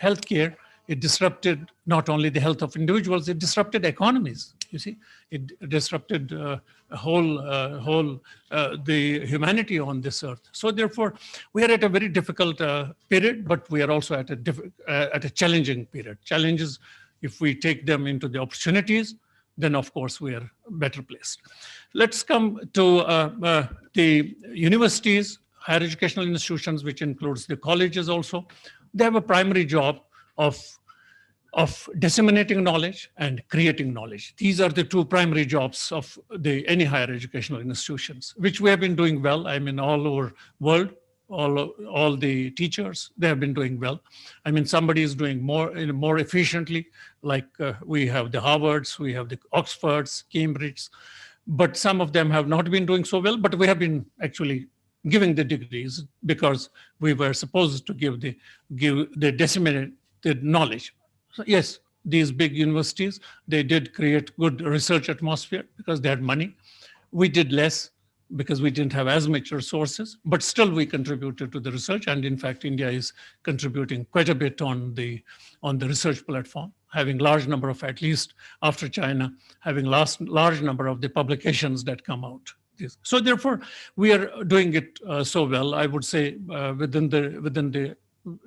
healthcare, it disrupted not only the health of individuals, it disrupted economies. You see, it disrupted the humanity on this earth. So therefore, we are at a very difficult period, but we are also at a challenging period. Challenges, if we take them into the opportunities, then of course we are better placed. Let's come to the universities, higher educational institutions, which includes the colleges also. They have a primary job of disseminating knowledge and creating knowledge. These are the two primary jobs of any higher educational institutions, which we have been doing well. I mean, all over world, all the teachers, they have been doing well. I mean, somebody is doing more efficiently, like we have the Harvards, we have the Oxfords, Cambridge, but some of them have not been doing so well, but we have been actually giving the degrees because we were supposed to give the disseminated knowledge. So yes, these big universities, they did create good research atmosphere because they had money. We did less because we didn't have as much resources, but still we contributed to the research. And in fact, India is contributing quite a bit on the research platform, having large number of, at least after China, having large number of the publications that come out this. So therefore, we are doing it so well, I would say, within the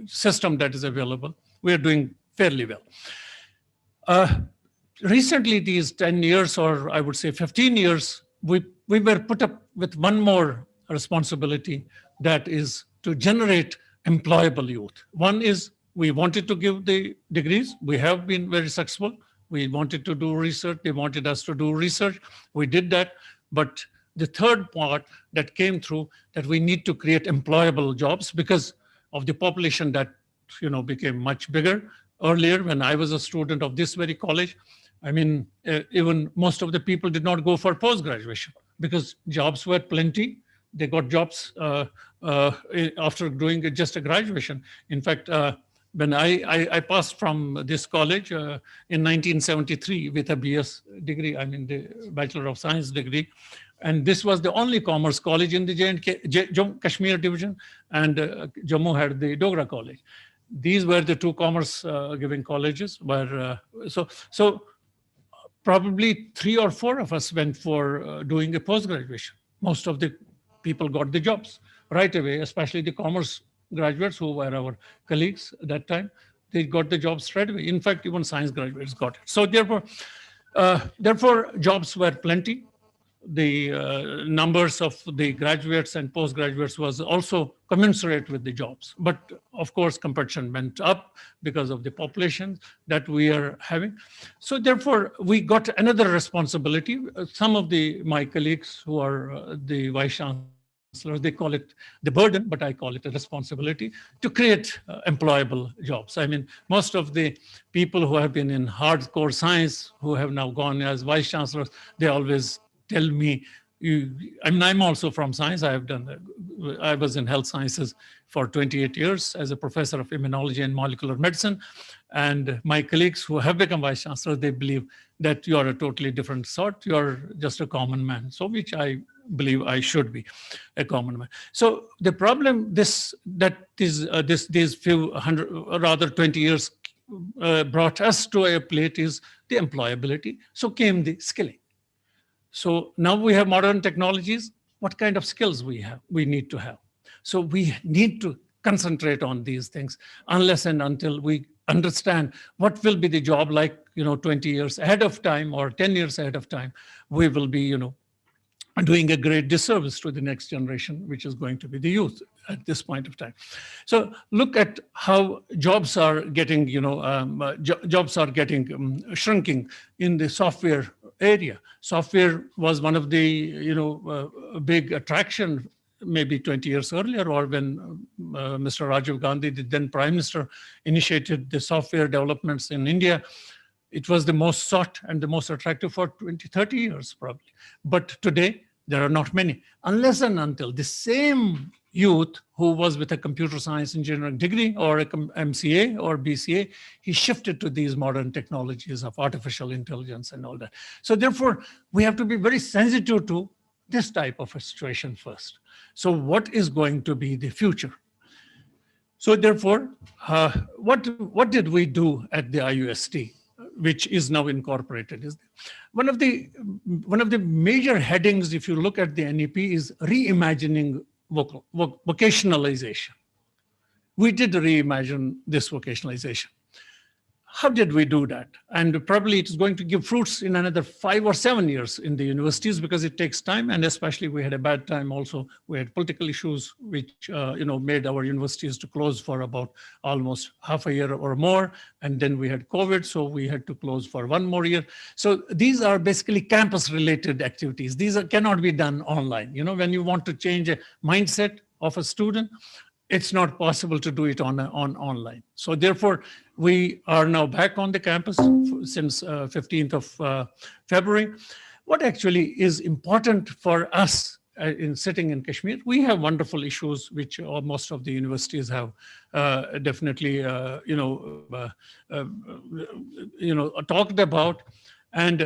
system that is available, we are doing fairly well. Recently, these 10 years, or I would say 15 years, we were put up with one more responsibility, that is to generate employable youth. One is we wanted to give the degrees. We have been very successful. We wanted to do research. They wanted us to do research. We did that. But the third part that came through, that we need to create employable jobs because of the population that became much bigger. Earlier, when I was a student of this very college, I mean, even most of the people did not go for post-graduation because jobs were plenty. They got jobs after doing just a graduation. In fact, when I passed from this college in 1973 with a BS degree, I mean the Bachelor of Science degree, and this was the only commerce college in the Jammu Kashmir division, and Jammu had the Dogra College. These were the two commerce giving colleges. Where so probably 3 or 4 of us went for doing a post-graduation. Most of the people got the jobs right away, especially the commerce graduates who were our colleagues at that time. They got the jobs straight away. In fact, even science graduates got it. So therefore, jobs were plenty. The numbers of the graduates and postgraduates was also commensurate with the jobs. But of course, competition went up because of the population that we are having. So therefore, we got another responsibility. Some of my colleagues who are the vice chancellors, they call it the burden, but I call it a responsibility to create employable jobs. I mean, most of the people who have been in hardcore science, who have now gone as vice chancellors, they always tell me, I mean, I'm also from science. I was in health sciences for 28 years as a professor of immunology and molecular medicine. And my colleagues who have become vice chancellors, they believe that you are a totally different sort. You are just a common man. So which I believe I should be a common man. So the problem these few hundred, or rather 20 years brought us to a plate is the employability. So came the skilling. So now we have modern technologies. What kind of skills we need to have? So we need to concentrate on these things unless and until we understand what will be the job like, 20 years ahead of time or 10 years ahead of time. We will be, doing a great disservice to the next generation, which is going to be the youth at this point of time. So look at how jobs are getting, shrinking in the software area. Software was one of the, big attraction maybe 20 years earlier, or when Mr. Rajiv Gandhi, the then Prime Minister, initiated the software developments in India. It was the most sought and the most attractive for 20, 30 years probably. But today, there are not many. Unless and until the same youth who was with a computer science engineering degree or a MCA or BCA, he shifted to these modern technologies of artificial intelligence and all that. So therefore, we have to be very sensitive to this type of a situation first. So what is going to be the future? So therefore, what did we do at the IUST, which is now incorporated? Is one of the major headings, if you look at the NEP, is reimagining vocationalization. We did reimagine this vocationalization. How did we do that? And probably it's going to give fruits in another 5 or 7 years in the universities because it takes time, and especially we had a bad time also. We had political issues which made our universities to close for about almost half a year or more, and then we had COVID, so we had to close for 1 more year. So these are basically campus-related activities. These cannot be done online. When you want to change a mindset of a student, it's not possible to do it on online. So therefore, we are now back on the campus since 15th of February. What actually is important for us in sitting in Kashmir, we have wonderful issues which most of the universities have definitely talked about. And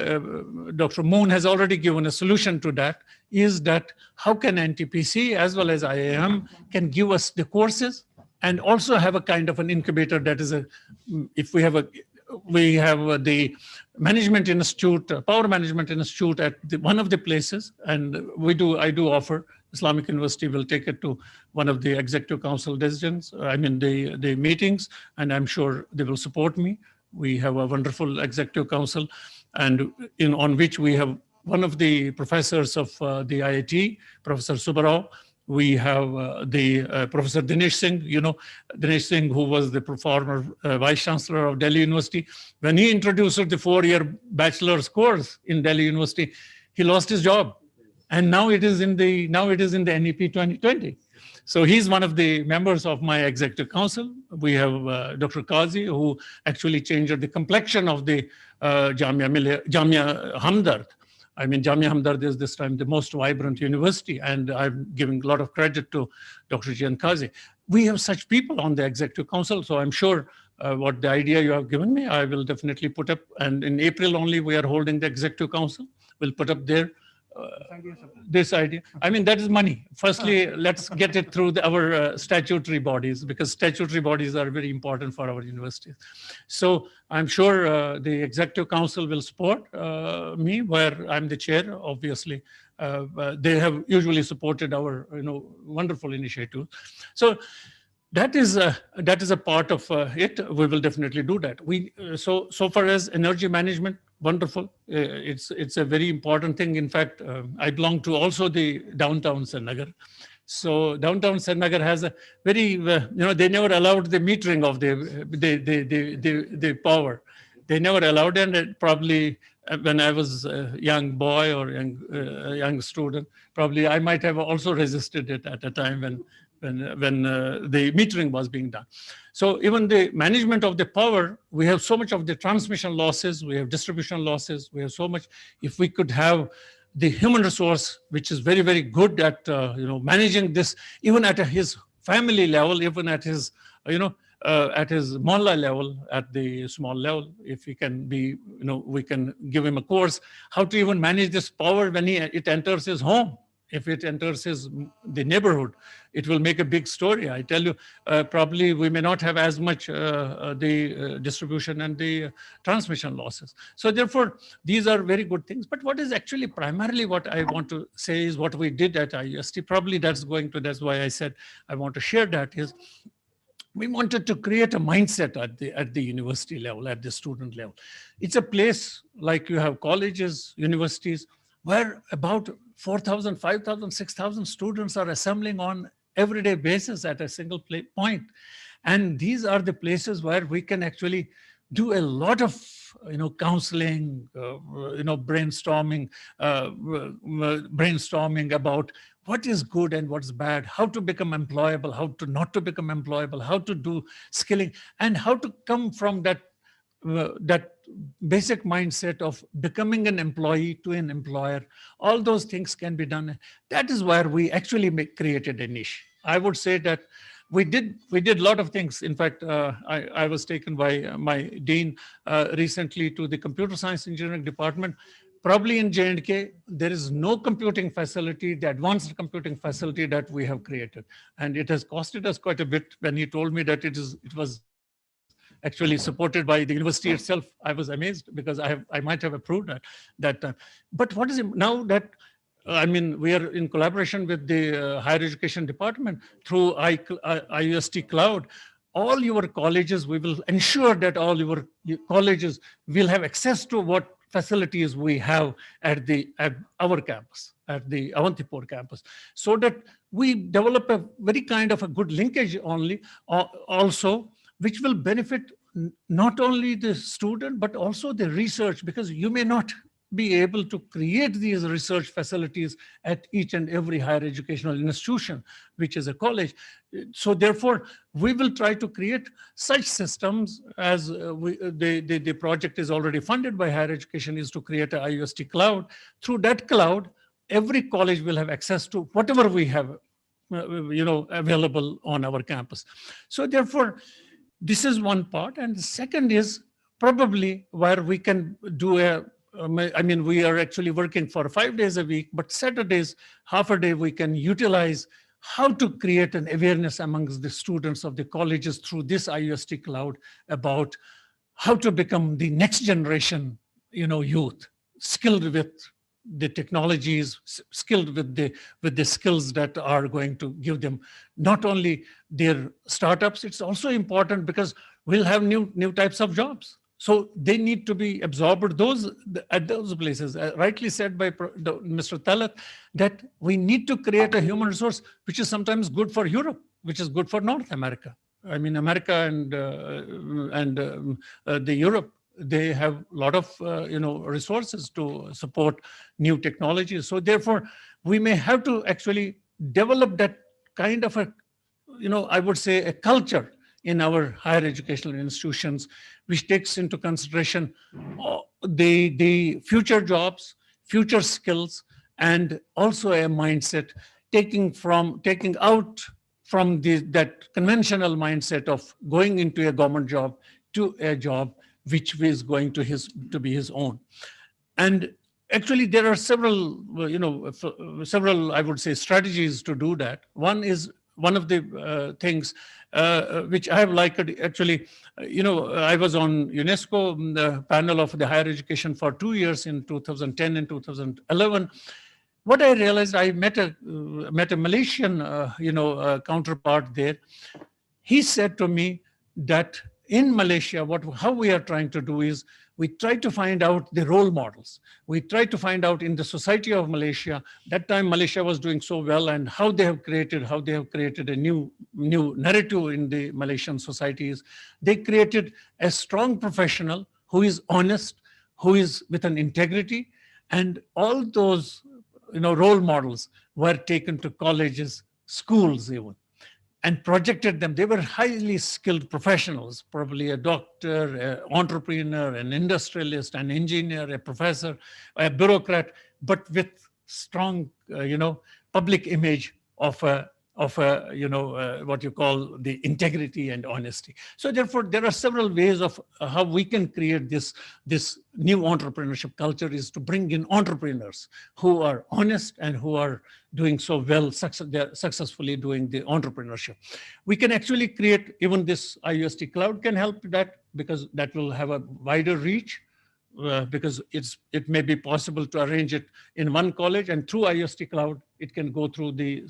Dr. Moon has already given a solution to that, is that how can NTPC as well as IIM can give us the courses and also have a kind of an incubator that is if we have we have the management institute, power management institute at one of the places, and I do offer. Islamic University will take it to one of the executive council decisions, the meetings, and I'm sure they will support me. We have a wonderful executive council, and on which we have one of the professors of the IIT, Professor Subarao. We have Professor Dinesh Singh, Dinesh Singh, who was the former Vice Chancellor of Delhi University. When he introduced the 4-year bachelor's course in Delhi University, he lost his job. And now it is in the NEP 2020. So he's one of the members of my executive council. We have Dr. Qazi, who actually changed the complexion of the Jamia Hamdard. Jamia Hamdard is this time the most vibrant university, and I'm giving a lot of credit to Dr. Jian Qazi. We have such people on the executive council, so I'm sure what the idea you have given me, I will definitely put up. And in April only, we are holding the executive council. We'll put up there this idea. That is money. Firstly, let's get it through our statutory bodies, because statutory bodies are very important for our universities. So I'm sure the executive council will support me, where I'm the chair, obviously. They have usually supported our wonderful initiative. So that is a part of it. We will definitely do that. So far as energy management, wonderful. It's a very important thing. In fact, I belong to also the downtown Srinagar. So downtown Srinagar has a very, they never allowed the metering of the power. They never allowed, and probably when I was a young boy or young student, probably I might have also resisted it at a time when the metering was being done. So even the management of the power, we have so much of the transmission losses, we have distribution losses, we have so much. If we could have the human resource, which is very, very good at managing this, even at his family level, even at his at his mohalla level, at the small level, if he can be, we can give him a course how to even manage this power when it enters his home. If it enters the neighborhood, it will make a big story. I tell you, probably we may not have as much the distribution and the transmission losses. So therefore, these are very good things. But what is actually primarily what I want to say is what we did at IUST. Probably that's why I said I want to share that, is we wanted to create a mindset at the university level, at the student level. It's a place like you have colleges, universities, where about 4,000, 5,000, 6,000 students are assembling on everyday basis at a single point. And these are the places where we can actually do a lot of counseling, brainstorming about what is good and what's bad, how to become employable, how to not to become employable, how to do skilling, and how to come from that basic mindset of becoming an employee to an employer. All those things can be done. That is where we actually created a niche. I would say that we did a lot of things. In fact, I was taken by my dean recently to the computer science engineering department. Probably in J&K, there is no computing facility, the advanced computing facility that we have created. And it has costed us quite a bit. When he told me that it was actually supported by the university itself, I was amazed, because I might have approved that time. But what is it now that, we are in collaboration with the higher education department through IUST Cloud. All your colleges, we will ensure that all your colleges will have access to what facilities we have at our campus, at the Avantipur campus, so that we develop a very kind of a good linkage also, which will benefit not only the student, but also the research, because you may not be able to create these research facilities at each and every higher educational institution, which is a college. So therefore, we will try to create such systems as the project is already funded by higher education, is to create an IUST cloud. Through that cloud, every college will have access to whatever we have available on our campus. So therefore, this is one part. And the second is probably where we can do we are actually working for 5 days a week, but Saturdays, half a day, we can utilize how to create an awareness amongst the students of the colleges through this IUST cloud about how to become the next generation, youth, skilled with the technologies, skilled with the skills that are going to give them not only their startups. It's also important because we'll have new types of jobs. So they need to be absorbed at those places. Rightly said by Mr. Talat, that we need to create a human resource which is sometimes good for Europe, which is good for North America. I mean, America and the Europe, they have a lot of resources to support new technologies. So therefore, we may have to actually develop that kind of I would say, a culture in our higher educational institutions, which takes into consideration the future jobs, future skills, and also a mindset taking out from that conventional mindset of going into a government job to a job which is going to be his own. And actually, there are several, I would say, strategies to do that. One of the things which I have liked, actually, I was on UNESCO the panel of the higher education for 2 years in 2010 and 2011. What I realized, I met a Malaysian, counterpart there. He said to me that in Malaysia, how we are trying to do is we try to find out the role models. We try to find out in the society of Malaysia, that time Malaysia was doing so well, and how they have created a new narrative in the Malaysian societies. They created a strong professional who is honest, who is with an integrity, and all those role models were taken to colleges, schools even, and projected them. They were highly skilled professionals, probably a doctor, an entrepreneur, an industrialist, an engineer, a professor, a bureaucrat, but with strong, public image of what you call the integrity and honesty. So therefore, there are several ways of how we can create this new entrepreneurship culture, is to bring in entrepreneurs who are honest and who are doing so well, they're successfully doing the entrepreneurship. We can actually create, even this IUST Cloud can help that, because that will have a wider reach. Because it may be possible to arrange it in one college, and through IST Cloud, it can go through the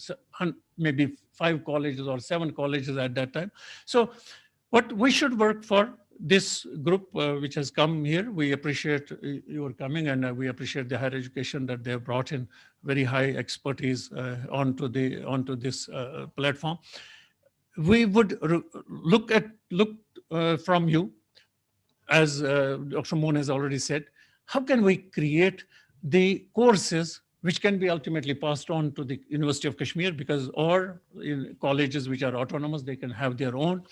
maybe 5 colleges or 7 colleges at that time. So what we should work for, this group which has come here, we appreciate your coming, and we appreciate the higher education that they have brought in very high expertise onto this platform. We would look from you, as Dr. Moon has already said, how can we create the courses which can be ultimately passed on to the University of Kashmir, or in colleges which are autonomous, they can have their own.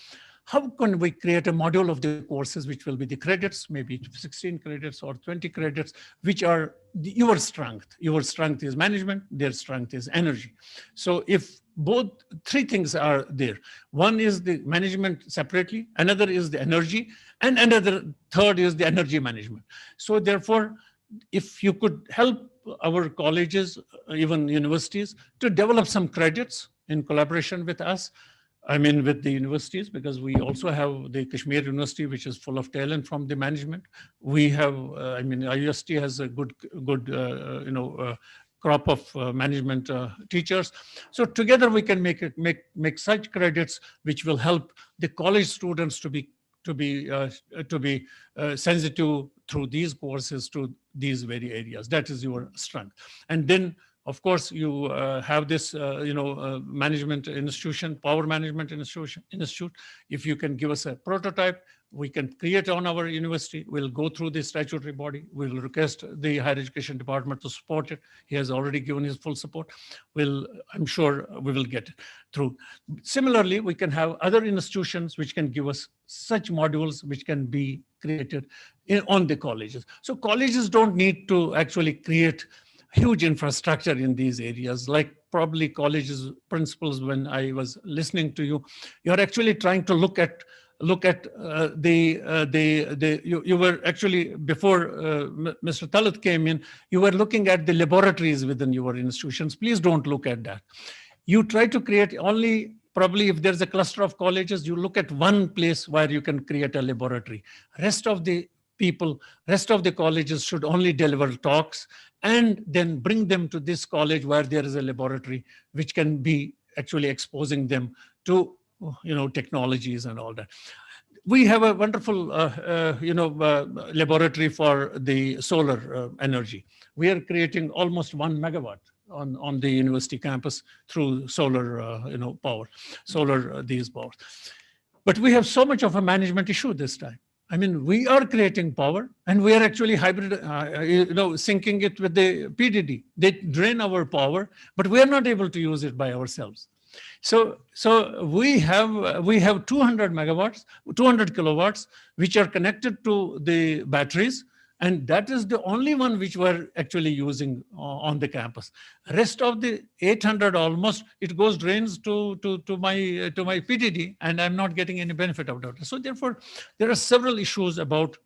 How can we create a module of the courses which will be the credits, maybe 16 credits or 20 credits, which are your strength. Your strength is management, their strength is energy. So if both 3 things are there, one is the management separately, another is the energy, and another third is the energy management. So therefore, if you could help our colleges, even universities, to develop some credits in collaboration with us, I mean, with the universities, because we also have the Kashmir University, which is full of talent from the management. We have, IUST has a good crop of management teachers. So together we can make such credits which will help the college students to be sensitive through these courses to these very areas. That is your strength. And then, of course, you have this, management institution, power management institute. If you can give us a prototype, we can create on our university. We'll go through the statutory body. We'll request the higher education department to support it. He has already given his full support. I'm sure we will get it through. Similarly, we can have other institutions which can give us such modules which can be created on the colleges. So colleges don't need to actually create huge infrastructure in these areas, like probably colleges principals. When I was listening to you, you're actually trying to look at you were actually, before Mr. Talat came in, you were looking at the laboratories within your institutions. Please don't look at that. You try to create only probably if there's a cluster of colleges, you look at one place where you can create a laboratory. Rest of the people, rest of the colleges should only deliver talks and then bring them to this college where there is a laboratory, which can be actually exposing them to, technologies and all that. We have a wonderful, laboratory for the solar energy. We are creating almost 1 megawatt on the university campus through solar, power, solar these powers. But we have so much of a management issue this time. I mean, we are creating power and we are actually hybrid, syncing it with the PDD. They drain our power, but we are not able to use it by ourselves. So we have 200 megawatts, 200 kilowatts, which are connected to the batteries. And that is the only one which we're actually using on the campus. Rest of the 800 almost, it goes drains to my PDD, and I'm not getting any benefit out of it. So therefore, there are several issues about,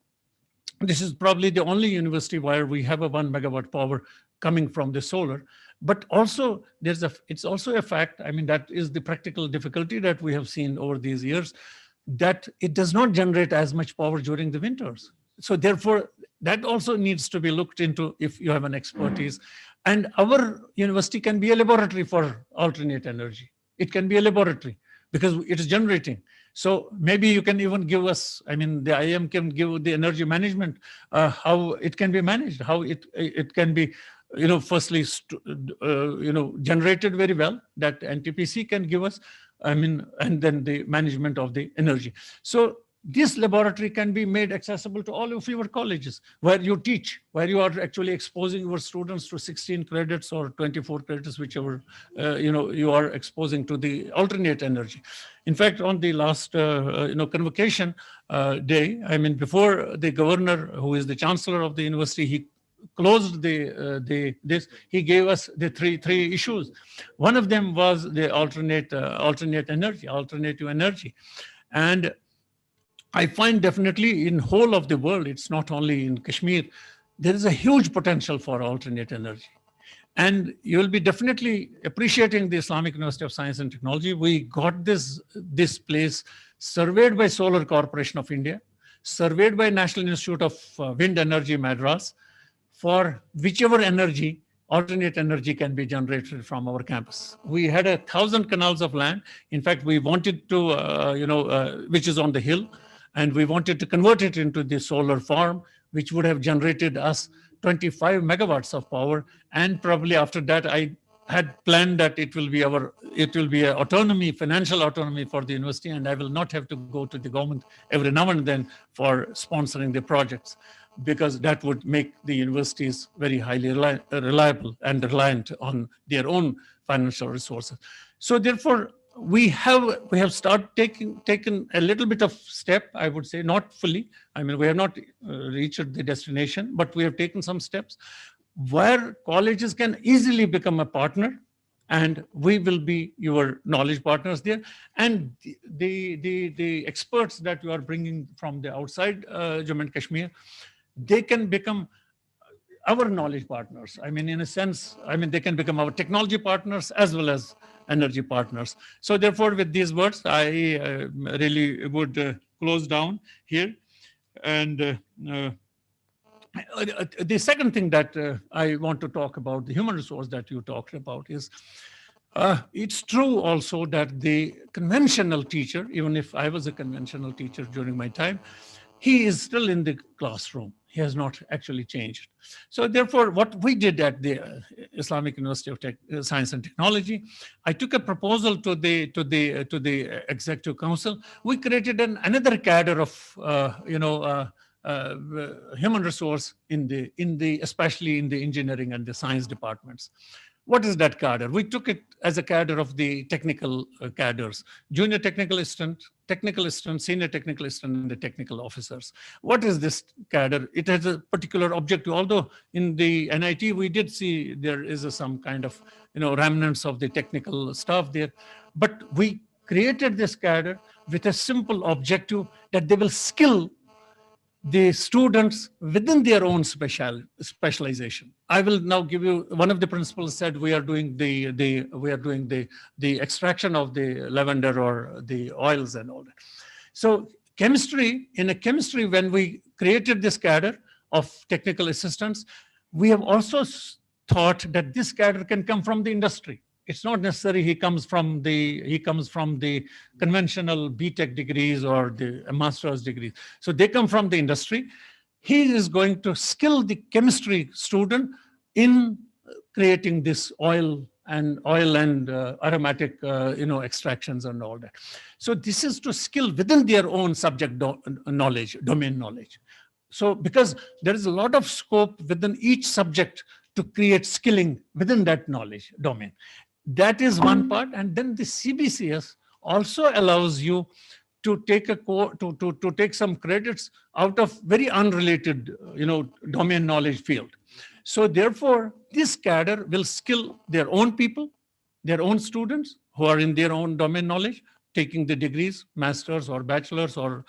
this is probably the only university where we have a 1 megawatt power coming from the solar. But also, it's also a fact, I mean, that is the practical difficulty that we have seen over these years, that it does not generate as much power during the winters. So therefore, that also needs to be looked into if you have an expertise. And our university can be a laboratory for alternate energy. It can be a laboratory because it is generating. So maybe you can even give us, I mean, the IIM can give the energy management, how it can be managed, how it can be, firstly, generated very well, that NTPC can give us, I mean, and then the management of the energy. So this laboratory can be made accessible to all of your colleges where you teach, where you are actually exposing your students to 16 credits or 24 credits, whichever, you are exposing to the alternate energy. In fact, on the last, convocation day, I mean, before the governor, who is the chancellor of the university, he closed this, he gave us the three issues. One of them was the alternative energy. And I find definitely in whole of the world, it's not only in Kashmir, there is a huge potential for alternate energy. And you will be definitely appreciating the Islamic University of Science and Technology. We got this place surveyed by Solar Corporation of India, surveyed by National Institute of Wind Energy, Madras, for whichever energy, alternate energy can be generated from our campus. We had 1,000 canals of land. In fact, we wanted to, which is on the hill, and we wanted to convert it into the solar farm, which would have generated us 25 megawatts of power. And probably after that, I had planned that it will be a autonomy, financial autonomy for the university, and I will not have to go to the government every now and then for sponsoring the projects, because that would make the universities very highly reliable and reliant on their own financial resources. So therefore, we have started taken a little bit of step, I would say, not fully. I mean, we have not reached the destination, but we have taken some steps where colleges can easily become a partner, and we will be your knowledge partners there. And the experts that you are bringing from the outside Jammu and Kashmir, they can become our knowledge partners. I mean, in a sense, I mean, they can become our technology partners as well as energy partners. So therefore, with these words, I really would close down here. And the second thing that I want to talk about, the human resource that you talked about, is it's true also that the conventional teacher, even if I was a conventional teacher during my time, he is still in the classroom. He has not actually changed. So therefore, what we did at the Islamic University of Science and Technology, I took a proposal to the Executive Council. We created another cadre of human resource especially in the engineering and the science departments. What is that cadre? We took it as a cadre of the technical cadres: junior technical assistant, senior technical assistant, and the technical officers. What is this cadre? It has a particular objective. Although in the NIT we did see there is some kind of remnants of the technical staff there, but we created this cadre with a simple objective that they will skill the students within their own specialization. I will now give you one of the principals said we are doing the extraction of the lavender or the oils and all that. So chemistry, in a chemistry, when we created this cadre of technical assistants, we have also thought that this cadre can come from the industry. It's not necessary he comes from the conventional BTech degrees or the master's degrees. So they come from the industry. He is going to skill the chemistry student in creating this oil and aromatic extractions and all that. So this is to skill within their own subject knowledge, domain knowledge. So because there is a lot of scope within each subject to create skilling within that knowledge domain. That is one part. And then the CBCS also allows you to take to take some credits out of very unrelated domain knowledge field. So therefore, this cadre will skill their own people, their own students who are in their own domain knowledge, taking the degrees, masters or bachelors or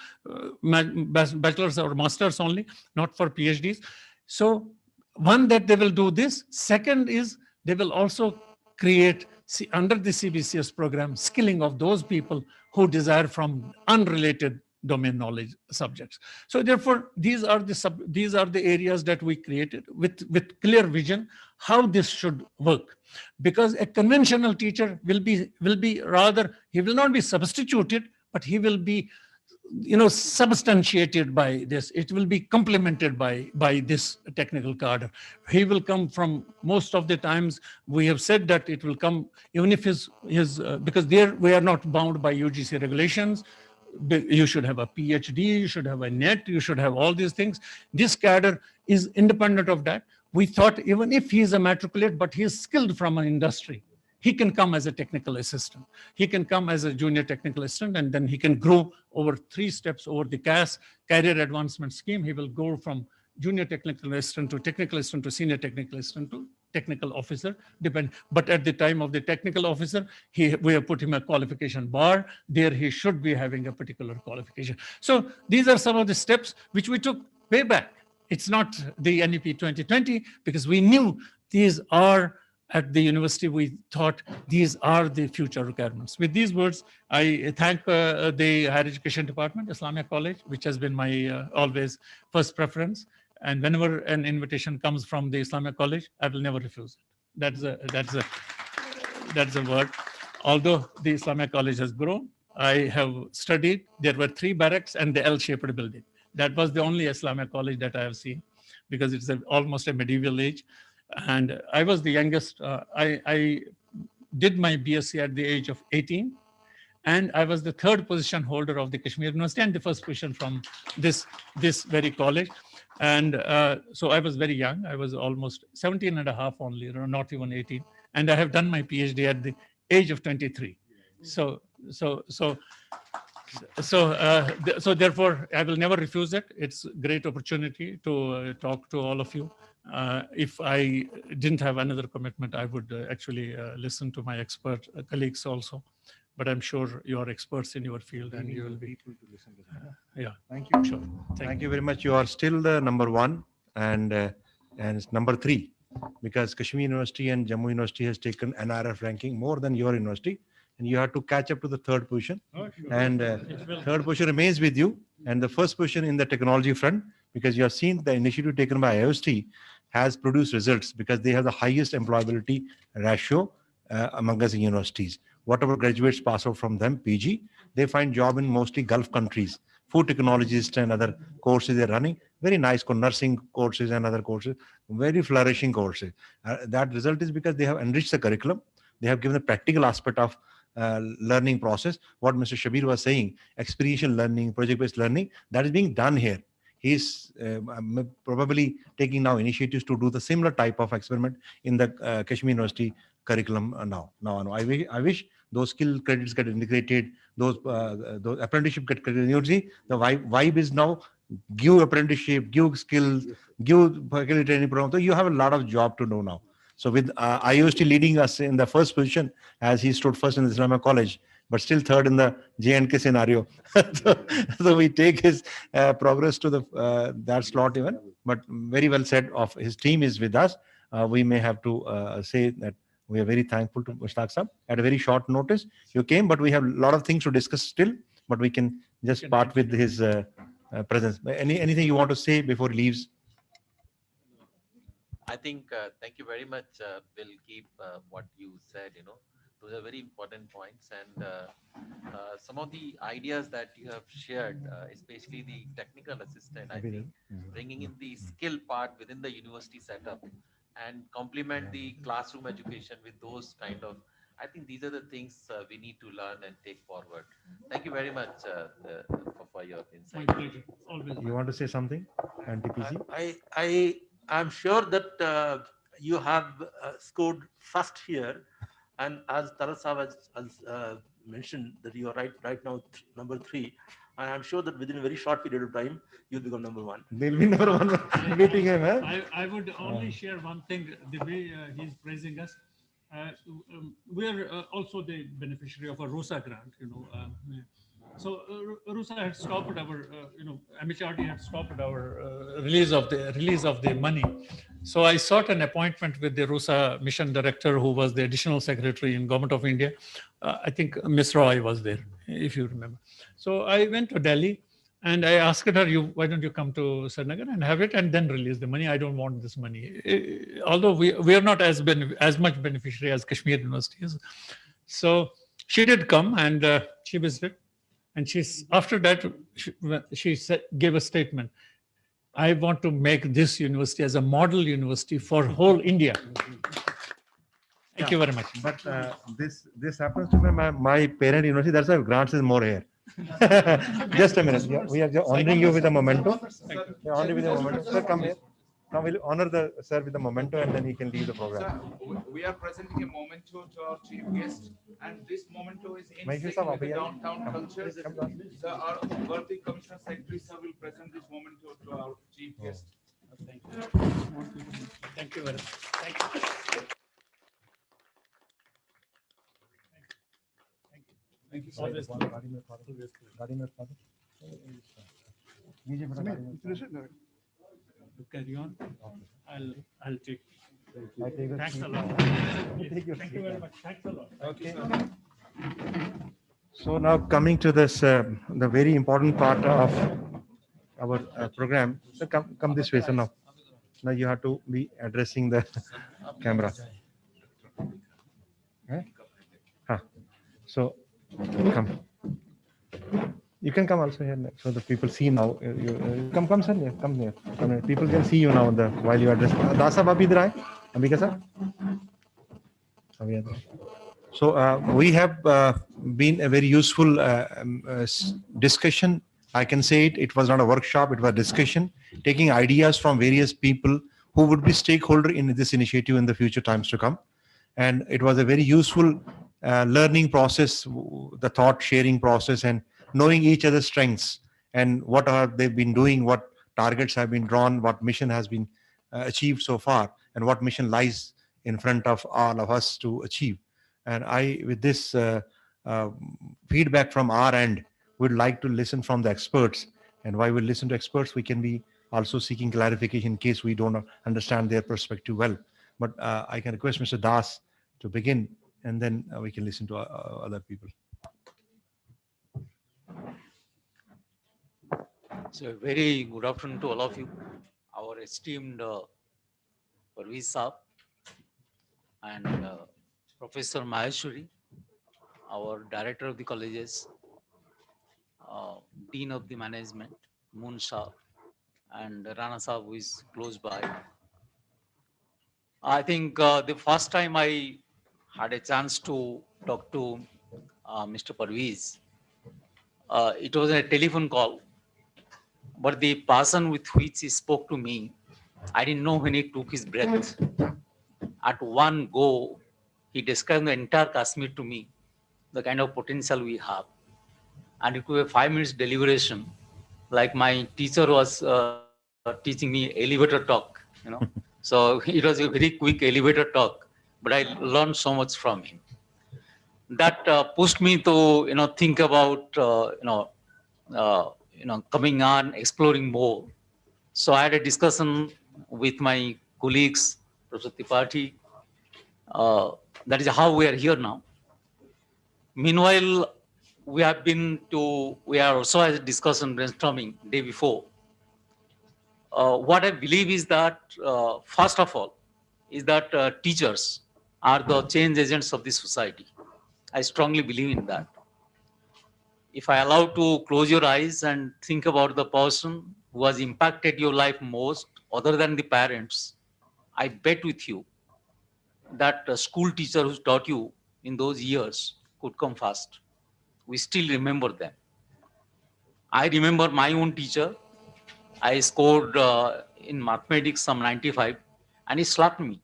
bachelors or masters only, not for PhDs. So one, that they will do this. Second is they will also create, under the CBCS program, skilling of those people who desire from unrelated domain knowledge subjects. So therefore, these are the areas that we created with clear vision how this should work. Because a conventional teacher will be rather, he will not be substituted, but he will be substantiated by this. It will be complemented by this technical cadre. He will come from, most of the times we have said that it will come, even if because there we are not bound by UGC regulations. You should have a PhD, you should have a NET, you should have all these things. This cadre is independent of that. We thought even if he is a matriculate, but he is skilled from an industry, he can come as a technical assistant. He can come as a junior technical assistant, and then he can grow over 3 steps over the CAS, Career Advancement Scheme. He will go from junior technical assistant to senior technical assistant to technical officer, but at the time of the technical officer, we have put him a qualification bar. There he should be having a particular qualification. So these are some of the steps which we took way back. It's not the NEP 2020, because we knew these are, at the university, we thought these are the future requirements. With these words, I thank the Higher Education Department, Islamia College, which has been my always first preference. And whenever an invitation comes from the Islamia College, I will never refuse it. That's a word. Although the Islamia College has grown, I have studied. There were 3 barracks and the L-shaped building. That was the only Islamia College that I have seen, because it's almost a medieval age. And I was the youngest. I did my BSc at the age of 18. And I was the 3rd position holder of the Kashmir University and the 1st position from this very college. And so I was very young. I was almost 17 and a half only, not even 18. And I have done my PhD at the age of 23. So therefore, I will never refuse it. It's a great opportunity to talk to all of you. If I didn't have another commitment, I would actually listen to my expert colleagues also. But I'm sure you are experts in your field, and you will be. Yeah. Thank you. Sure. Thank you very much. You are still the number 1 and it's number 3, because Kashmir University and Jammu University has taken NRF ranking more than your university, and you have to catch up to the 3rd position. Oh, sure. And 3rd position remains with you, and the 1st position in the technology front, because you have seen the initiative taken by IOST has produced results, because they have the highest employability ratio among us universities. Whatever graduates pass out from them, PG, they find job in mostly Gulf countries. Food technologists and other courses they're running, very nice nursing courses and other courses, very flourishing courses. That result is because they have enriched the curriculum. They have given the practical aspect of learning process. What Mr. Shabir was saying, experiential learning, project-based learning, that is being done here. He's probably taking now initiatives to do the similar type of experiment in the Kashmir University curriculum now. I wish those skill credits get integrated, those apprenticeship get credited in university. The vibe is now give apprenticeship, give skills, give faculty training program. So you have a lot of job to do now. So with IOST leading us in the 1st position, as he stood first in the Islamic College, but still third in the J&K scenario. So we take his progress to the that slot even, but very well said. Of his team is with us. We may have to say that we are very thankful to Mushtaq Sahab. At a very short notice, you came, but we have a lot of things to discuss still, but we can just part with his presence. Anything you want to say before he leaves? I think, thank you very much. We'll keep what you said, those are very important points. And some of the ideas that you have shared, especially the technical assistant, I think bringing in the skill part within the university setup and complement the classroom education with those kind of, I think these are the things we need to learn and take forward. Thank you very much for your insight. My pleasure. Always. You want to say something, NTPC? I'm sure that you have scored first here, and as Taras Sahab has mentioned that you are right now number 3, and I'm sure that within a very short period of time you'll become number 1. They'll be number 1 beating him. I would only share one thing. The way he's praising us, we are also the beneficiary of a RUSA grant. So RUSA had stopped our, MHRD had stopped our release of the money. So I sought an appointment with the RUSA mission director, who was the additional secretary in Government of India. I think Ms. Roy was there, if you remember. So I went to Delhi and I asked her, why don't you come to Srinagar and have it and then release the money? I don't want this money. Although we are not as much beneficiary as Kashmir University is. So she did come and she visited. And after that, she gave a statement. I want to make this university as a model university for whole India. Thank you very much. But this happens to be my parent university. That's why grants is more here. Just a minute. We are honoring you with a memento. We are honoring you with a memento. Sir, come here. Now we'll honor the sir with a memento, and then he can leave the program. Sir, we are presenting a memento to our chief guest, and this memento is in sync with the downtown culture. So our worthy commissioner secretary sir will present this memento to our chief guest. Thank you. Thank you very much. Thank you. Thank you. Always. To carry on, I'll take. Thanks a lot. Thank you very much. Thanks a lot. Okay. So now coming to this, the very important part of our program. So come this way, sir. Now you have to be addressing the camera. So come. You can come also here, so the people see now. Come, sir. Come here. Come here. People can see you now while you address. Dasa Babi idhar aaye. Ambika sir. So we have been a very useful discussion. I can say it was not a workshop, it was a discussion, taking ideas from various people who would be stakeholder in this initiative in the future times to come. And it was a very useful learning process, the thought sharing process, and knowing each other's strengths and what are they've been doing, what targets have been drawn, what mission has been achieved so far, and what mission lies in front of all of us to achieve. And with this feedback from our end, would like to listen from the experts. And while we listen to experts, we can be also seeking clarification in case we don't understand their perspective well. But I can request Mr. Das to begin, and then we can listen to other people. So very good afternoon to all of you. Our esteemed Parveez Saab and Professor Maheshwari, our Director of the Colleges, Dean of the Management, Moon Shah, and Rana Saab, who is close by. I think the first time I had a chance to talk to Mr. Parveez, it was a telephone call. But the person with which he spoke to me, I didn't know when he took his breath. At one go, he described the entire Kashmir to me, the kind of potential we have. And it was a 5 minutes deliberation, like my teacher was teaching me elevator talk, So it was a very quick elevator talk, but I learned so much from him. that pushed me to think about coming on exploring more. So I had a discussion with my colleagues, Professor Tripathi. That is how we are here now. Meanwhile, we are also as a discussion brainstorming day before. What I believe is that, first of all, is that teachers are the change agents of the society. I strongly believe in that. If I allow to close your eyes and think about the person who has impacted your life most, other than the parents, I bet with you that a school teacher who taught you in those years could come first. We still remember them. I remember my own teacher. I scored in mathematics some 95 and he slapped me.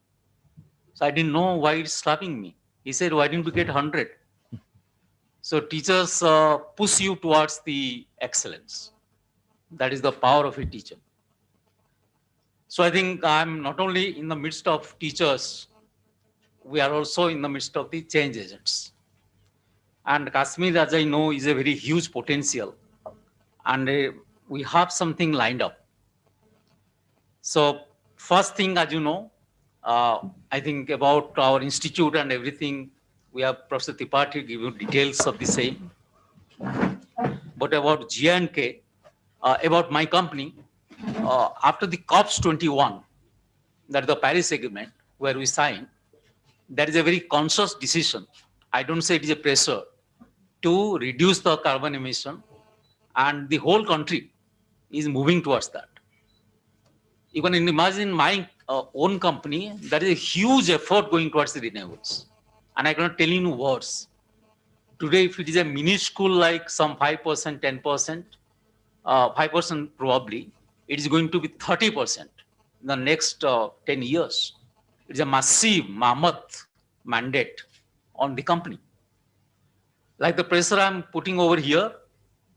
So I didn't know why he's slapping me. He said, why didn't you get 100? So teachers push you towards the excellence. That is the power of a teacher. So I think I'm not only in the midst of teachers, we are also in the midst of the change agents. And Kashmir, as I know, is a very huge potential. And we have something lined up. So first thing, as you know, I think about our institute and everything, we have Professor Tripathi give you details of the same. But about G&K, about my company, after the COPS 21, that is the Paris Agreement, where we signed, that is a very conscious decision. I don't say it is a pressure to reduce the carbon emission, and the whole country is moving towards that. You can imagine my own company, there is a huge effort going towards the renewables. And I cannot tell you in words. Today, if it is a minuscule like some 5%, 10%, 5% probably, it is going to be 30% in the next 10 years. It is a massive mammoth mandate on the company. Like the pressure I'm putting over here,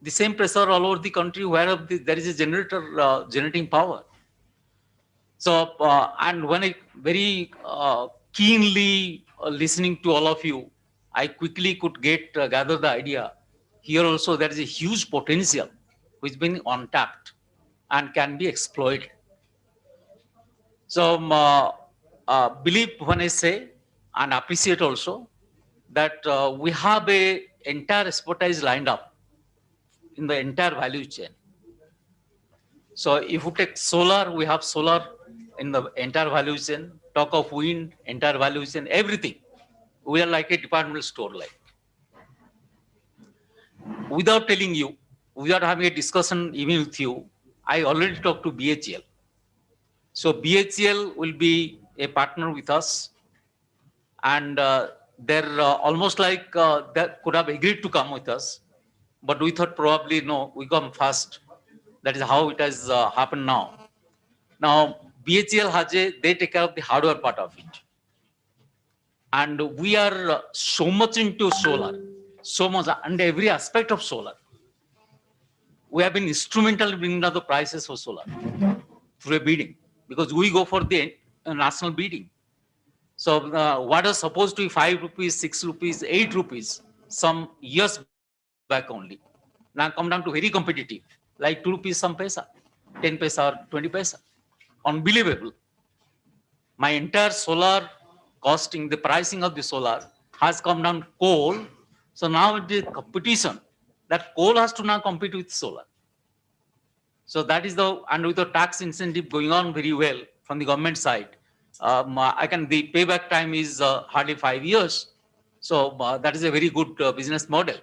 the same pressure all over the country where there is a generator generating power. So, and when I very keenly listening to all of you, I quickly could gather the idea. Here also there is a huge potential which has been untapped and can be exploited. So, believe when I say and appreciate also that we have a entire expertise lined up in the entire value chain. So if you take solar, we have solar in the entire value chain, talk of wind, entire value chain, everything. We are like a departmental store like. Without telling you, without having a discussion even with you, I already talked to BHEL. So BHEL will be a partner with us, and they're almost like they could have agreed to come with us, but we thought probably no, we come first. That is how it has happened now. Now BHEL they take care of the hardware part of it, and we are so much into solar, so much, and every aspect of solar. We have been instrumental in bringing down the prices for solar through a bidding, because we go for the national bidding. So what is supposed to be 5 rupees, 6 rupees, 8 rupees some years back only, now come down to very competitive, like 2 rupees some paisa, 10 paisa or 20 paisa. Unbelievable. My entire solar costing, the pricing of the solar has come down coal. So now it is competition that coal has to now compete with solar. So that is and with the tax incentive going on very well from the government side, the payback time is hardly 5 years. So that is a very good business model.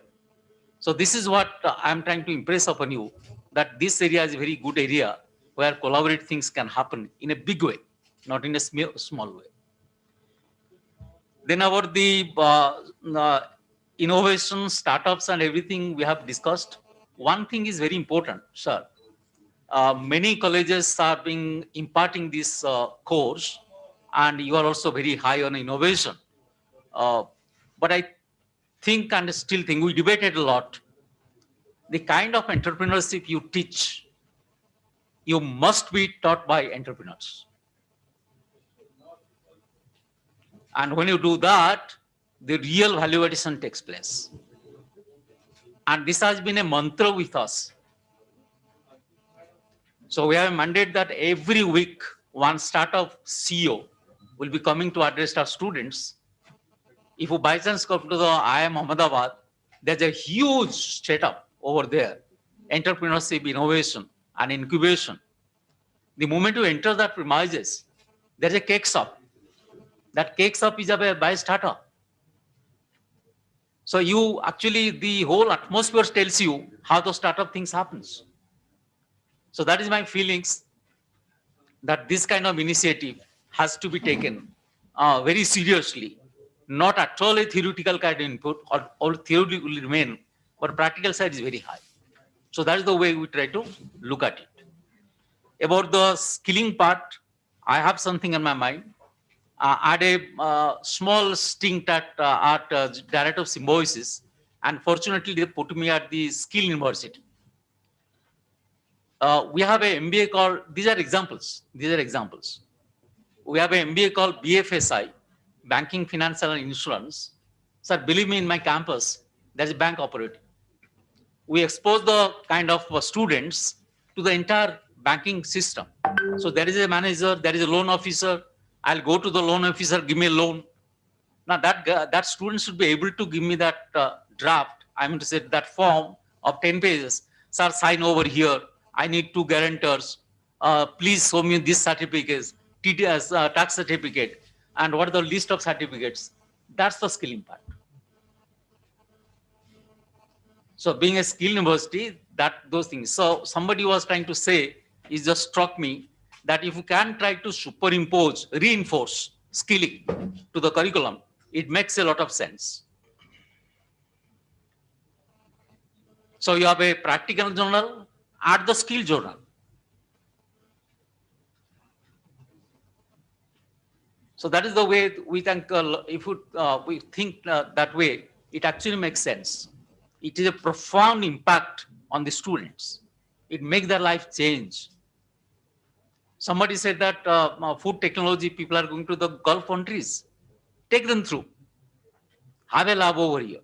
So this is what I'm trying to impress upon you, that this area is a very good area where collaborative things can happen in a big way, not in a small way. Then about the innovation, startups and everything we have discussed. One thing is very important, sir. Many colleges are imparting this course, and you are also very high on innovation. But I think and still think, we debated a lot, the kind of entrepreneurship you teach, you must be taught by entrepreneurs. And when you do that, the real value addition takes place. And this has been a mantra with us. So we have a mandate that every week one startup CEO will be coming to address our students. If you by chance come to the IIM Ahmedabad, there's a huge setup over there, entrepreneurship, innovation, and incubation. The moment you enter that premises, there's a cake shop. That cake shop is by a startup. So you actually, the whole atmosphere tells you how the startup things happens. So that is my feelings, that this kind of initiative has to be taken very seriously, not at all a theoretical kind of input, or all theory will remain, but practical side is very high. So that is the way we try to look at it. About the skilling part, I have something in my mind. I had a small stint at Director of Symbiosis, and fortunately they put me at the Skill University. We have a MBA called, these are examples. We have a MBA called BFSI, Banking, Financial and Insurance. Sir, believe me, in my campus, there's a bank operating. We expose the kind of students to the entire banking system. So there is a manager, there is a loan officer. I'll go to the loan officer, give me a loan. Now that student should be able to give me that draft. I mean to say that form of 10 pages. Sir, sign over here. I need 2 guarantors. Please show me this certificates, TDS, tax certificate, and what are the list of certificates. That's the skilling part. So being a skill university, those things. So somebody was trying to say, it just struck me that if you can try to superimpose, reinforce skilling to the curriculum, it makes a lot of sense. So you have a practical journal, add the skill journal. So that is the way we think, if we think that way, it actually makes sense. It is a profound impact on the students. It makes their life change. Somebody said that food technology, people are going to the Gulf countries. Take them through. Have a lab over here.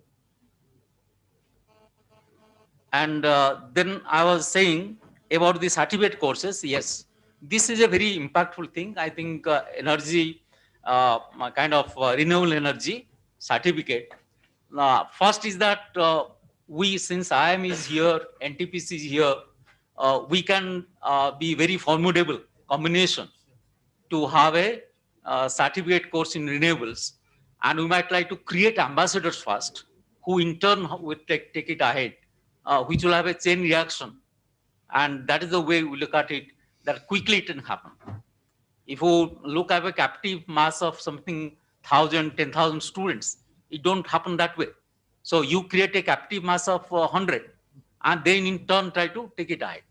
And then I was saying about the certificate courses. Yes, this is a very impactful thing. I think energy, kind of renewable energy certificate. First is that we, since IIM is here, NTPC is here, we can be very formidable combination to have a certificate course in renewables. And we might try to create ambassadors first, who in turn will take it ahead, which will have a chain reaction. And that is the way we look at it, that quickly it can happen. If you look at a captive mass of something 1,000, 10,000 students, it don't happen that way. So you create a captive mass of 100, and then in turn try to take it ahead.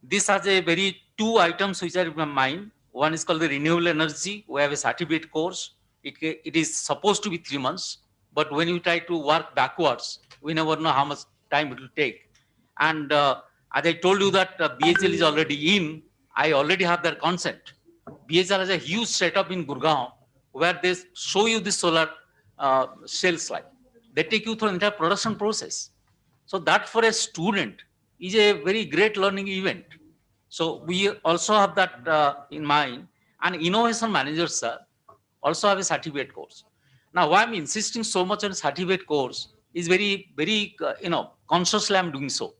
This has a very 2 items which are in my mind. One is called the renewable energy. We have a certificate course. It is supposed to be 3 months, but when you try to work backwards, we never know how much time it will take. And as I told you that BHL is already in, I already have their consent. BHL has a huge setup in Gurgaon where they show you the solar cell slide. They take you through the entire production process. So that for a student is a very great learning event. So we also have that in mind. And innovation managers also have a certificate course. Now, why I'm insisting so much on certificate course is very, very, consciously I'm doing so.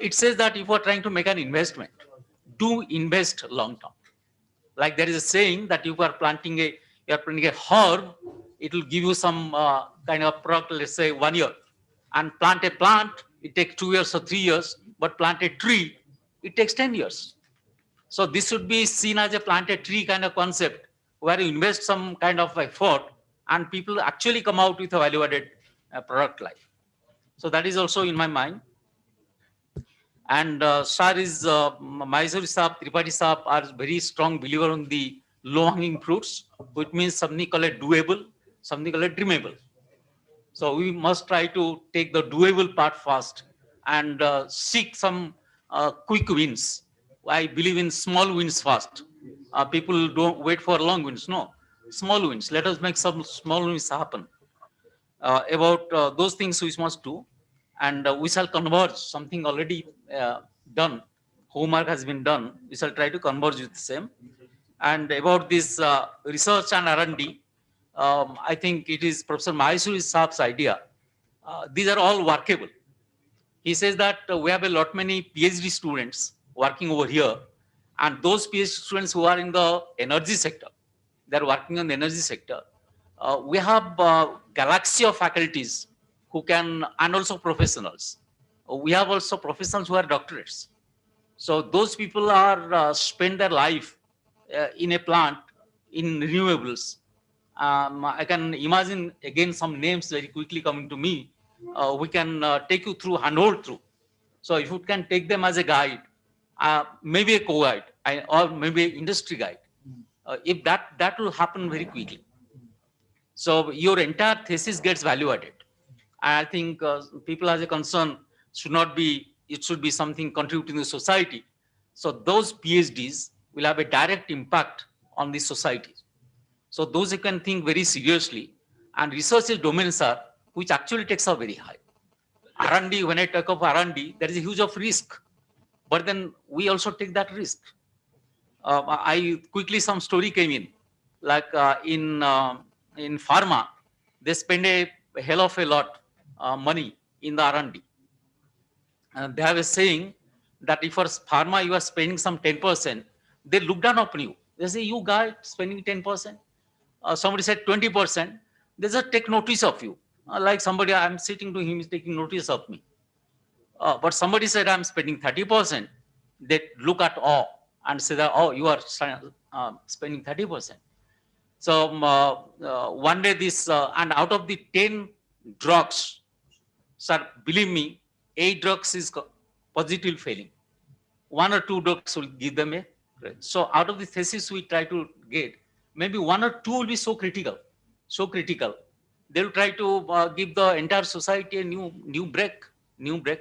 It says that if you are trying to make an investment, do invest long term. Like there is a saying that if you are planting a herb, it will give you some kind of product, let's say 1 year. And plant a plant, it takes 2 years or 3 years, but plant a tree, it takes 10 years. So this should be seen as a plant a tree kind of concept, where you invest some kind of effort and people actually come out with a value-added product life. So that is also in my mind. And Sir is, Mysore Saab, Tripathi Saab are very strong believer on the low-hanging fruits, which means something called a doable, something called a dreamable. So we must try to take the doable part first and seek some quick wins. I believe in small wins first. People don't wait for long wins. No, small wins. Let us make some small wins happen about those things we must do, and we shall converge something already done. Homework has been done. We shall try to converge with the same. And about this research and R&D, I think it is Professor Maheshwari Saab's idea. These are all workable. He says that we have a lot many PhD students working over here, and those PhD students who are in the energy sector, they're working on the energy sector. We have galaxy of faculties who can, and also professionals. We have also professionals who are doctorates. So those people are spend their life in a plant in renewables. I can imagine again some names very quickly coming to me. We can take you through, handhold through. So if you can take them as a guide, maybe a co-guide, or maybe an industry guide, if that will happen very quickly. So your entire thesis gets value added. I think people as a concern should not be, it should be something contributing to the society. So those PhDs will have a direct impact on the society. So those you can think very seriously, and research domains are, which actually takes up very high. R&D, when I talk of R&D, there is a huge of risk, but then we also take that risk. I quickly, some story came in, like in pharma, they spend a hell of a lot money in the R&D. They have a saying that if for pharma you are spending some 10%, they look down upon you. They say, you guy spending 10%. Somebody said 20%. They just take notice of you. Like somebody, I'm sitting to him, is taking notice of me. But somebody said, I'm spending 30%. They look at all and say that, oh, you are spending 30%. So one day this, and out of the 10 drugs, sir, believe me, 8 drugs is positive failing. 1 or 2 drugs will give them a grade. So out of the thesis we try to get, maybe 1 or 2 will be so critical. They will try to give the entire society a new break. There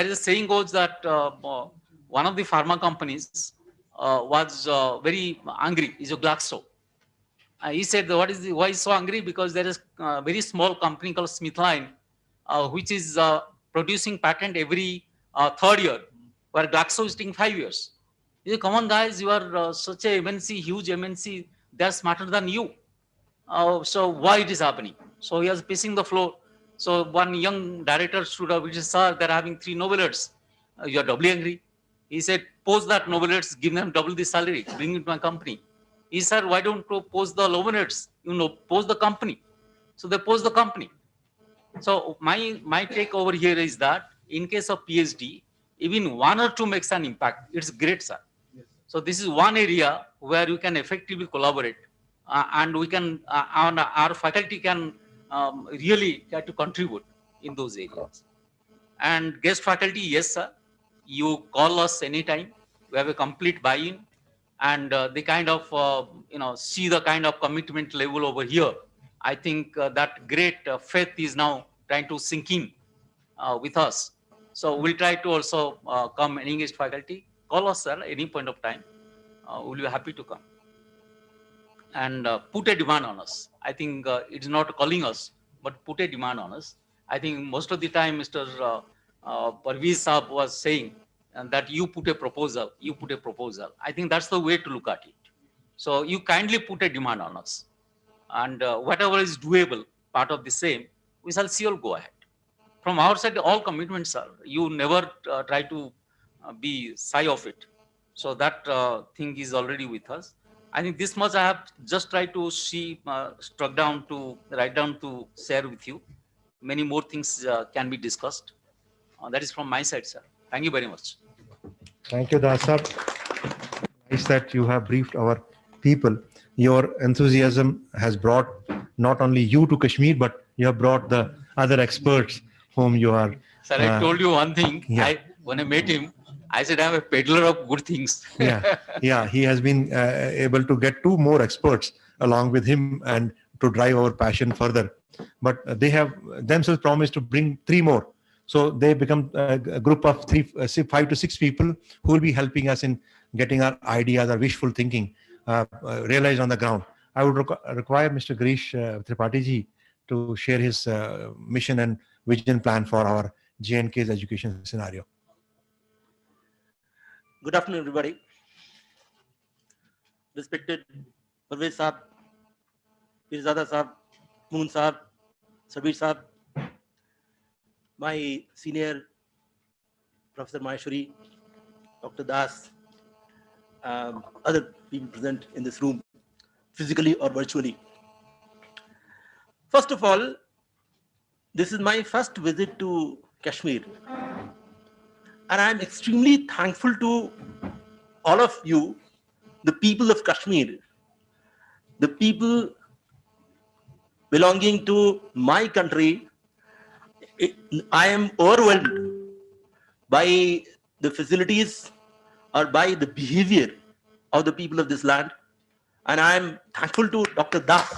is a saying goes that one of the pharma companies was very angry, is a Glaxo. He said, why is so angry? Because there is a very small company called SmithKline, which is producing patent every 3rd year, where Glaxo is taking 5 years. He said, come on guys, you are such a MNC, huge MNC, they are smarter than you. So why it is happening? So he was pacing the floor. So one young director stood up, which is, sir, they're having 3 Nobelists. You're doubly angry. He said, post that Nobelists, give them double the salary, bring it to my company. He said, why don't you post the Nobelists? Post the company. So they post the company. So my take over here is that in case of PhD, even 1 or 2 makes an impact. It's great, sir. Yes. So this is one area where you can effectively collaborate. And we can, our faculty can really try to contribute in those areas. And guest faculty, yes, sir, you call us anytime. We have a complete buy-in, and they kind of, see the kind of commitment level over here. I think that great faith is now trying to sink in with us. So we'll try to also come and engage faculty. Call us, sir, at any point of time. We'll be happy to come and put a demand on us. I think it's not calling us, but put a demand on us. I think most of the time, Mr. Parvez Saab was saying that you put a proposal, I think that's the way to look at it. So you kindly put a demand on us. And whatever is doable, part of the same, we shall see all go ahead. From our side, all commitments are, you never try to be shy of it. So that thing is already with us. I think this much I have just tried to write down to share with you. Many more things can be discussed. That is from my side, sir. Thank you very much. Thank you, Das sir. Nice that you have briefed our people. Your enthusiasm has brought not only you to Kashmir, but you have brought the other experts whom you are. Sir, I told you one thing. Yeah. When I met him, I said I'm a peddler of good things. Yeah. He has been able to get 2 more experts along with him and to drive our passion further. But they have themselves promised to bring 3 more. So they become a group of 5 to 6 people who will be helping us in getting our ideas, our wishful thinking realized on the ground. I would require Mr. Girish Tripathi ji to share his mission and vision plan for our J&K's education scenario. Good afternoon, everybody. Respected Parvez Saab, Pirzada Saab, Moon Saab, Sabir Saab, my senior Professor Maheshwari, Dr. Das, other people present in this room, physically or virtually. First of all, this is my first visit to Kashmir, and I'm extremely thankful to all of you, the people of Kashmir, the people belonging to my country. I am overwhelmed by the facilities or by the behavior of the people of this land. And I'm thankful to Dr. Das.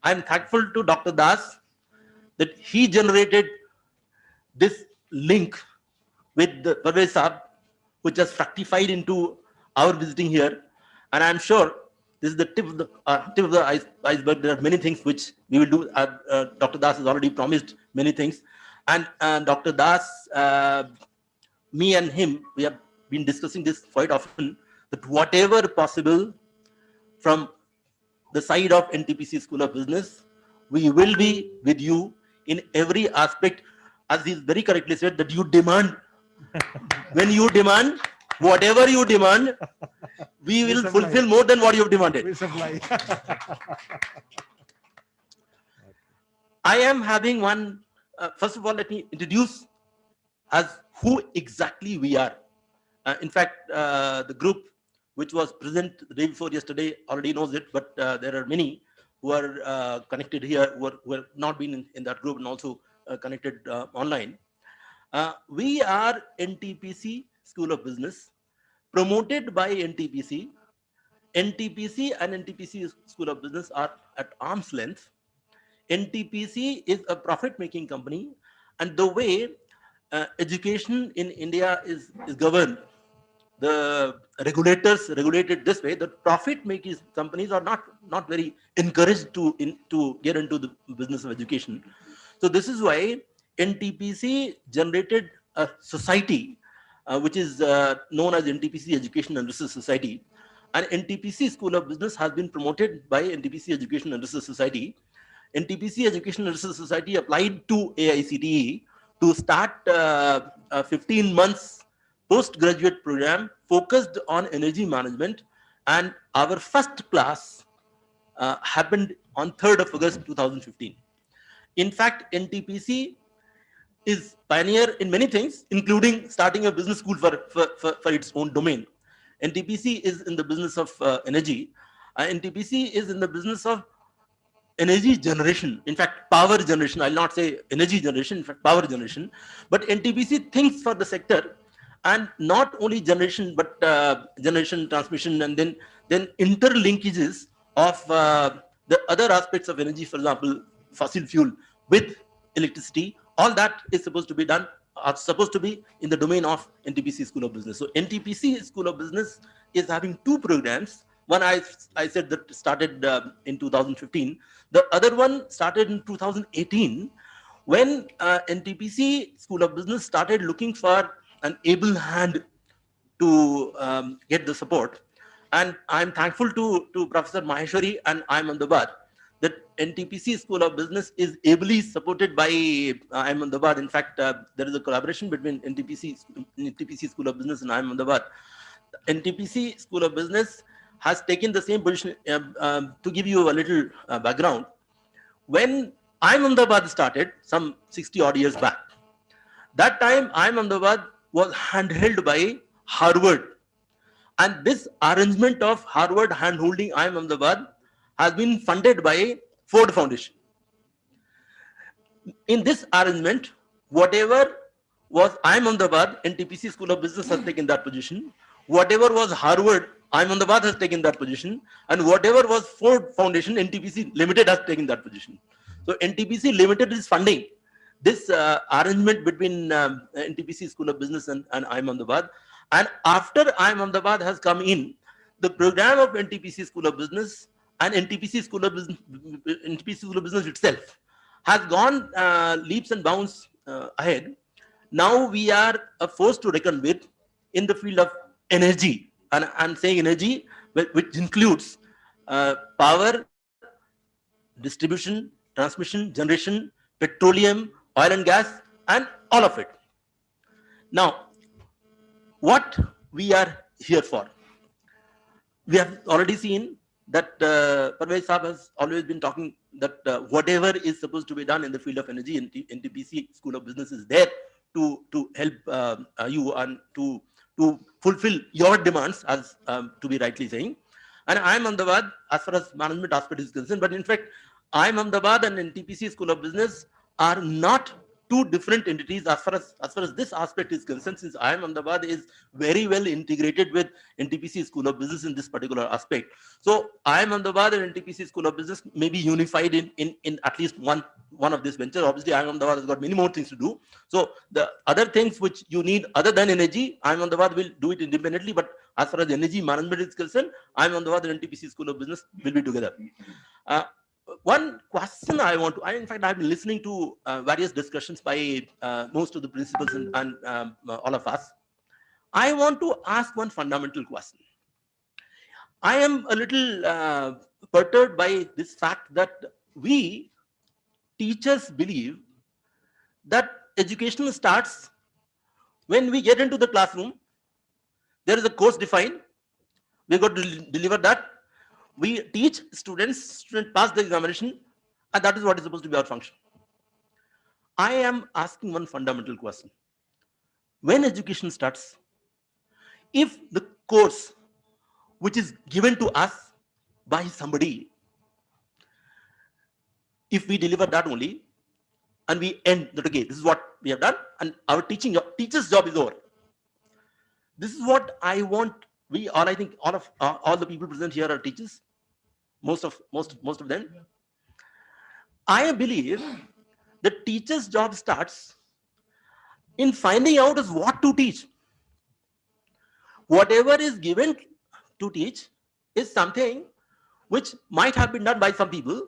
I'm thankful to Dr. Das that he generated this link with the Parvez Saab, which has fructified into our visiting here. And I'm sure this is the tip of the iceberg. There are many things which we will do. Dr. Das has already promised many things. And Dr. Das, me and him, we have been discussing this quite often, that whatever possible from the side of NTPC School of Business, we will be with you in every aspect. As he very correctly said, that you demand, when you demand, whatever you demand, we will fulfill more than what you have demanded. We supply. I am having one, first of all, let me introduce as who exactly we are. In fact, the group which was present the day before yesterday already knows it, but there are many who are connected here, who have not been in that group and also connected online. We are NTPC School of Business, promoted by NTPC. NTPC and NTPC School of Business are at arm's length. NTPC is a profit-making company, and the way education in India is governed, the regulators regulate it this way, that profit-making companies are not very encouraged to get into the business of education. So this is why NTPC generated a society which is known as NTPC Education and Research Society. And NTPC School of Business has been promoted by NTPC Education and Research Society. NTPC Education and Research Society applied to AICTE to start a 15 months postgraduate program focused on energy management, and our first class happened on 3rd of August 2015. In fact, NTPC is pioneer in many things, including starting a business school for its own domain. NTPC is in the business of energy. NTPC is in the business of energy generation, in fact power generation. I'll not say energy generation, in fact power generation. But NTPC thinks for the sector, and not only generation, but generation, transmission, and then interlinkages of the other aspects of energy, for example fossil fuel with electricity. All that is supposed to be done, are supposed to be in the domain of NTPC School of Business. So NTPC School of Business is having two programs. One I said that started in 2015. The other one started in 2018, when NTPC School of Business started looking for an able hand to get the support. And I'm thankful to Professor Maheshwari and IIM Ahmedabad that NTPC School of Business is ably supported by IIM Ahmedabad. In fact, there is a collaboration between NTPC School of Business and IIM Ahmedabad. NTPC School of Business has taken the same position. To give you a little background, when IIM Ahmedabad started some 60 odd years back, that time IIM Ahmedabad was handheld by Harvard, and this arrangement of Harvard handholding IIM Ahmedabad has been funded by Ford Foundation. In this arrangement, whatever was IIM Ahmedabad, NTPC School of Business has taken that position. Whatever was Harvard, IIM Ahmedabad has taken that position, and whatever was Ford Foundation, NTPC Limited has taken that position. So NTPC Limited is funding this arrangement between NTPC School of Business and IIM Ahmedabad. And after IIM Ahmedabad has come in, the program of NTPC School of Business and NTPC School of Business itself has gone leaps and bounds ahead. Now we are a force to reckon with in the field of energy, and I'm saying energy, which includes power, distribution, transmission, generation, petroleum, oil and gas, and all of it. Now, what we are here for? We have already seen that Parvez Saab has always been talking that whatever is supposed to be done in the field of energy, NTPC School of Business is there to help you and to fulfill your demands, as to be rightly saying. And IIM Ahmedabad, as far as management aspect is concerned, but in fact, IIM Ahmedabad and NTPC School of Business are not two different entities as far as this aspect is concerned, since IIM Ahmedabad is very well integrated with NTPC School of Business in this particular aspect. So IIM Ahmedabad and NTPC School of Business may be unified in at least one of these ventures. Obviously, IIM Ahmedabad has got many more things to do. So the other things which you need other than energy, IIM Ahmedabad will do it independently. But as far as energy management is concerned, IIM Ahmedabad and NTPC School of Business will be together. One question I want to, in fact, I've been listening to various discussions by most of the principals and all of us. I want to ask one fundamental question. I am a little perturbed by this fact that we teachers believe that education starts when we get into the classroom. There is a course defined. We got to deliver that. We teach students pass the examination, and that is what is supposed to be our function. I am asking one fundamental question. When education starts, if the course which is given to us by somebody, if we deliver that only, and we end that, okay, this is what we have done, and our teacher's job is over. This is what I want. I think all the people present here are teachers. Most of them. I believe the teacher's job starts in finding out is what to teach. Whatever is given to teach is something which might have been done by some people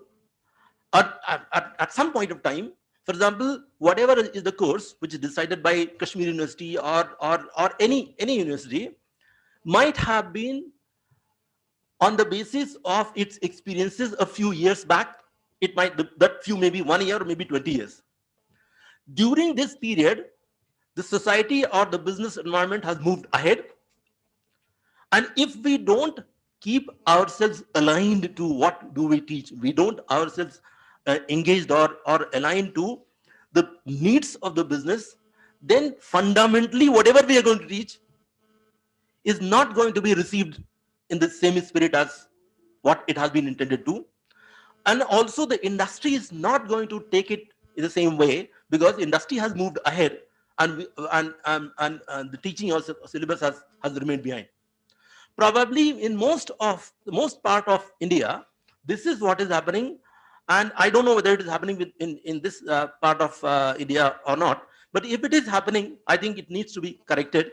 at some point of time. For example, whatever is the course which is decided by Kashmir University or any university might have been on the basis of its experiences a few years back. It might, that few maybe 1 year or maybe 20 years. During this period, the society or the business environment has moved ahead. And if we don't keep ourselves aligned to what do we teach, we don't ourselves engaged or aligned to the needs of the business, then fundamentally whatever we are going to teach is not going to be received in the same spirit as what it has been intended to. And also the industry is not going to take it in the same way, because industry has moved ahead, and the teaching also syllabus has remained behind. Probably in most part of India, this is what is happening, and I don't know whether it is happening in this part of India or not. But if it is happening, I think it needs to be corrected.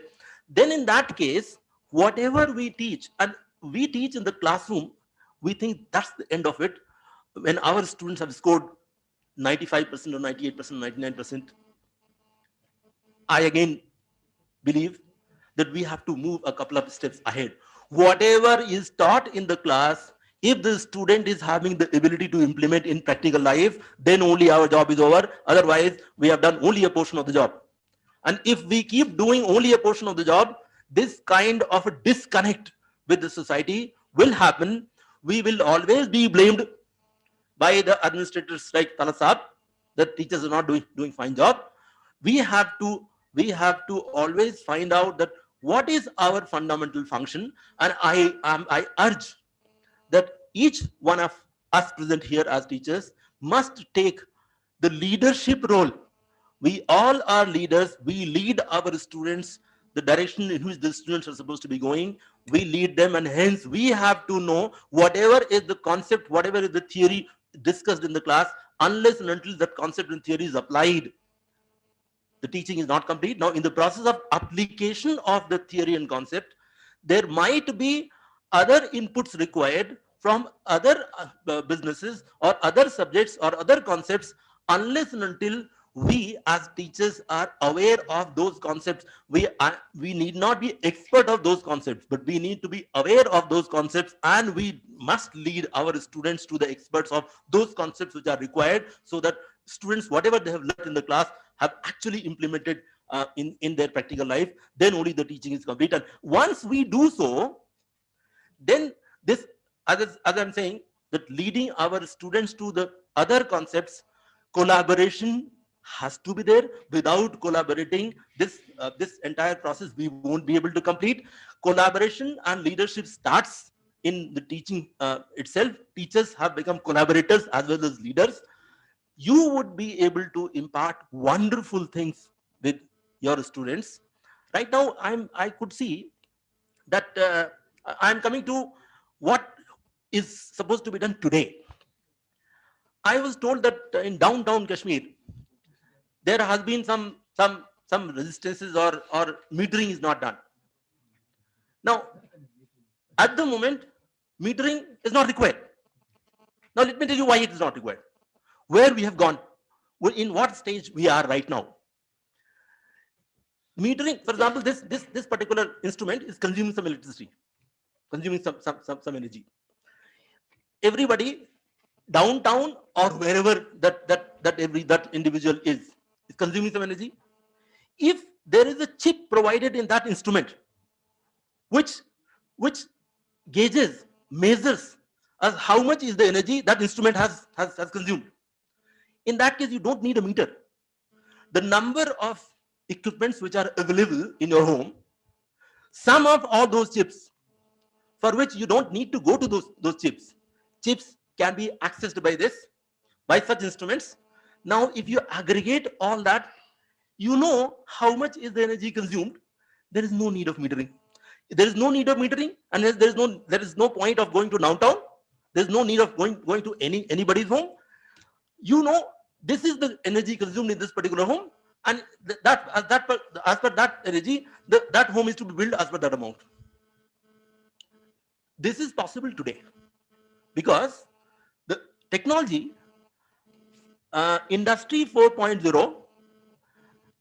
Then in that case, whatever we teach, and we teach in the classroom, we think that's the end of it. When our students have scored 95% or 98%, 99%, I again believe that we have to move a couple of steps ahead. Whatever is taught in the class, if the student is having the ability to implement in practical life, then only our job is over. Otherwise, we have done only a portion of the job. And if we keep doing only a portion of the job, this kind of a disconnect with the society will happen. We will always be blamed by the administrators like Tala Saab that teachers are not doing fine job. We have to always find out that what is our fundamental function, and I urge that each one of us present here as teachers must take the leadership role. We all are leaders. We lead our students the direction in which the students are supposed to be going. We lead them, and hence we have to know whatever is the concept, whatever is the theory discussed in the class, unless and until that concept and theory is applied the teaching is not complete. Now, in the process of application of the theory and concept, there might be other inputs required from other businesses or other subjects or other concepts, unless and until we as teachers are aware of those concepts. We need not be expert of those concepts, but we need to be aware of those concepts, and we must lead our students to the experts of those concepts which are required, so that students, whatever they have learned in the class, have actually implemented in their practical life. Then only the teaching is complete. And once we do so, then this, as I'm saying, that leading our students to the other concepts, collaboration has to be there. Without collaborating, this entire process we won't be able to complete. Collaboration and leadership starts in the teaching itself. Teachers have become collaborators as well as leaders. You would be able to impart wonderful things with your students. Right now, I could see that I'm coming to what is supposed to be done today. I was told that in downtown Kashmir, there has been some resistances, or metering is not done. Now, at the moment, metering is not required. Now, let me tell you why it is not required. Where we have gone, in what stage we are right now. Metering, for example, this particular instrument is consuming some electricity, consuming some energy. Everybody downtown or wherever that individual is consuming some energy. If there is a chip provided in that instrument which gauges, measures as how much is the energy that instrument has consumed, in that case you don't need a meter. The number of equipments which are available in your home, some of all those chips for which you don't need to go to those chips can be accessed by such instruments. Now, if you aggregate all that, you know how much is the energy consumed. There is no need of metering. There is no need of metering, and there is no point of going to downtown. There's no need of going to anybody's home. You know, this is the energy consumed in this particular home, and as per that energy, that home is to be built as per that amount. This is possible today because the technology, industry 4.0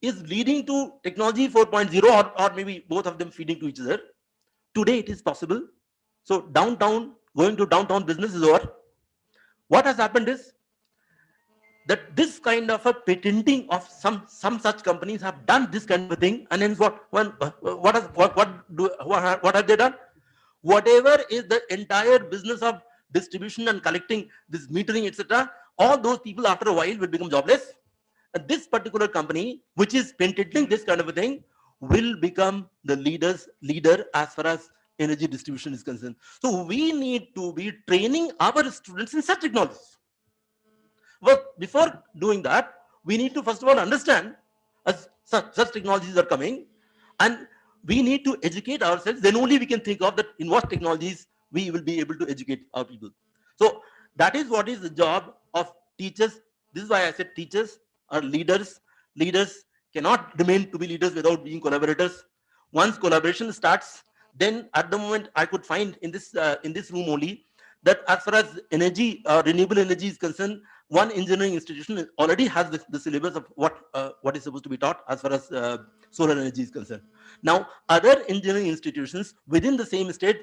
is leading to technology 4.0, or maybe both of them feeding to each other. Today it is possible. So going to downtown business is over. What has happened is that this kind of a patenting of some such companies have done this kind of a thing, and then what have they done? Whatever is the entire business of distribution and collecting this metering, etc., all those people after a while will become jobless. And this particular company, which is patenting this kind of a thing, will become the leader as far as energy distribution is concerned. So we need to be training our students in such technologies. But before doing that, we need to first of all understand as such technologies are coming, and we need to educate ourselves. Then only we can think of that in what technologies we will be able to educate our people. So that is what is the job of teachers. This is why I said teachers are leaders. Leaders cannot remain to be leaders without being collaborators. Once collaboration starts, then at the moment I could find in this room only that as far as energy, renewable energy is concerned, one engineering institution already has the syllabus of what is supposed to be taught as far as solar energy is concerned. Now, other engineering institutions within the same state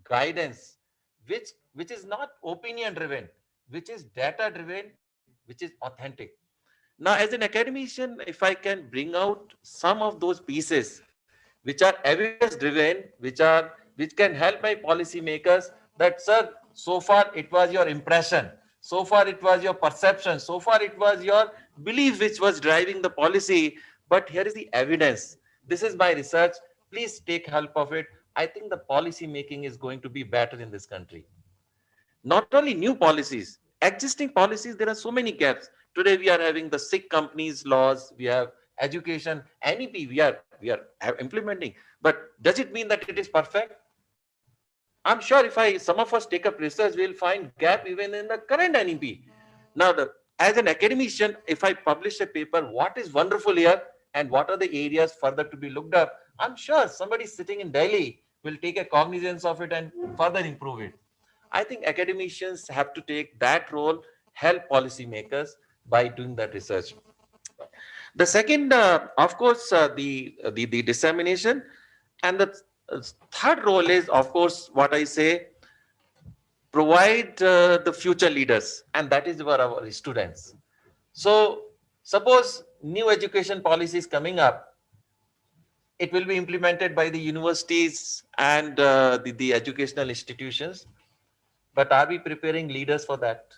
guidance, which is not opinion driven, which is data driven, which is authentic. Now, as an academician, if I can bring out some of those pieces which are evidence driven, which can help my policymakers that, sir, so far it was your impression, so far it was your perception, so far it was your belief which was driving the policy, but here is the evidence. This is my research. Please take help of it. I think the policy making is going to be better in this country. Not only new policies, existing policies, there are so many gaps. Today we are having the sick companies laws, we have education, NEP, we are implementing. But does it mean that it is perfect? I'm sure if some of us take up research, we'll find gap even in the current NEP. Now, as an academician, if I publish a paper, what is wonderful here and what are the areas further to be looked up? I'm sure somebody sitting in Delhi will take a cognizance of it and further improve it. I think academicians have to take that role, help policymakers by doing that research. The second, of course, the dissemination, and the third role is, of course, what I say, provide the future leaders, and that is where our students. So, suppose new education policy is coming up, it will be implemented by the universities and the educational institutions. But are we preparing leaders for that?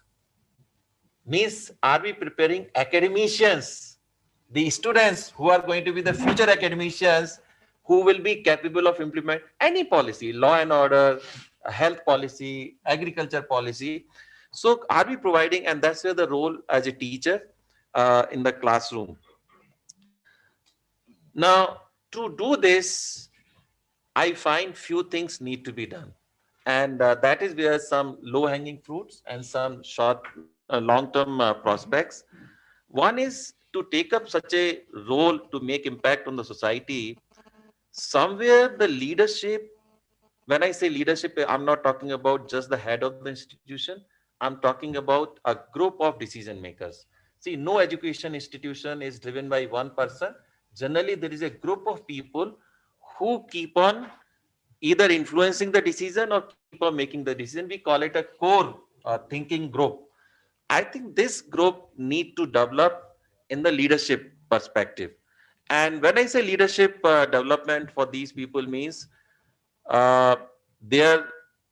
Means, are we preparing academicians, the students who are going to be the future academicians, who will be capable of implement any policy, law and order, health policy, agriculture policy? So are we providing, and that's where the role as a teacher in the classroom. Now, to do this, I find few things need to be done. And that is where some low-hanging fruits and some short, long-term prospects. One is to take up such a role to make impact on the society. Somewhere the leadership, when I say leadership, I'm not talking about just the head of the institution. I'm talking about a group of decision makers. See, no education institution is driven by one person. Generally, there is a group of people who keep on either influencing the decision or keep on making the decision. We call it a core thinking group. I think this group need to develop in the leadership perspective. And when I say leadership development for these people means their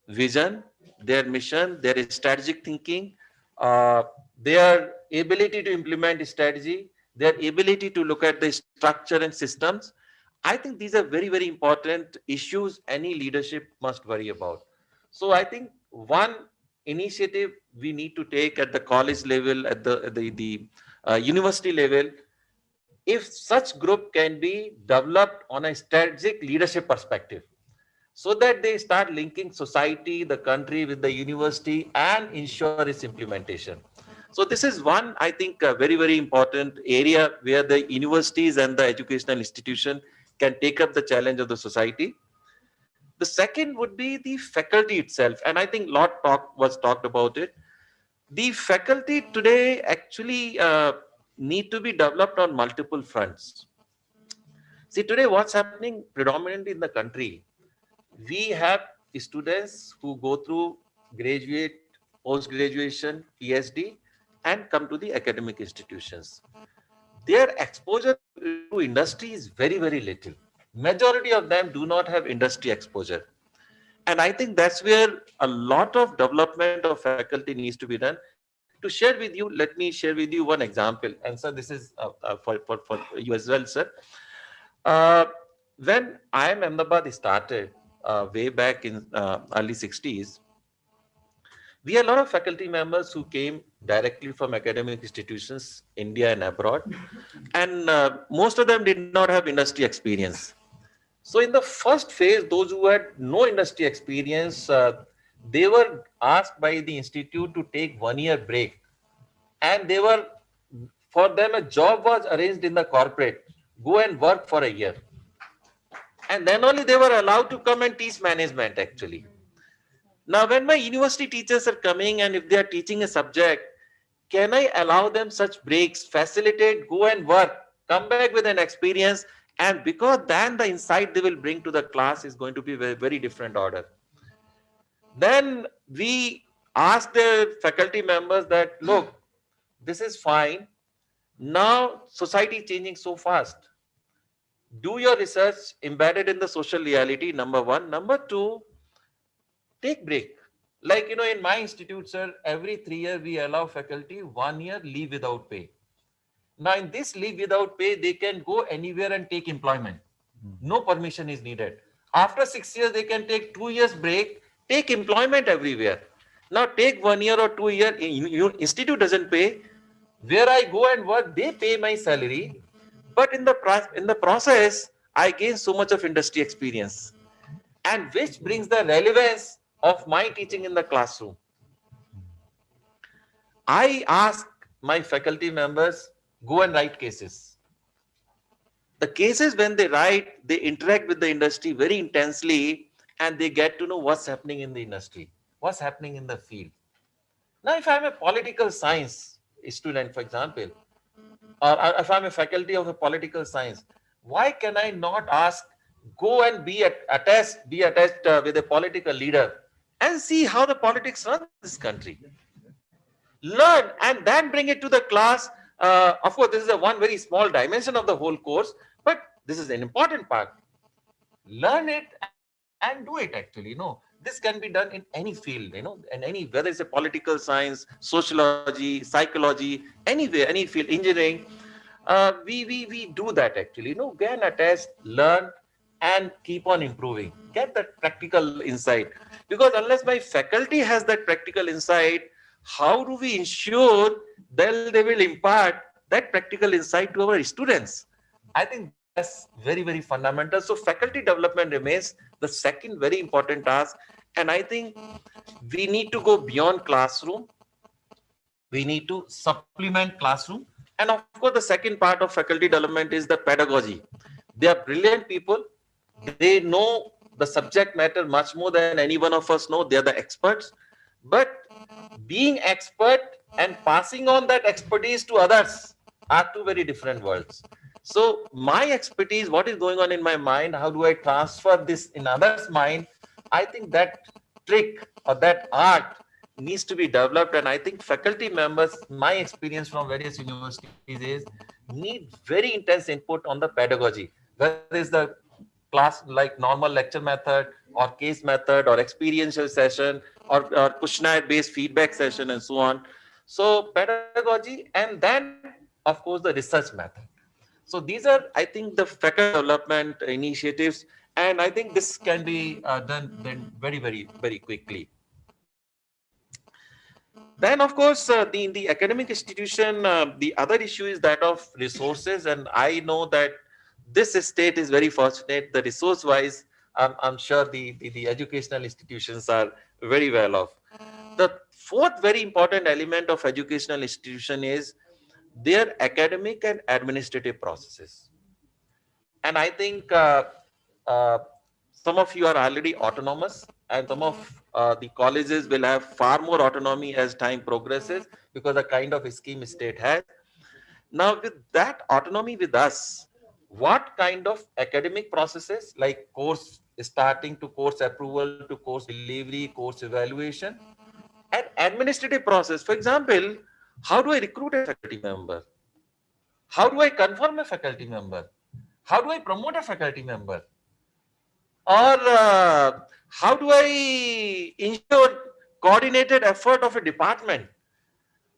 vision, their mission, their strategic thinking, their ability to implement strategy, their ability to look at the structure and systems. I think these are very, very important issues any leadership must worry about. So I think one initiative we need to take at the college level, at the university level, if such group can be developed on a strategic leadership perspective, so that they start linking society, the country with the university and ensure its implementation. So this is one, I think, a very, very important area where the universities and the educational institution can take up the challenge of the society. The second would be the faculty itself. And I think was talked about it. The faculty today actually need to be developed on multiple fronts. See, today what's happening predominantly in the country, we have students who go through graduate, post-graduation, PhD, and come to the academic institutions. Their exposure to industry is very, very little. Majority of them do not have industry exposure. And I think that's where a lot of development of faculty needs to be done. To share with you, let me share with you one example. And sir, this is for you as well, sir. When IIM Ahmedabad started way back in early 60s, we had a lot of faculty members who came directly from academic institutions, India and abroad. And most of them did not have industry experience. So in the first phase, those who had no industry experience, they were asked by the institute to take 1 year break. And for them, a job was arranged in the corporate. Go and work for a year. And then only they were allowed to come and teach management actually. Now, when my university teachers are coming and if they are teaching a subject, can I allow them such breaks, facilitate, go and work, come back with an experience, and because then the insight they will bring to the class is going to be very, very different order. Then we ask the faculty members that, look, this is fine. Now society is changing so fast. Do your research embedded in the social reality, number one. Number two, take break. Like, in my institute, sir, every 3 years we allow faculty 1 year leave without pay. Now, in this leave without pay, they can go anywhere and take employment. No permission is needed. After 6 years, they can take 2 years break, take employment everywhere. Now, take 1 year or 2 year, institute doesn't pay. Where I go and work, they pay my salary. But in the process, I gain so much of industry experience, and which brings the relevance of my teaching in the classroom. I ask my faculty members, go and write cases. The cases, when they write, they interact with the industry very intensely, and they get to know what's happening in the industry, what's happening in the field. Now, if I'm a political science student, for example, or if I'm a faculty of a political science, why can I not ask, go and be attached with a political leader and see how the politics run this country? Learn and then bring it to the class. Of course, this is a one very small dimension of the whole course, but this is an important part. Learn it and do it actually. This can be done in any field, and whether it's a political science, sociology, psychology, anywhere, any field, engineering. We do that actually. Get attached, learn, and keep on improving. Get that practical insight. Because unless my faculty has that practical insight, how do we ensure that they will impart that practical insight to our students? I think that's very, very fundamental. So faculty development remains the second very important task. And I think we need to go beyond classroom. We need to supplement classroom. And of course, the second part of faculty development is the pedagogy. They are brilliant people. They know the subject matter much more than any one of us know. They are the experts. But being expert and passing on that expertise to others are two very different worlds. So my expertise, what is going on in my mind, how do I transfer this in others' mind? I think that trick or that art needs to be developed. And I think faculty members, my experience from various universities is, need very intense input on the pedagogy, whether it's the class like normal lecture method or case method or experiential session or questionnaire based feedback session and so on. So pedagogy, and then of course the research method. So these are, I think, the faculty development initiatives, and I think this can be done very, very, very quickly. Then, of course, the academic institution, the other issue is that of resources. And I know that this state is very fortunate. The resource-wise, I'm sure the educational institutions are very well off. The fourth very important element of educational institution is their academic and administrative processes. And I think uh, some of you are already autonomous, and some of the colleges will have far more autonomy as time progresses because the kind of scheme state has. Now, with that autonomy with us, what kind of academic processes like course starting to course approval to course delivery, course evaluation, and administrative process? For example, how do I recruit a faculty member? How do I confirm a faculty member? How do I promote a faculty member? Or how do I ensure coordinated effort of a department?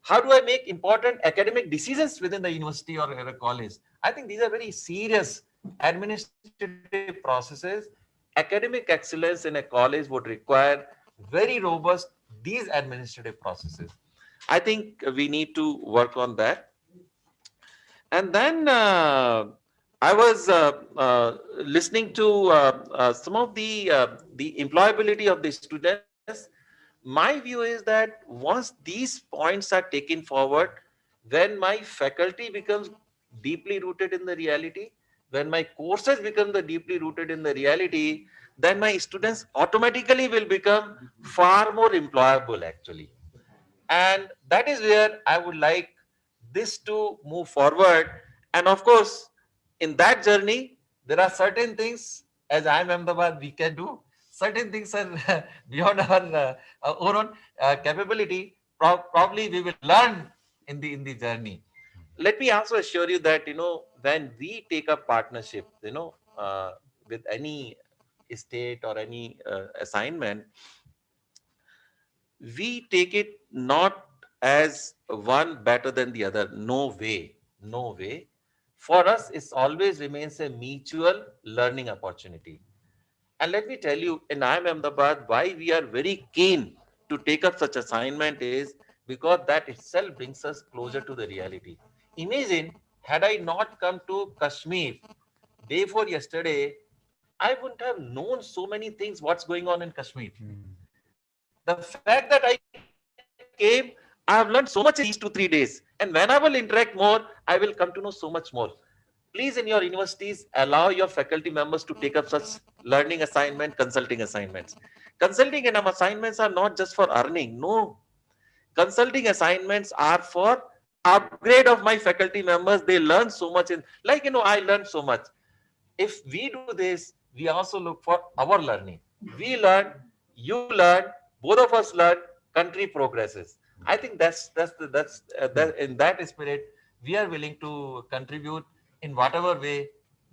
How do I make important academic decisions within the university or a college? I think these are very serious administrative processes. Academic excellence in a college would require very robust these administrative processes. I think we need to work on that. And then I was listening to some of the employability of the students. My view is that once these points are taken forward, when my faculty becomes deeply rooted in the reality, when my courses become the deeply rooted in the reality, then my students automatically will become far more employable actually. And that is where I would like this to move forward. And of course, in that journey, there are certain things, as I am Ahmedabad, we can do. certain things are beyond our own capability. Probably we will learn in the journey. Let me also assure you that, when we take a partnership, with any state or any assignment, we take it not as one better than the other. No way, no way. For us, it always remains a mutual learning opportunity. And let me tell you, in IIM Ahmedabad, why we are very keen to take up such assignment is because that itself brings us closer to the reality. Imagine, had I not come to Kashmir day before yesterday, I wouldn't have known so many things what's going on in Kashmir. The fact that I came, I have learned so much in these 2-3 days. And when I will interact more, I will come to know so much more. Please, in your universities, allow your faculty members to take up such learning assignment, consulting assignments. Consulting and assignments are not just for earning. No, consulting assignments are for upgrade of my faculty members. They learn so much I learned so much. If we do this, we also look for our learning. We learn, you learn, both of us learn, country progresses. I think that in that spirit, we are willing to contribute in whatever way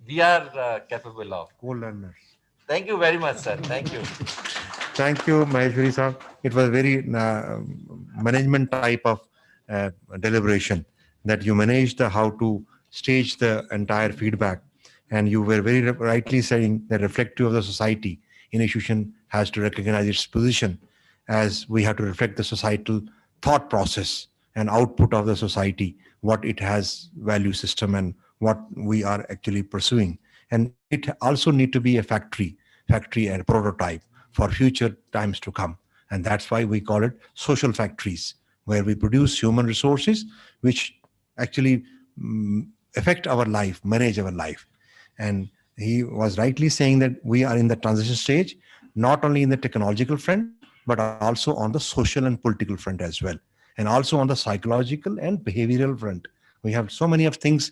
we are capable of. Co-learners. Thank you very much, sir. Thank you. Thank you, Maheshwari sir. It was very management type of deliberation that you managed how to stage the entire feedback. And you were very rightly saying that reflective of the society, institution has to recognize its position as we have to reflect the societal thought process and output of the society, what it has value system and what we are actually pursuing. And it also need to be a factory and prototype for future times to come. And that's why we call it social factories, where we produce human resources which actually affect our life, manage our life. And he was rightly saying that we are in the transition stage, not only in the technological front, but also on the social and political front as well. And also on the psychological and behavioral front. We have so many of things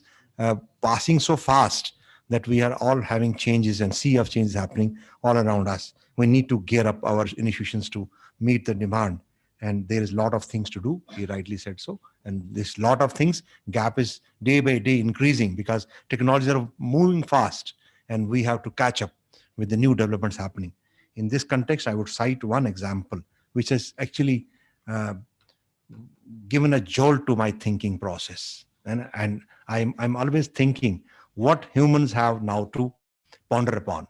passing so fast that we are all having changes and sea of changes happening all around us. We need to gear up our institutions to meet the demand. And there is a lot of things to do. He rightly said so. And this lot of things, gap is day by day increasing because technologies are moving fast and we have to catch up with the new developments happening. In this context, I would cite one example, which has actually given a jolt to my thinking process. And I'm always thinking what humans have now to ponder upon.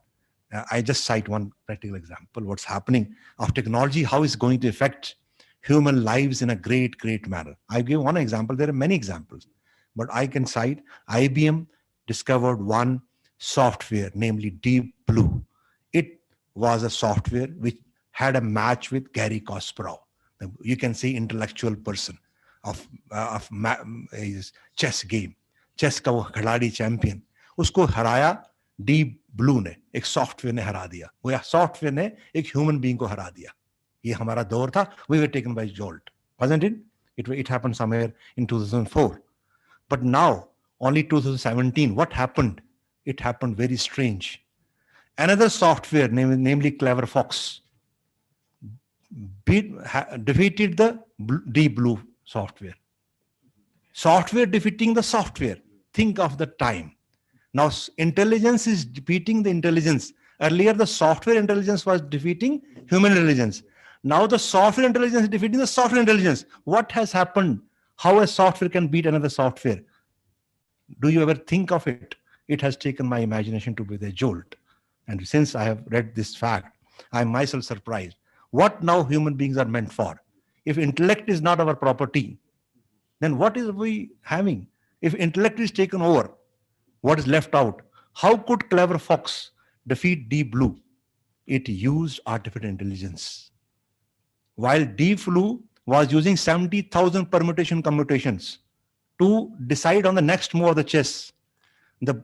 I just cite one practical example, what's happening of technology, how it's going to affect human lives in a great, great manner. I give one example. There are many examples, but I can cite IBM discovered one software, namely Deep Blue. It was a software which had a match with Gary Kasparov. You can say intellectual person of his chess game. Chess का वो खिलाड़ी champion, उसको हराया deep blue ने, एक software ने हरा दिया. वो सॉफ्टवेयर ने एक ह्यूमन बीइंग को हरा दिया. ये हमारा दौर था. We were taken by jolt, wasn't it? It happened somewhere in 2004. But now, only 2017, what happened? It happened very strange. Another software, namely Clever Fox, defeated the Deep Blue software. Software defeating the software. Think of the time. Now, intelligence is defeating the intelligence. Earlier, the software intelligence was defeating human intelligence. Now, the software intelligence is defeating the software intelligence. What has happened? How a software can beat another software? Do you ever think of it? It has taken my imagination to be the jolt. And since I have read this fact, I am myself surprised. What now human beings are meant for? If intellect is not our property, then what is we having? If intellect is taken over, what is left out? How could Clever Fox defeat Deep Blue? It used artificial intelligence. While Deep Blue was using 70,000 permutation commutations to decide on the next move of the chess, the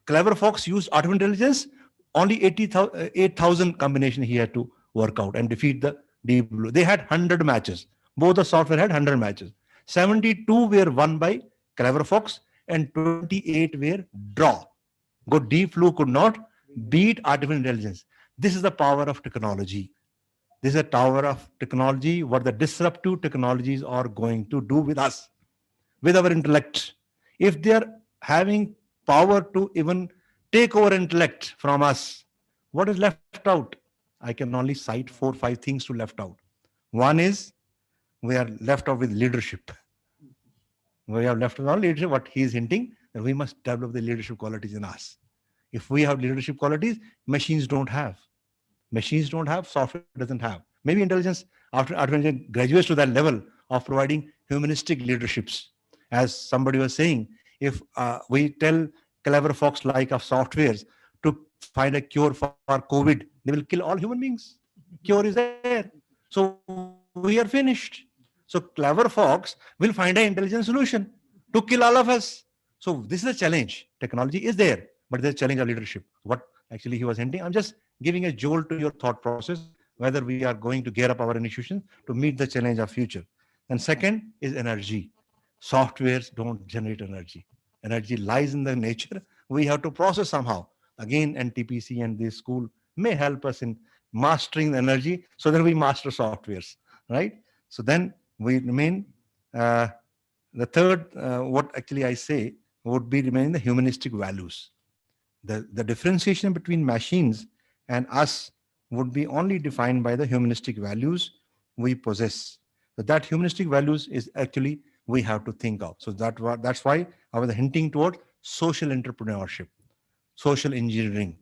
Clever Fox used artificial intelligence, only 8,000 combination he had to work out and defeat the Deep Blue. They had 100 matches. Both the software had 100 matches. 72 were won by Clever Fox and 28 were draw. Deep Blue could not beat artificial intelligence. This is the power of technology. This is a tower of technology, what the disruptive technologies are going to do with us, with our intellect. If they are having power to even take over intellect from us, what is left out? I can only cite 4 or 5 things to left out. One is we are left out with leadership. We have left out leadership, what he is hinting, that we must develop the leadership qualities in us. If we have leadership qualities, machines don't have. Machines don't have, software doesn't have. Maybe intelligence, after artificial graduates to that level of providing humanistic leaderships. As somebody was saying, if we tell clever folks like of softwares to find a cure for COVID, they will kill all human beings. Cure is there. So we are finished. So clever folks will find an intelligent solution to kill all of us. So this is a challenge. Technology is there, but there's a challenge of leadership. What actually he was hinting, I'm just giving a jolt to your thought process, whether we are going to gear up our institutions to meet the challenge of future. And second is energy. Softwares don't generate energy. Energy lies in the nature. We have to process somehow. Again, NTPC and this school may help us in mastering the energy so that we master softwares, right? So then we remain, the third, what actually I say would be remaining the humanistic values. The differentiation between machines and us would be only defined by the humanistic values we possess. So that humanistic values is actually we have to think of. So that's why I was hinting toward social entrepreneurship, social engineering,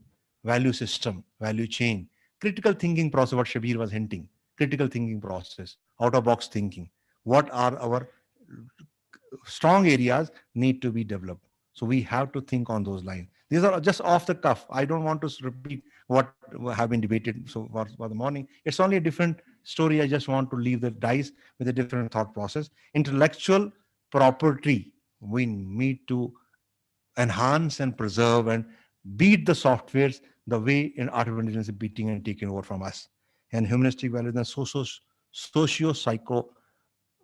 value system, value chain, critical thinking process, what Shabir was hinting, critical thinking process, out of box thinking. What are our strong areas need to be developed? So we have to think on those lines. These are just off the cuff. I don't want to repeat what have been debated so far for the morning. It's only a different story. I just want to leave the dice with a different thought process. Intellectual property, we need to enhance and preserve and beat the softwares the way in artificial intelligence is beating and taking over from us. And humanistic values and socio-psycho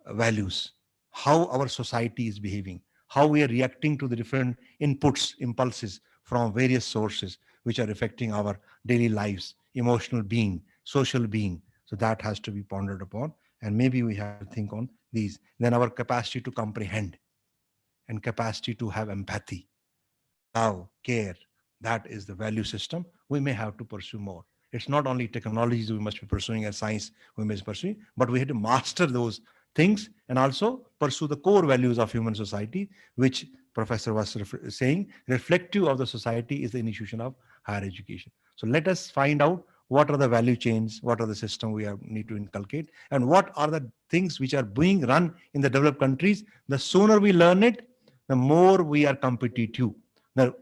values, how our society is behaving, how we are reacting to the different inputs, impulses from various sources, which are affecting our daily lives, emotional being, social being. So that has to be pondered upon. And maybe we have to think on these. Then our capacity to comprehend and capacity to have empathy, love, care. That is the value system. We may have to pursue more. It's not only technologies we must be pursuing and science we must pursue, but we have to master those things and also pursue the core values of human society, which Professor was saying, reflective of the society is the institution of higher education. So let us find out what are the value chains, what are the system we need to inculcate, and what are the things which are being run in the developed countries. The sooner we learn it, the more we are competitive. The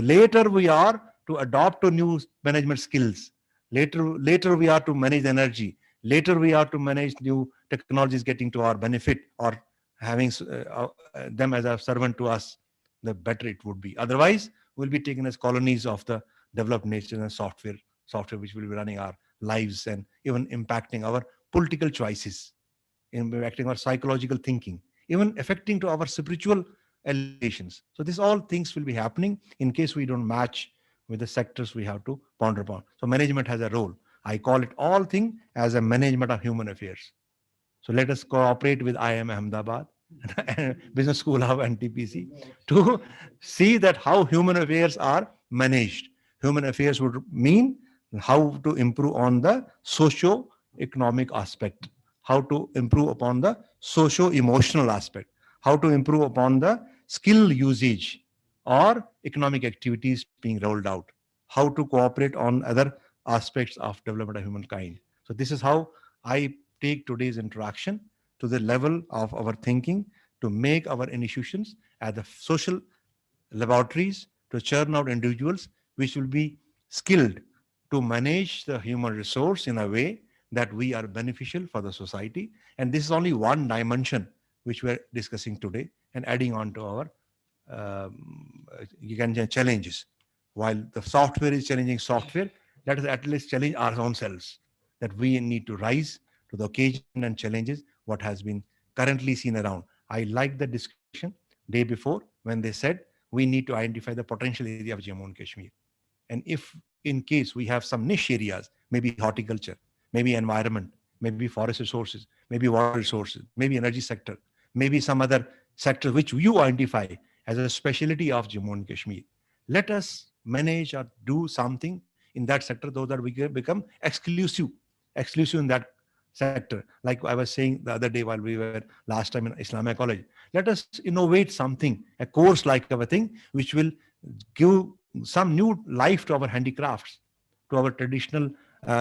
later we are to adopt to new management skills, later we are to manage energy, later we are to manage new technologies getting to our benefit or having them as a servant to us, the better it would be. Otherwise, we'll be taken as colonies of the developed nature and software which will be running our lives and even impacting our political choices, impacting our psychological thinking, even affecting to our spiritual elevations. So these all things will be happening in case we don't match with the sectors we have to ponder upon. So management has a role. I call it all thing as a management of human affairs. So let us cooperate with IIM Ahmedabad, Business School of NTPC, to see that how human affairs are managed. Human affairs would mean how to improve on the socio-economic aspect, how to improve upon the socio-emotional aspect, how to improve upon the skill usage or economic activities being rolled out, how to cooperate on other aspects of development of humankind. So this is how I take today's interaction to the level of our thinking to make our institutions as the social laboratories to churn out individuals which will be skilled to manage the human resource in a way that we are beneficial for the society. And this is only one dimension which we're discussing today and adding on to our challenges. While the software is challenging software, let us at least challenge our own selves, that we need to rise to the occasion and challenges what has been currently seen around. I like the discussion day before when they said we need to identify the potential area of Jammu and Kashmir. And if in case we have some niche areas, maybe horticulture, maybe environment, maybe forest resources, maybe water resources, maybe energy sector, maybe some other sector which you identify as a specialty of Jammu and Kashmir. Let us manage or do something in that sector, though that we can become exclusive in that sector. Like I was saying the other day while we were last time in Islamia College, let us innovate something, a course like a thing, which will give some new life to our handicrafts, to our traditional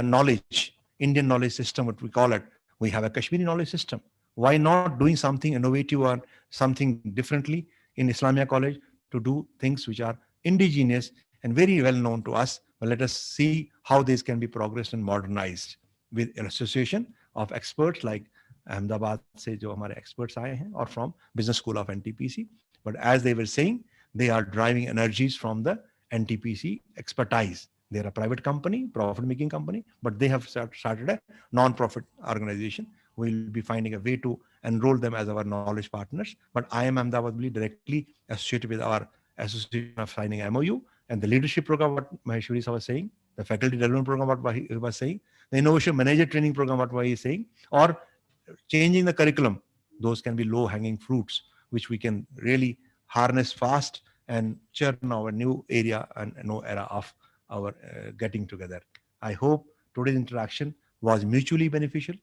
knowledge, Indian knowledge system, what we call it. We have a Kashmiri knowledge system. Why not doing something innovative or something differently in Islamia College to do things which are indigenous and very well known to us? But let us see how these can be progressed and modernized with an association of experts like Ahmedabad se jo hamare experts aaye hain, or from Business School of NTPC. But as they were saying, they are driving energies from the NTPC expertise. They're a private company, profit-making company, but they have started a non-profit organization. We'll be finding a way to enroll them as our knowledge partners. But IIM Ahmedabad will be directly associated with our association of signing MOU, and the leadership program, what Maheshwari was saying, the faculty development program, what he was saying, the innovation manager training program, what he is saying, or changing the curriculum. Those can be low-hanging fruits, which we can really harness fast and churn our new area and new era of our getting together. I hope today's interaction was mutually beneficial,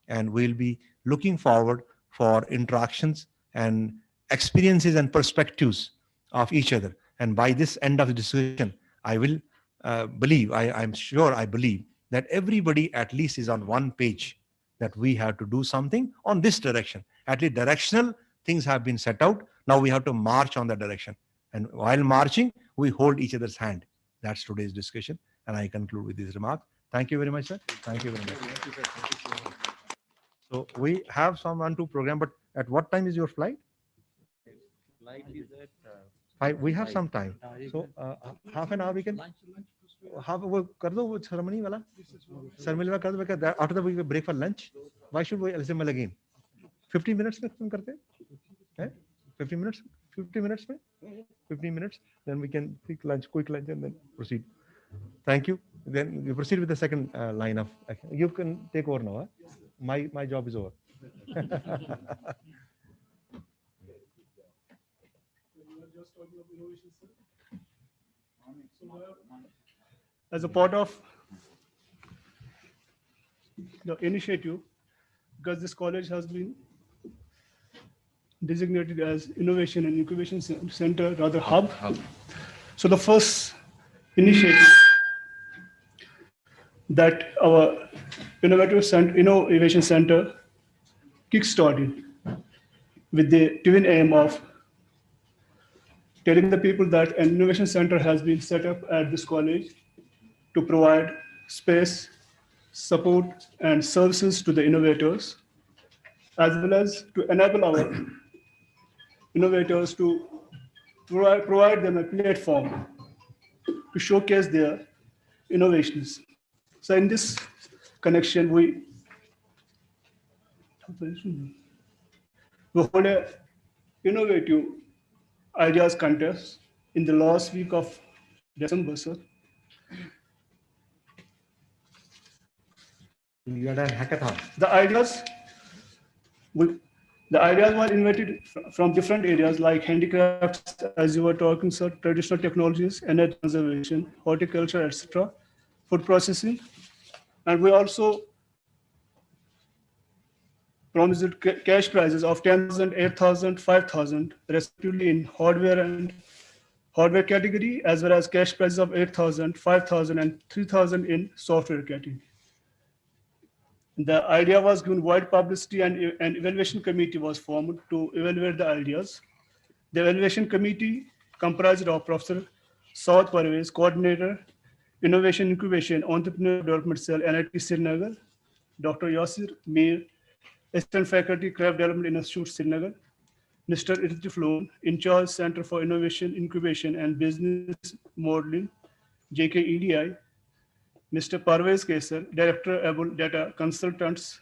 and we'll be looking forward for interactions and experiences and perspectives of each other. And by this end of the discussion, I will believe that everybody at least is on one page, that we have to do something on this direction. At least directional things have been set out. Now we have to march on that direction. And while marching, we hold each other's hand. That's today's discussion. And I conclude with this remark. Thank you very much, sir. Thank you very much. Thank you, sir. Thank you. So we have someone to program, but at what time is your flight? Flight is at We have some time. So half an hour we can. Half वो कर दो वो ceremony वाला. Ceremony वाला कर दो because after that we will break for lunch. Why should we assemble again? 15 minutes में तुम करते हैं? 15 minutes? 15 minutes में? 15 minutes. Then we can take lunch, quick lunch, and then proceed. Thank you. Then you proceed with the second line of action. You can take over now. Huh? My job is over. As a part of the initiative, because this college has been designated as Innovation and Incubation Center, rather hub. So the first initiative that our Innovation Center kickstarted with the twin aim of telling the people that an innovation center has been set up at this college to provide space, support, and services to the innovators, as well as to enable our innovators to provide them a platform to showcase their innovations. So in this connection, we hold a innovative ideas contest in the last week of December, sir. You had a hackathon. The ideas were invited from different areas like handicrafts, as you were talking, sir, traditional technologies, energy conservation, horticulture, etc., food processing. And we also promised cash prizes of 10,000, 8,000, 5,000, respectively in hardware category, as well as cash prizes of 8,000, 5,000, and 3,000 in software category. The idea was given wide publicity, and an evaluation committee was formed to evaluate the ideas. The evaluation committee comprised of Professor Saud Parvez, Coordinator, Innovation Incubation, Entrepreneur Development Cell, NIT Srinagar, Dr. Yasir Mir, Assistant Faculty, Craft Development Institute, Srinagar, Mr. Irtif Loan, in charge Center for Innovation, Incubation, and Business Modeling, JKEDI, Mr. Parvez Kesar, Director, Able Data Consultants,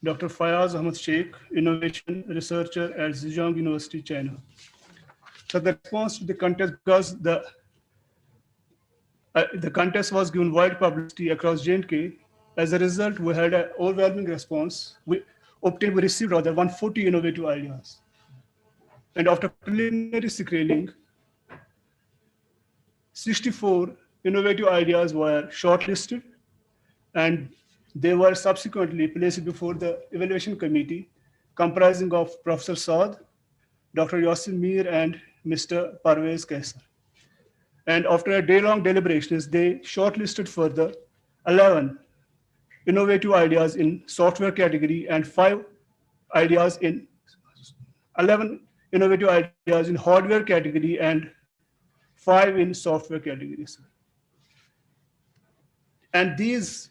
Dr. Fayaz Ahmad Sheikh, Innovation Researcher at Zhejiang University, China. So the response to the contest, because the The contest was given wide publicity across J&K. As a result, we had an overwhelming response. We received rather 140 innovative ideas. And after preliminary screening, 64 innovative ideas were shortlisted, and they were subsequently placed before the evaluation committee, comprising of Professor Saad, Dr. Yassin Mir, and Mr. Parvez Kaisar. And after a day-long deliberations, they shortlisted further 11 innovative ideas in software category and 11 innovative ideas in hardware category and 5 in software categories. And these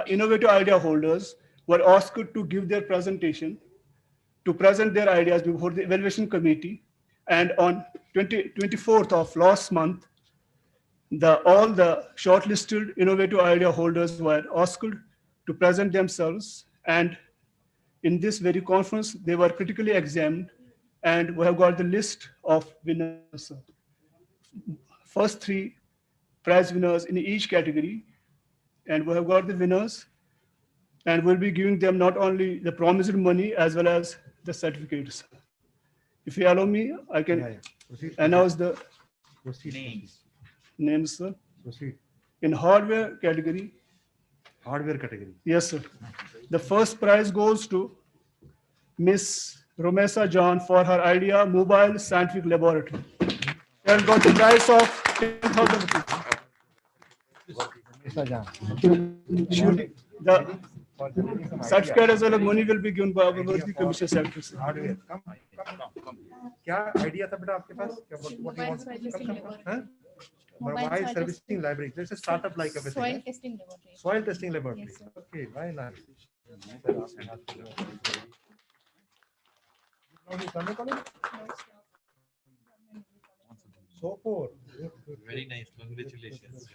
innovative idea holders were asked to give their presentation, to present their ideas before the evaluation committee. And on 24th of last month, all the shortlisted innovative idea holders were asked to present themselves. And in this very conference, they were critically examined, and we have got the list of winners. First 3 prize winners in each category, and we have got the winners, and we'll be giving them not only the promised money as well as the certificates. If you allow me, I can announce the names, sir. Proceed. In hardware category. Hardware category. Yes, sir. The first prize goes to Miss Romesa John for her idea, Mobile Scientific Laboratory. She has got the prize of 10,000 rupees. The certificate as well as money will be given by our worthy commission secretary. Hardware. क्या idea था बेटा आपके पास? What you want? Mobile servicing library. There's a startup like everything. Soil testing laboratory. Soil testing laboratory. Yes, Okay, why not? So poor. Very nice. Congratulations.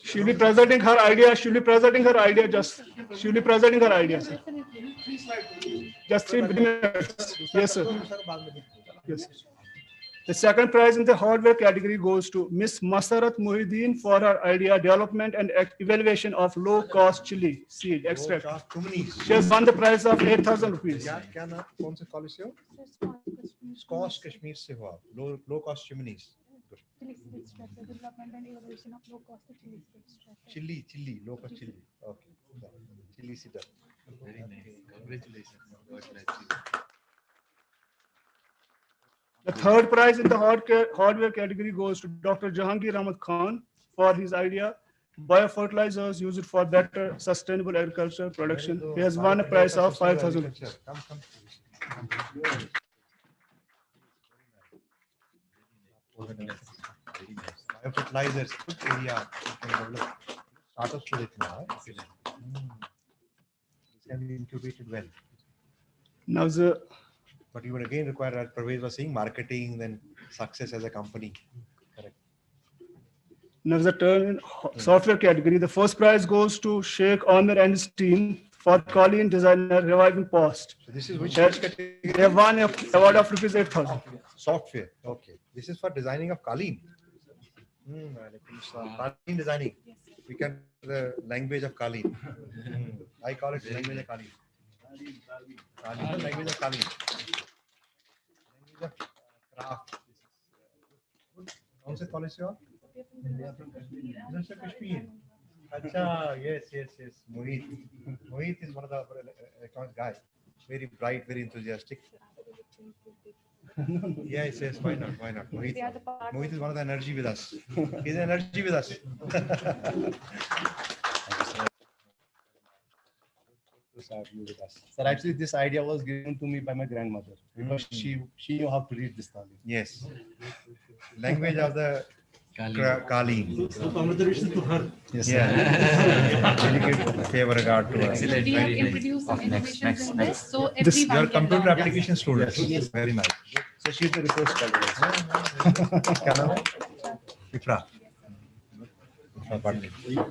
She'll be presenting her idea. She'll be presenting her idea. Just she'll be presenting her idea, sir. Just 3 minutes. Yes, sir. Yes. The second prize in the hardware category goes to Miss Masarat Muhyiddin for her idea, development and evaluation of low-cost chili seed extract. She has won the prize of 8,000 rupees. क्या नाम कौन से college से हो? Scotch Kashmir से हो आप. Low cost chimneys. Development and evaluation of low-cost chili. Chili, low cost chili. Okay. Chili seeder. Very nice. Congratulations. God bless you. The third prize in the hardware category goes to Dr. Jahangir Ahmad Khan for his idea, biofertilizers used for better sustainable agriculture production. He has won a prize of 5,000 rupees. Biofertilizers, good area. You can develop startups with it now. This can be incubated well. Now but you would again require, as Parvez was saying, marketing, then success as a company. Correct. Now the turn in software category. The first prize goes to Sheikh Amir and his team for Colleen Designer Reviving Past. So this is which category? They have won an award of rupees 8,000. Software. Okay. This is for designing of Colleen. Colleen designing. We can the language of Colleen. I call it language of Colleen. Language of Colleen. Language of craft. कौन से college से हो? Kashmir. Acha, yes. Mohit is one of the electronics guys. Very bright, very enthusiastic. Yes, why not? Mohit is one of the energy with us. He's an energy with us. Sir, actually, this idea was given to me by my grandmother because she knew how to read this Colleen. Yes. Language of the Colleen. So congratulations to her. Yes. Yeah. Delicate favor regard to her. Excellent. We have introduced some innovations in this, so everyone Your can computer learn. application student. Yes. Very nice. So she's the resource scholar. Ifra.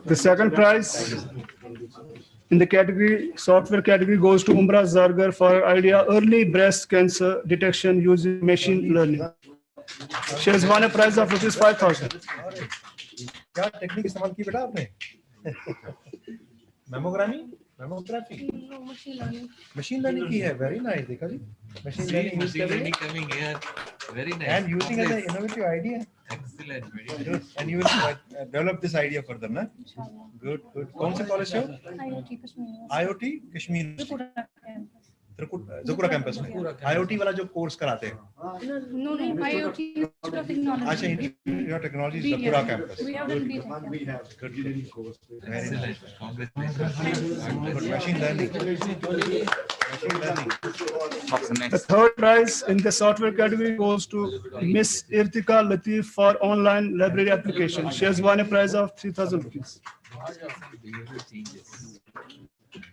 The second prize in the software category goes to Umra Zargar for her idea, early breast cancer detection using machine learning. She has won a prize of rupees 5,000. क्या technique इस्तेमाल की बेटा आपने? Mammography machine learning की है. Very nice. देखा जी, machine learning coming here. Very nice. and using as an innovative idea. Excellent. Very Good. nice. And you will develop this idea further, na? Good, good. कौन से college से हो? IoT Kashmir. ज़ुकरा campus में IoT वाला जो course कराते हैं. No, IoT Institute of Technology. अच्छा, Institute of Technology ज़ुकरा campus. We have done B.Tech. We have. Good. Excellent. Good. Machine learning. The third prize in the software category goes to Miss Irtika Latif for online library application. She has won a prize of 3,000 rupees.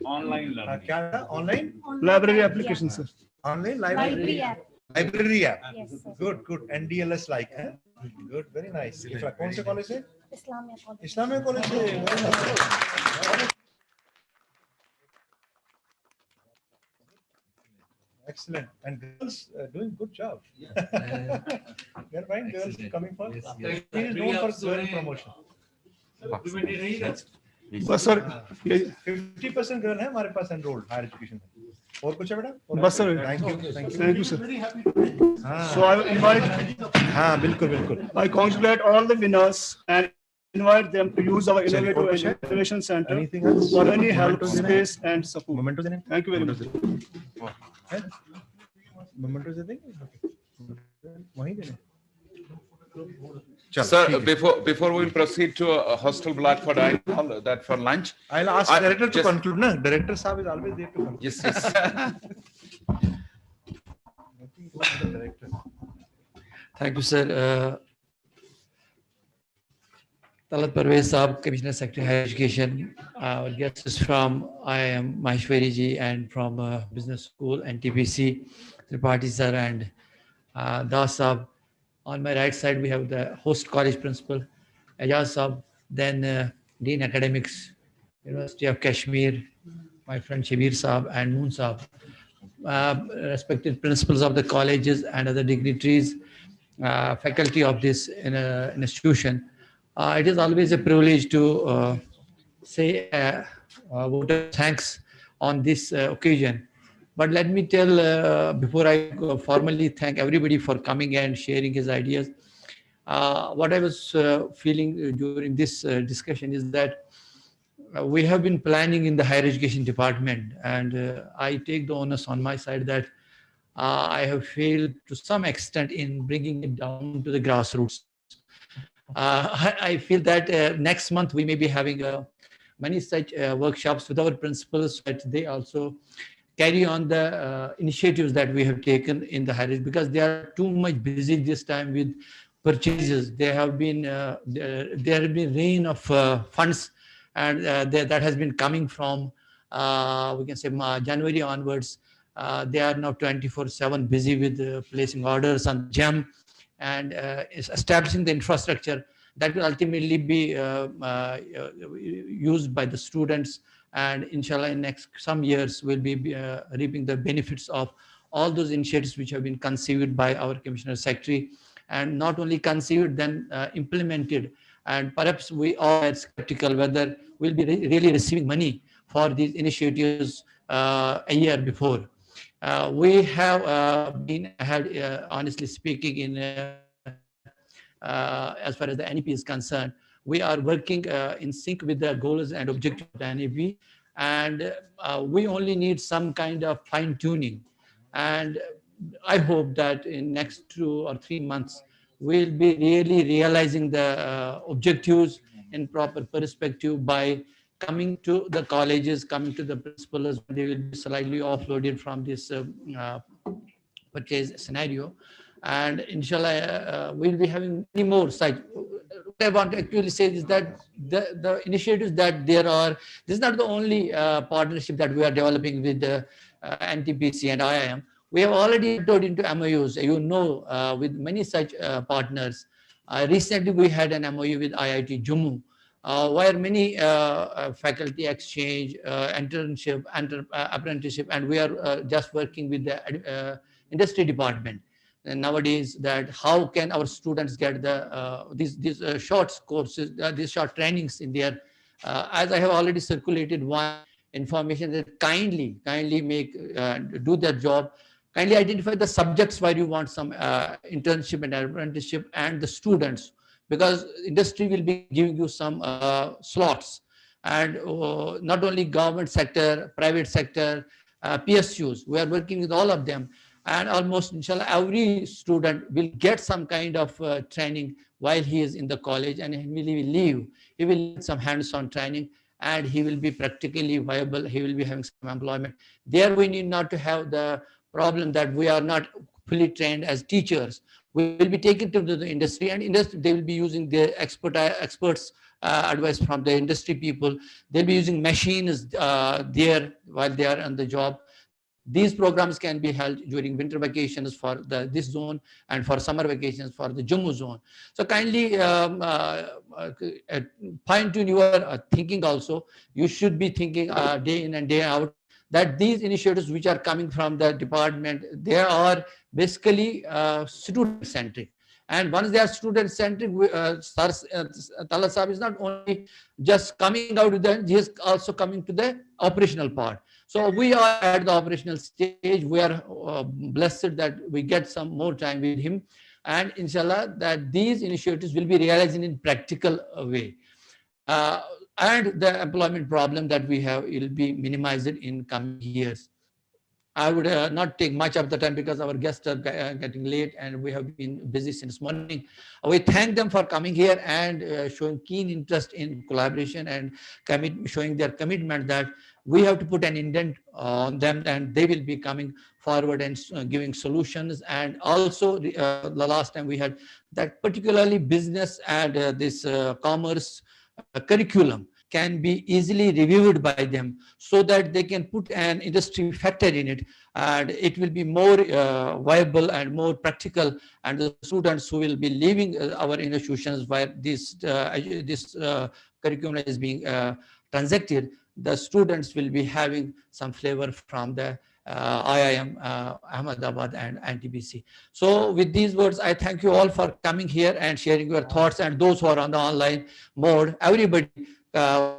Online learning. क्या था? Online? Library application, sir. Online library app. Library app. Yes, sir. Good, good. And DLS like, huh? Good, very nice. कौन से college से? Islamia college से. Very nice. Excellent. And girls doing good job. You're fine, girls coming for. He is known for girl promotion. बस sir 50% girl है हमारे पास enrolled higher education में. और कुछ है बेटा? बस sir. Thank you, sir. So I invite. हाँ, बिल्कुल बिल्कुल. I congratulate all the winners and invite them to use our innovative and innovation center for any help, space and support. Memento देने. Thank you very much. Memento दे देंगे? वहीं देने. Sir, before we proceed to a hostel block for that for lunch, I'll ask director to conclude. Na, director sahab is always there to conclude. Yes, yes. Thank you, sir. Talat Parvez Saab, Commissioner Secretary Higher Education. Our guest is from IIM Maheshwari ji and from Business School NTPC, Tripathi sir and Das Saab. On my right side, we have the host college principal, Ajaz Saab, then Dean Academics, University of Kashmir, my friend Shabir Saab and Moon Saab, respected principals of the colleges and other dignitaries, faculty of this institution. It is always a privilege to say a vote of thanks on this occasion. But let me tell, before I formally thank everybody for coming and sharing his ideas, what I was feeling during this discussion is that we have been planning in the higher education department, and I take the onus on my side that I have failed to some extent in bringing it down to the grassroots. I feel that next month we may be having many such workshops with our principals, so that they also carry on the initiatives that we have taken in the higher education, because they are too much busy this time with purchases. There have been rain of funds, and that has been coming from we can say January onwards. They are now 24/7 busy with placing orders on GEM and establishing the infrastructure that will ultimately be used by the students. And inshallah, in next some years, we'll be reaping the benefits of all those initiatives which have been conceived by our Commissioner Secretary, and not only conceived, then implemented. And perhaps we are skeptical whether we'll be really receiving money for these initiatives a year before. We have been ahead, honestly speaking, in as far as the NEP is concerned. We are working in sync with the goals and objectives of the NEP, and we only need some kind of fine tuning. And I hope that in next 2 or 3 months, we'll be really realizing the objectives in proper perspective by coming to the colleges, coming to the principals. They will be slightly offloaded from this purchase scenario. And inshallah, we'll be having many more such. What I want to actually say is that the initiatives that there are, this is not the only partnership that we are developing with the NTPC and IIM. We have already entered into MOUs, with many such partners. Recently, we had an MOU with IIT Jammu, where many faculty exchange, internship, apprenticeship, and we are just working with the industry department. nowadays, that how can our students get these short courses, these short trainings in their, as I have already circulated one information, that kindly make do their job, kindly identify the subjects where you want some internship and apprenticeship, and the students, because industry will be giving you some slots, and not only government sector, private sector, PSUs, we are working with all of them, and almost inshallah every student will get some kind of training while he is in the college, and he will leave, he will get some hands-on training, and he will be practically viable, he will be having some employment. There we need not to have the problem that we are not fully trained as teachers. We will be taken to the industry, and industry, they will be using their experts advice from the industry people. They'll be using machines there while they are on the job. These programs can be held during winter vacations for this zone, and for summer vacations for the Jammu zone. So kindly fine tune your thinking also. You should be thinking day in and day out, that these initiatives which are coming from the department, they are basically student centric. And once they are student centric, Tala Sahib is not only just coming out with them, he is also coming to the operational part. So we are at the operational stage. We are blessed that we get some more time with him, and inshallah that these initiatives will be realized in practical way. And the employment problem that we have will be minimized in coming years. I would not take much of the time because our guests are getting late and we have been busy since morning. We thank them for coming here and showing keen interest in collaboration, and showing their commitment that we have to put an indent on them, and they will be coming forward and giving solutions. And also the last time we had that particularly business and this commerce curriculum can be easily reviewed by them, so that they can put an industry factor in it, and it will be more viable and more practical. And the students who will be leaving our institutions where this curriculum is being transacted, the students will be having some flavor from the IIM Ahmedabad and NTPC. So with these words, I thank you all for coming here and sharing your thoughts, and those who are on the online mode, everybody,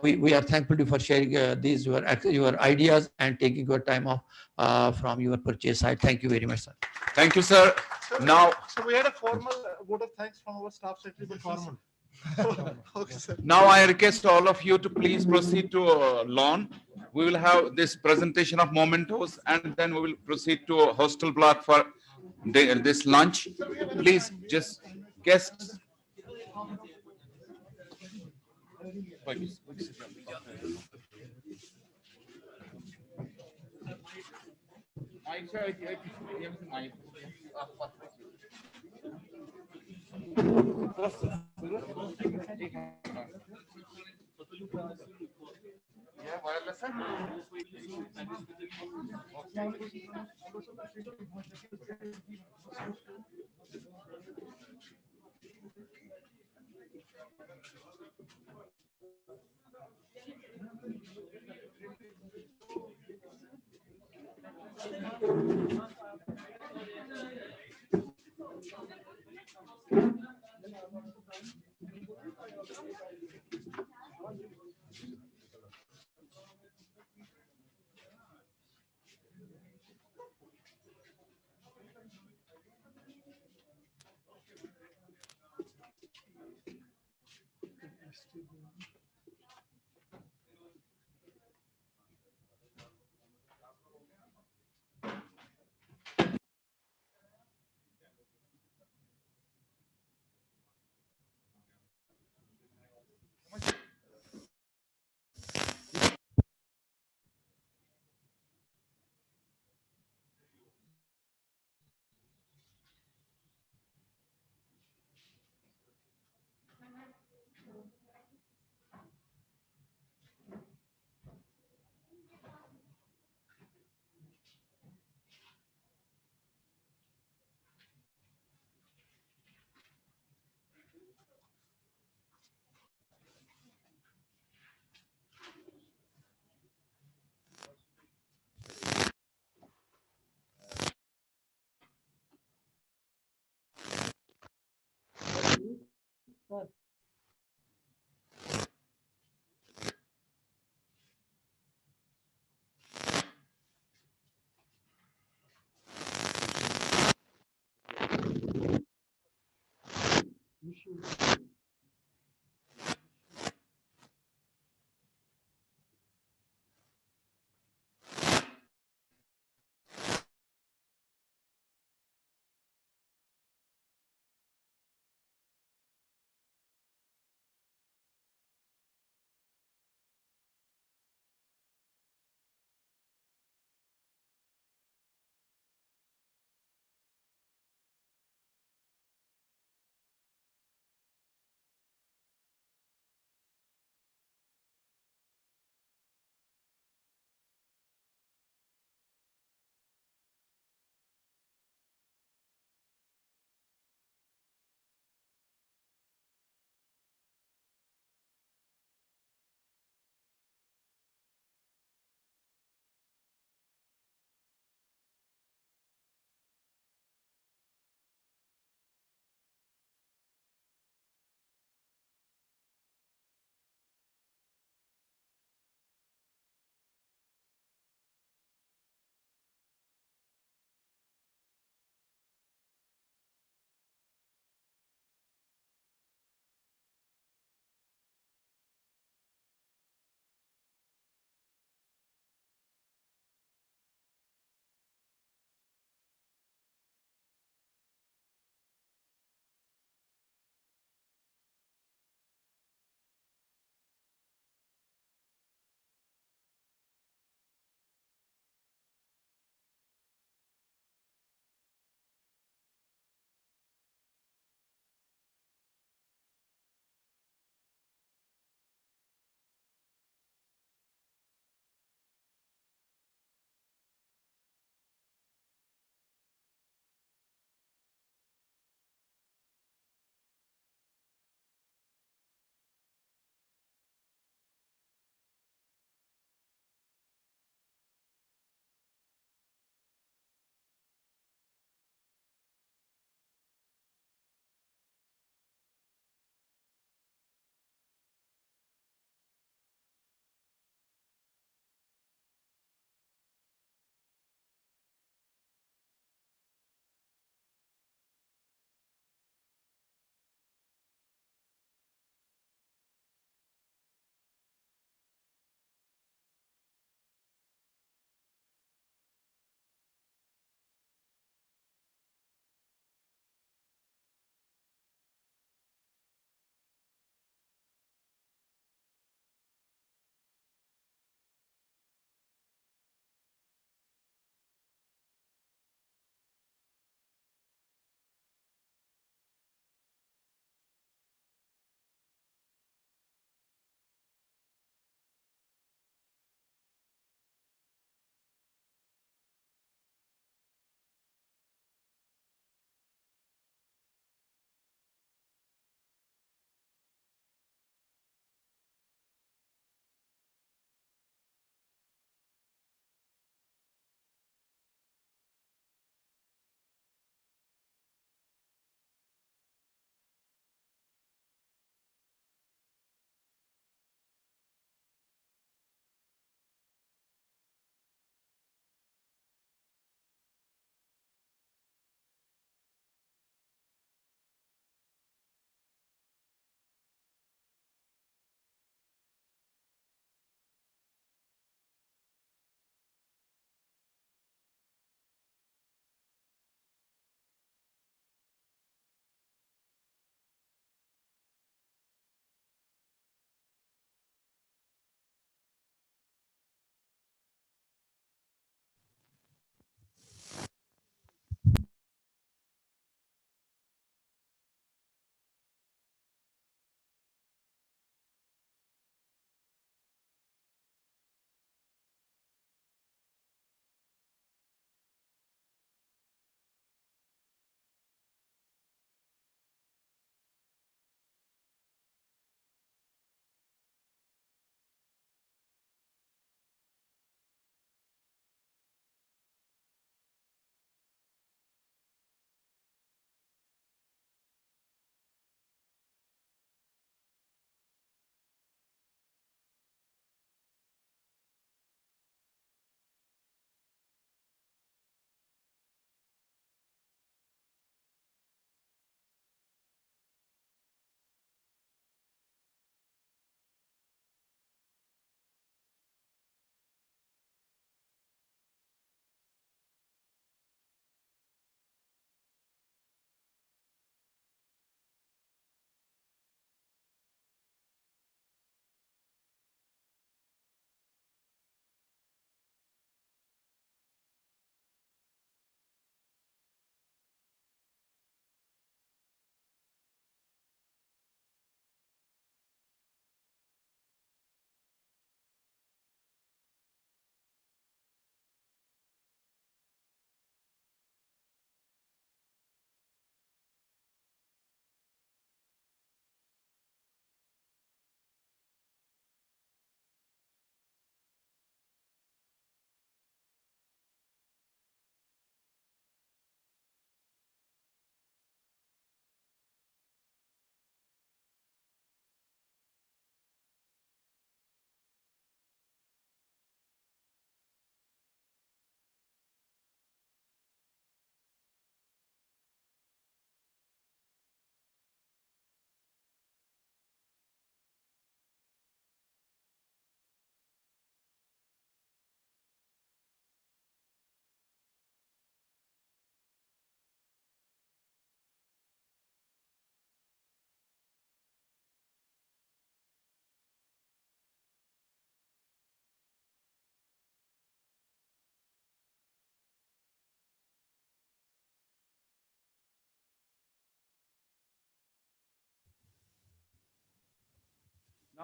we are thankful to you for sharing these your ideas and taking your time off from your purchase side. Thank you very much, sir. Thank you, sir. Now, So we had a formal vote of thanks from our staff secretary, but formal. Okay, sir. now I request all of you to please proceed to lawn. We will have this presentation of mementos, and then we will proceed to hostel block for this lunch. Please, just guests.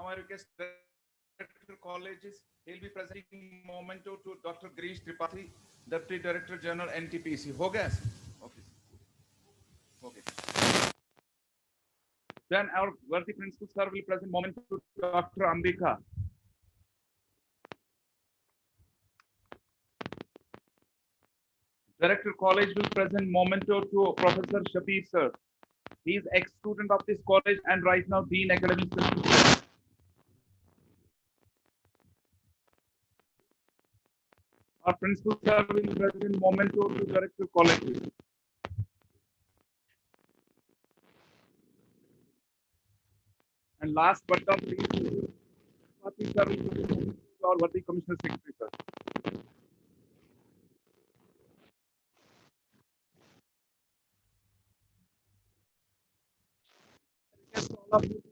Now I request Director Colleges. He'll be presenting memento to Dr. Girish Tripathi, Deputy Director General NTPC. हो गया? Okay. Okay. Then our worthy principal sir will present memento to Dr. Ambika. Director College will present memento to Professor Shafir sir. He is ex-student of this college and right now Dean Academic Services. Our principal sir will present memento to Director College. And last but not least, sir will present our worthy Commissioner Secretary sir. Yes, all of you.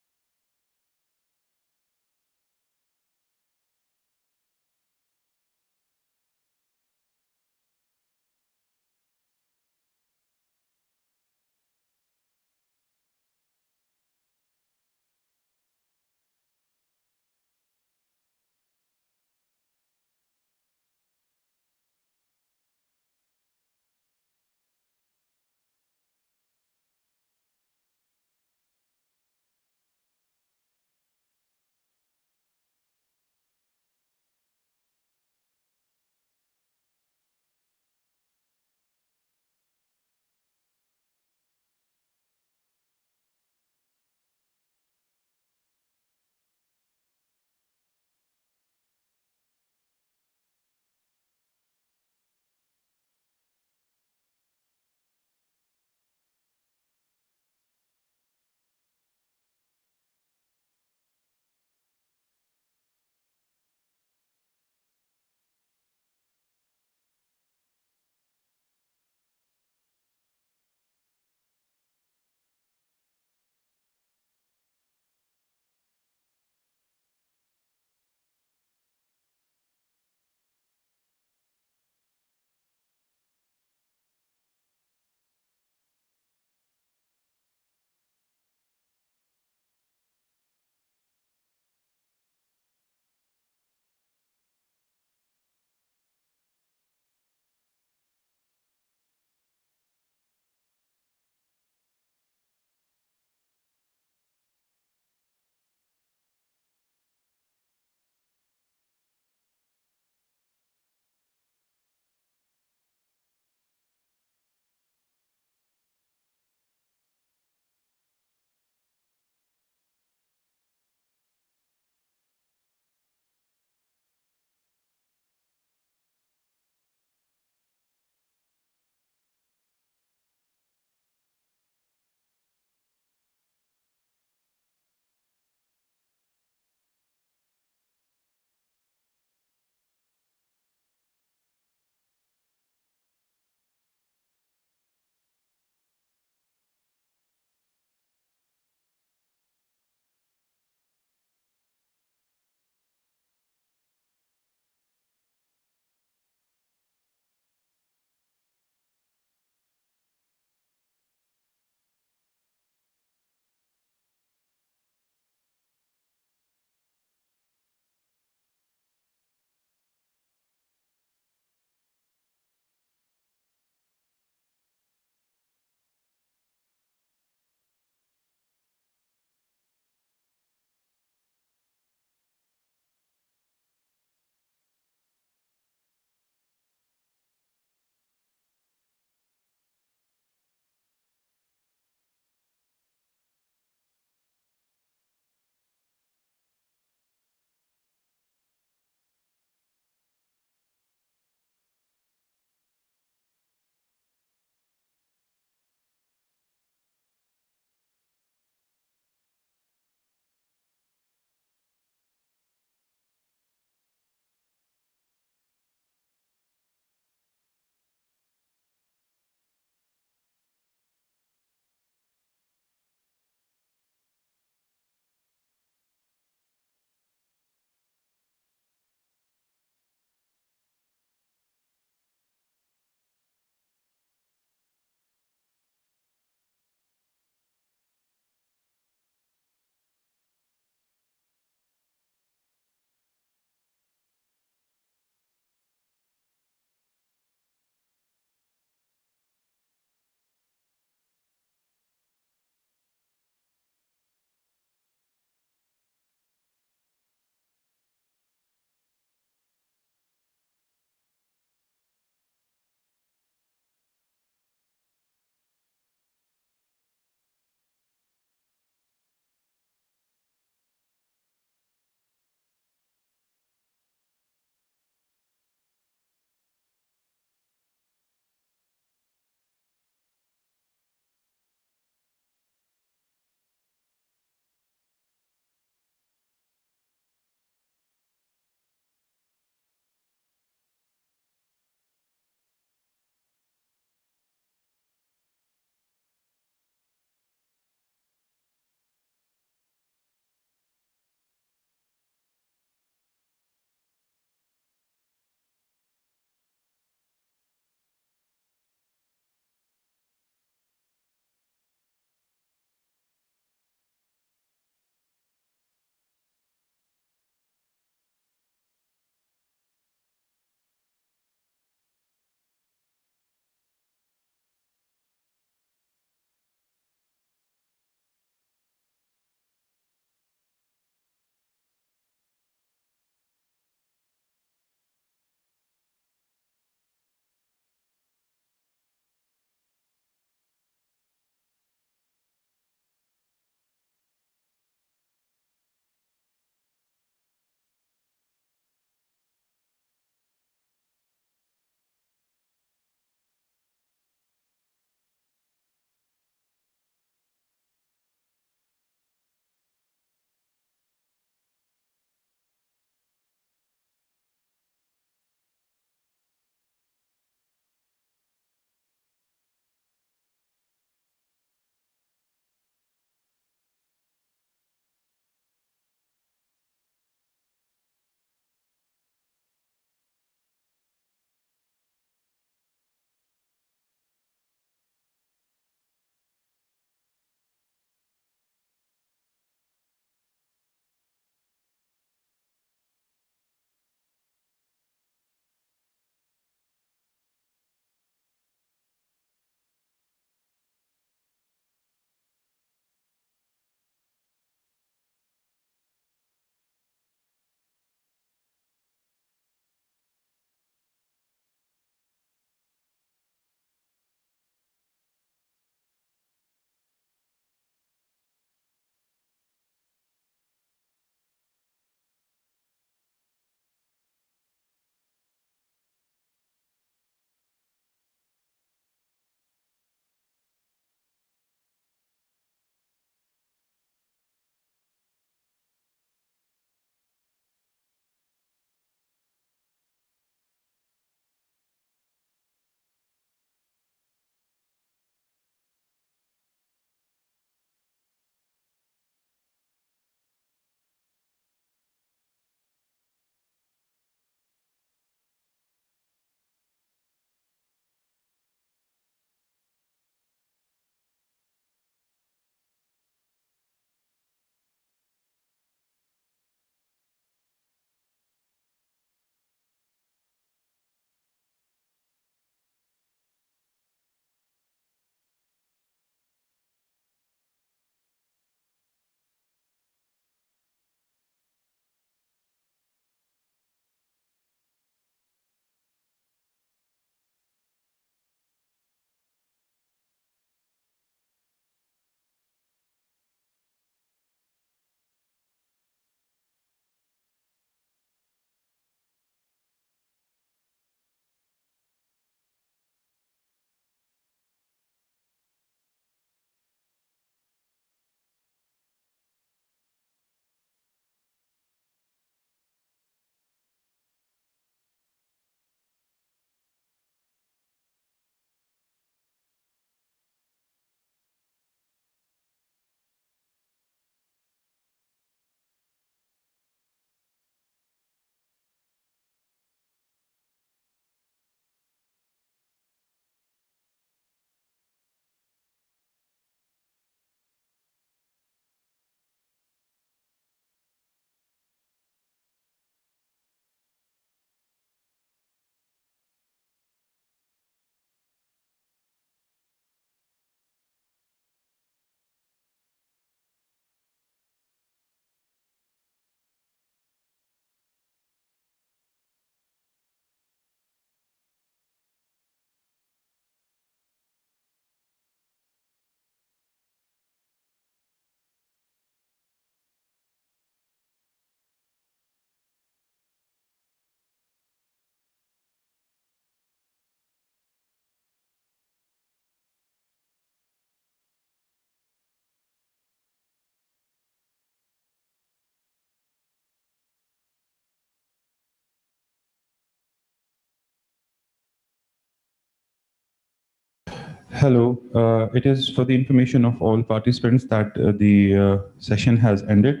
Hello, it is for the information of all participants that the session has ended.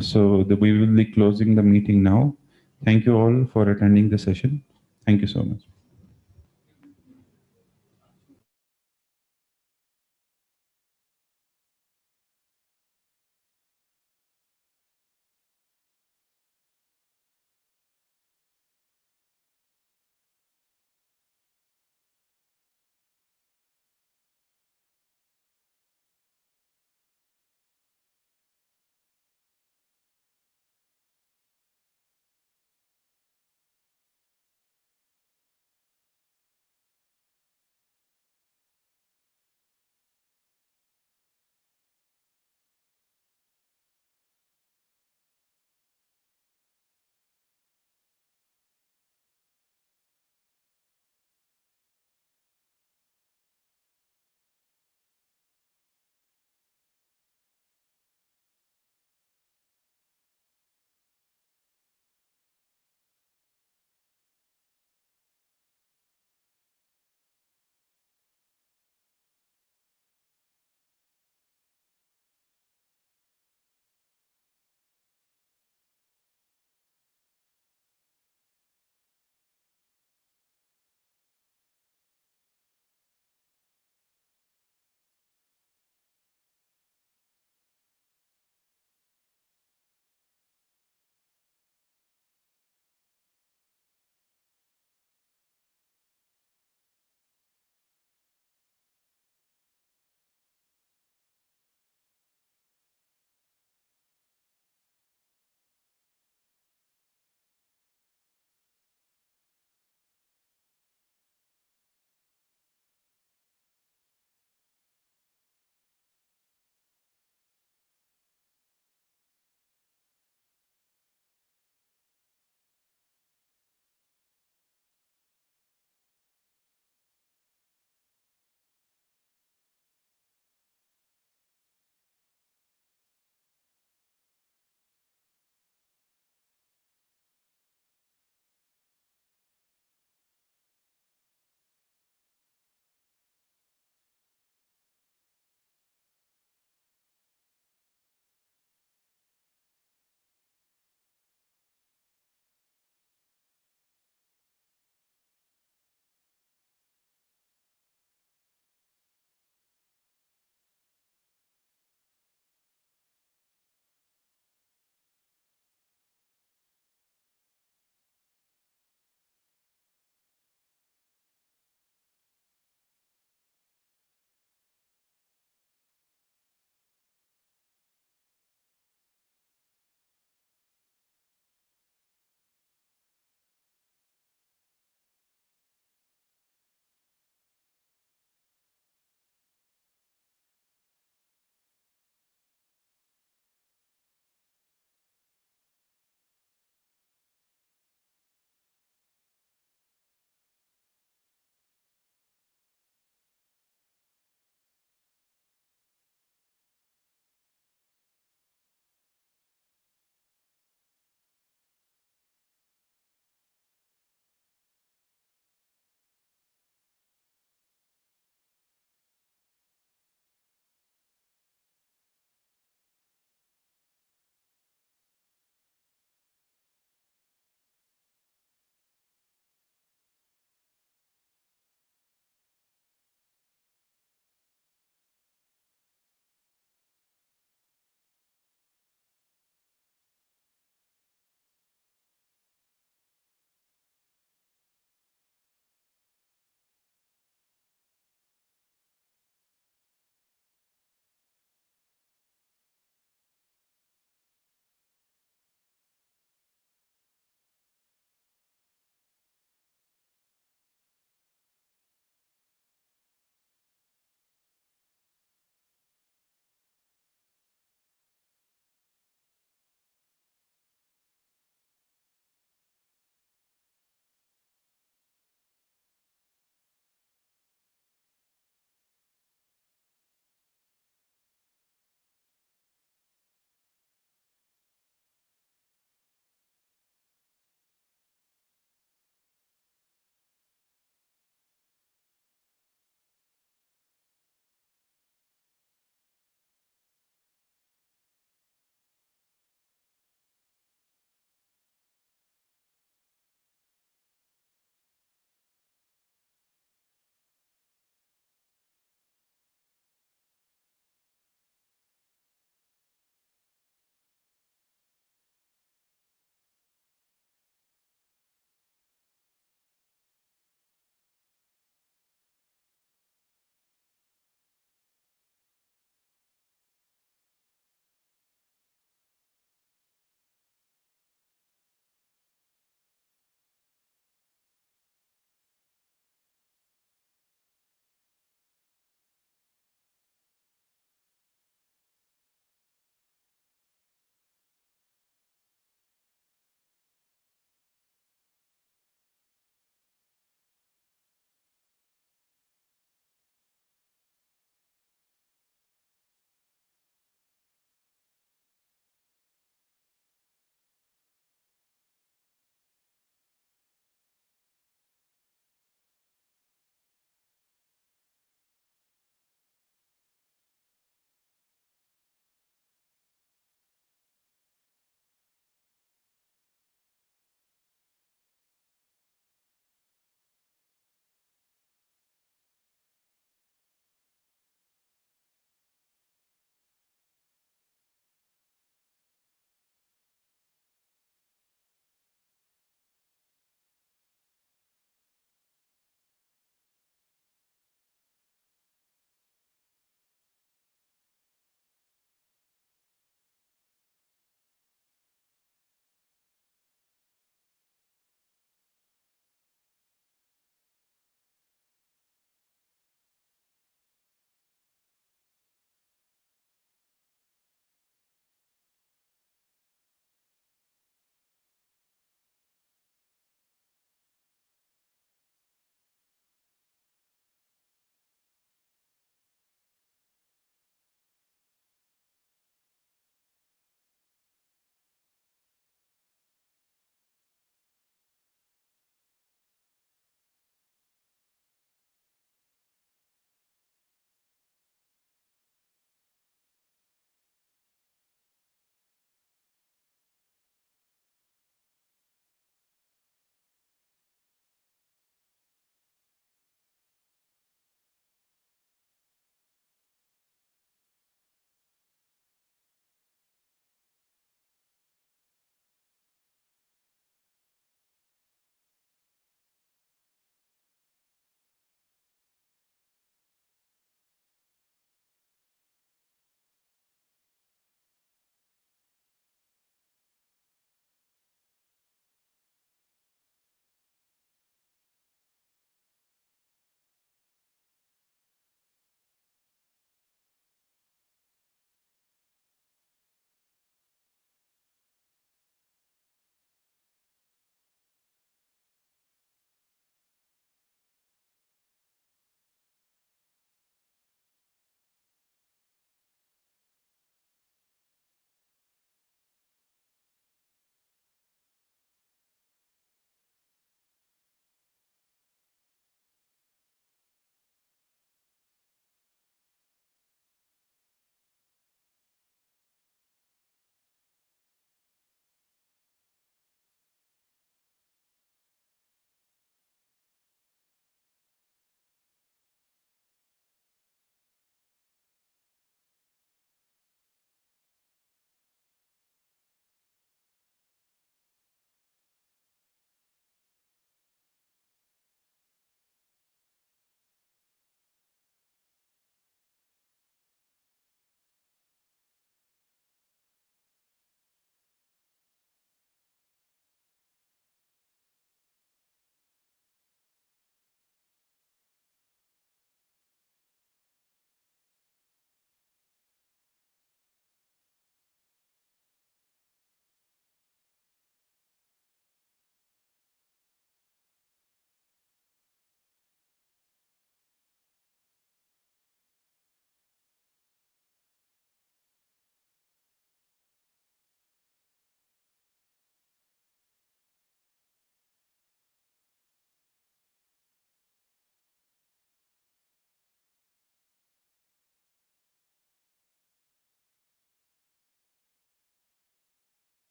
So we will be closing the meeting now. Thank you all for attending the session. Thank you so much.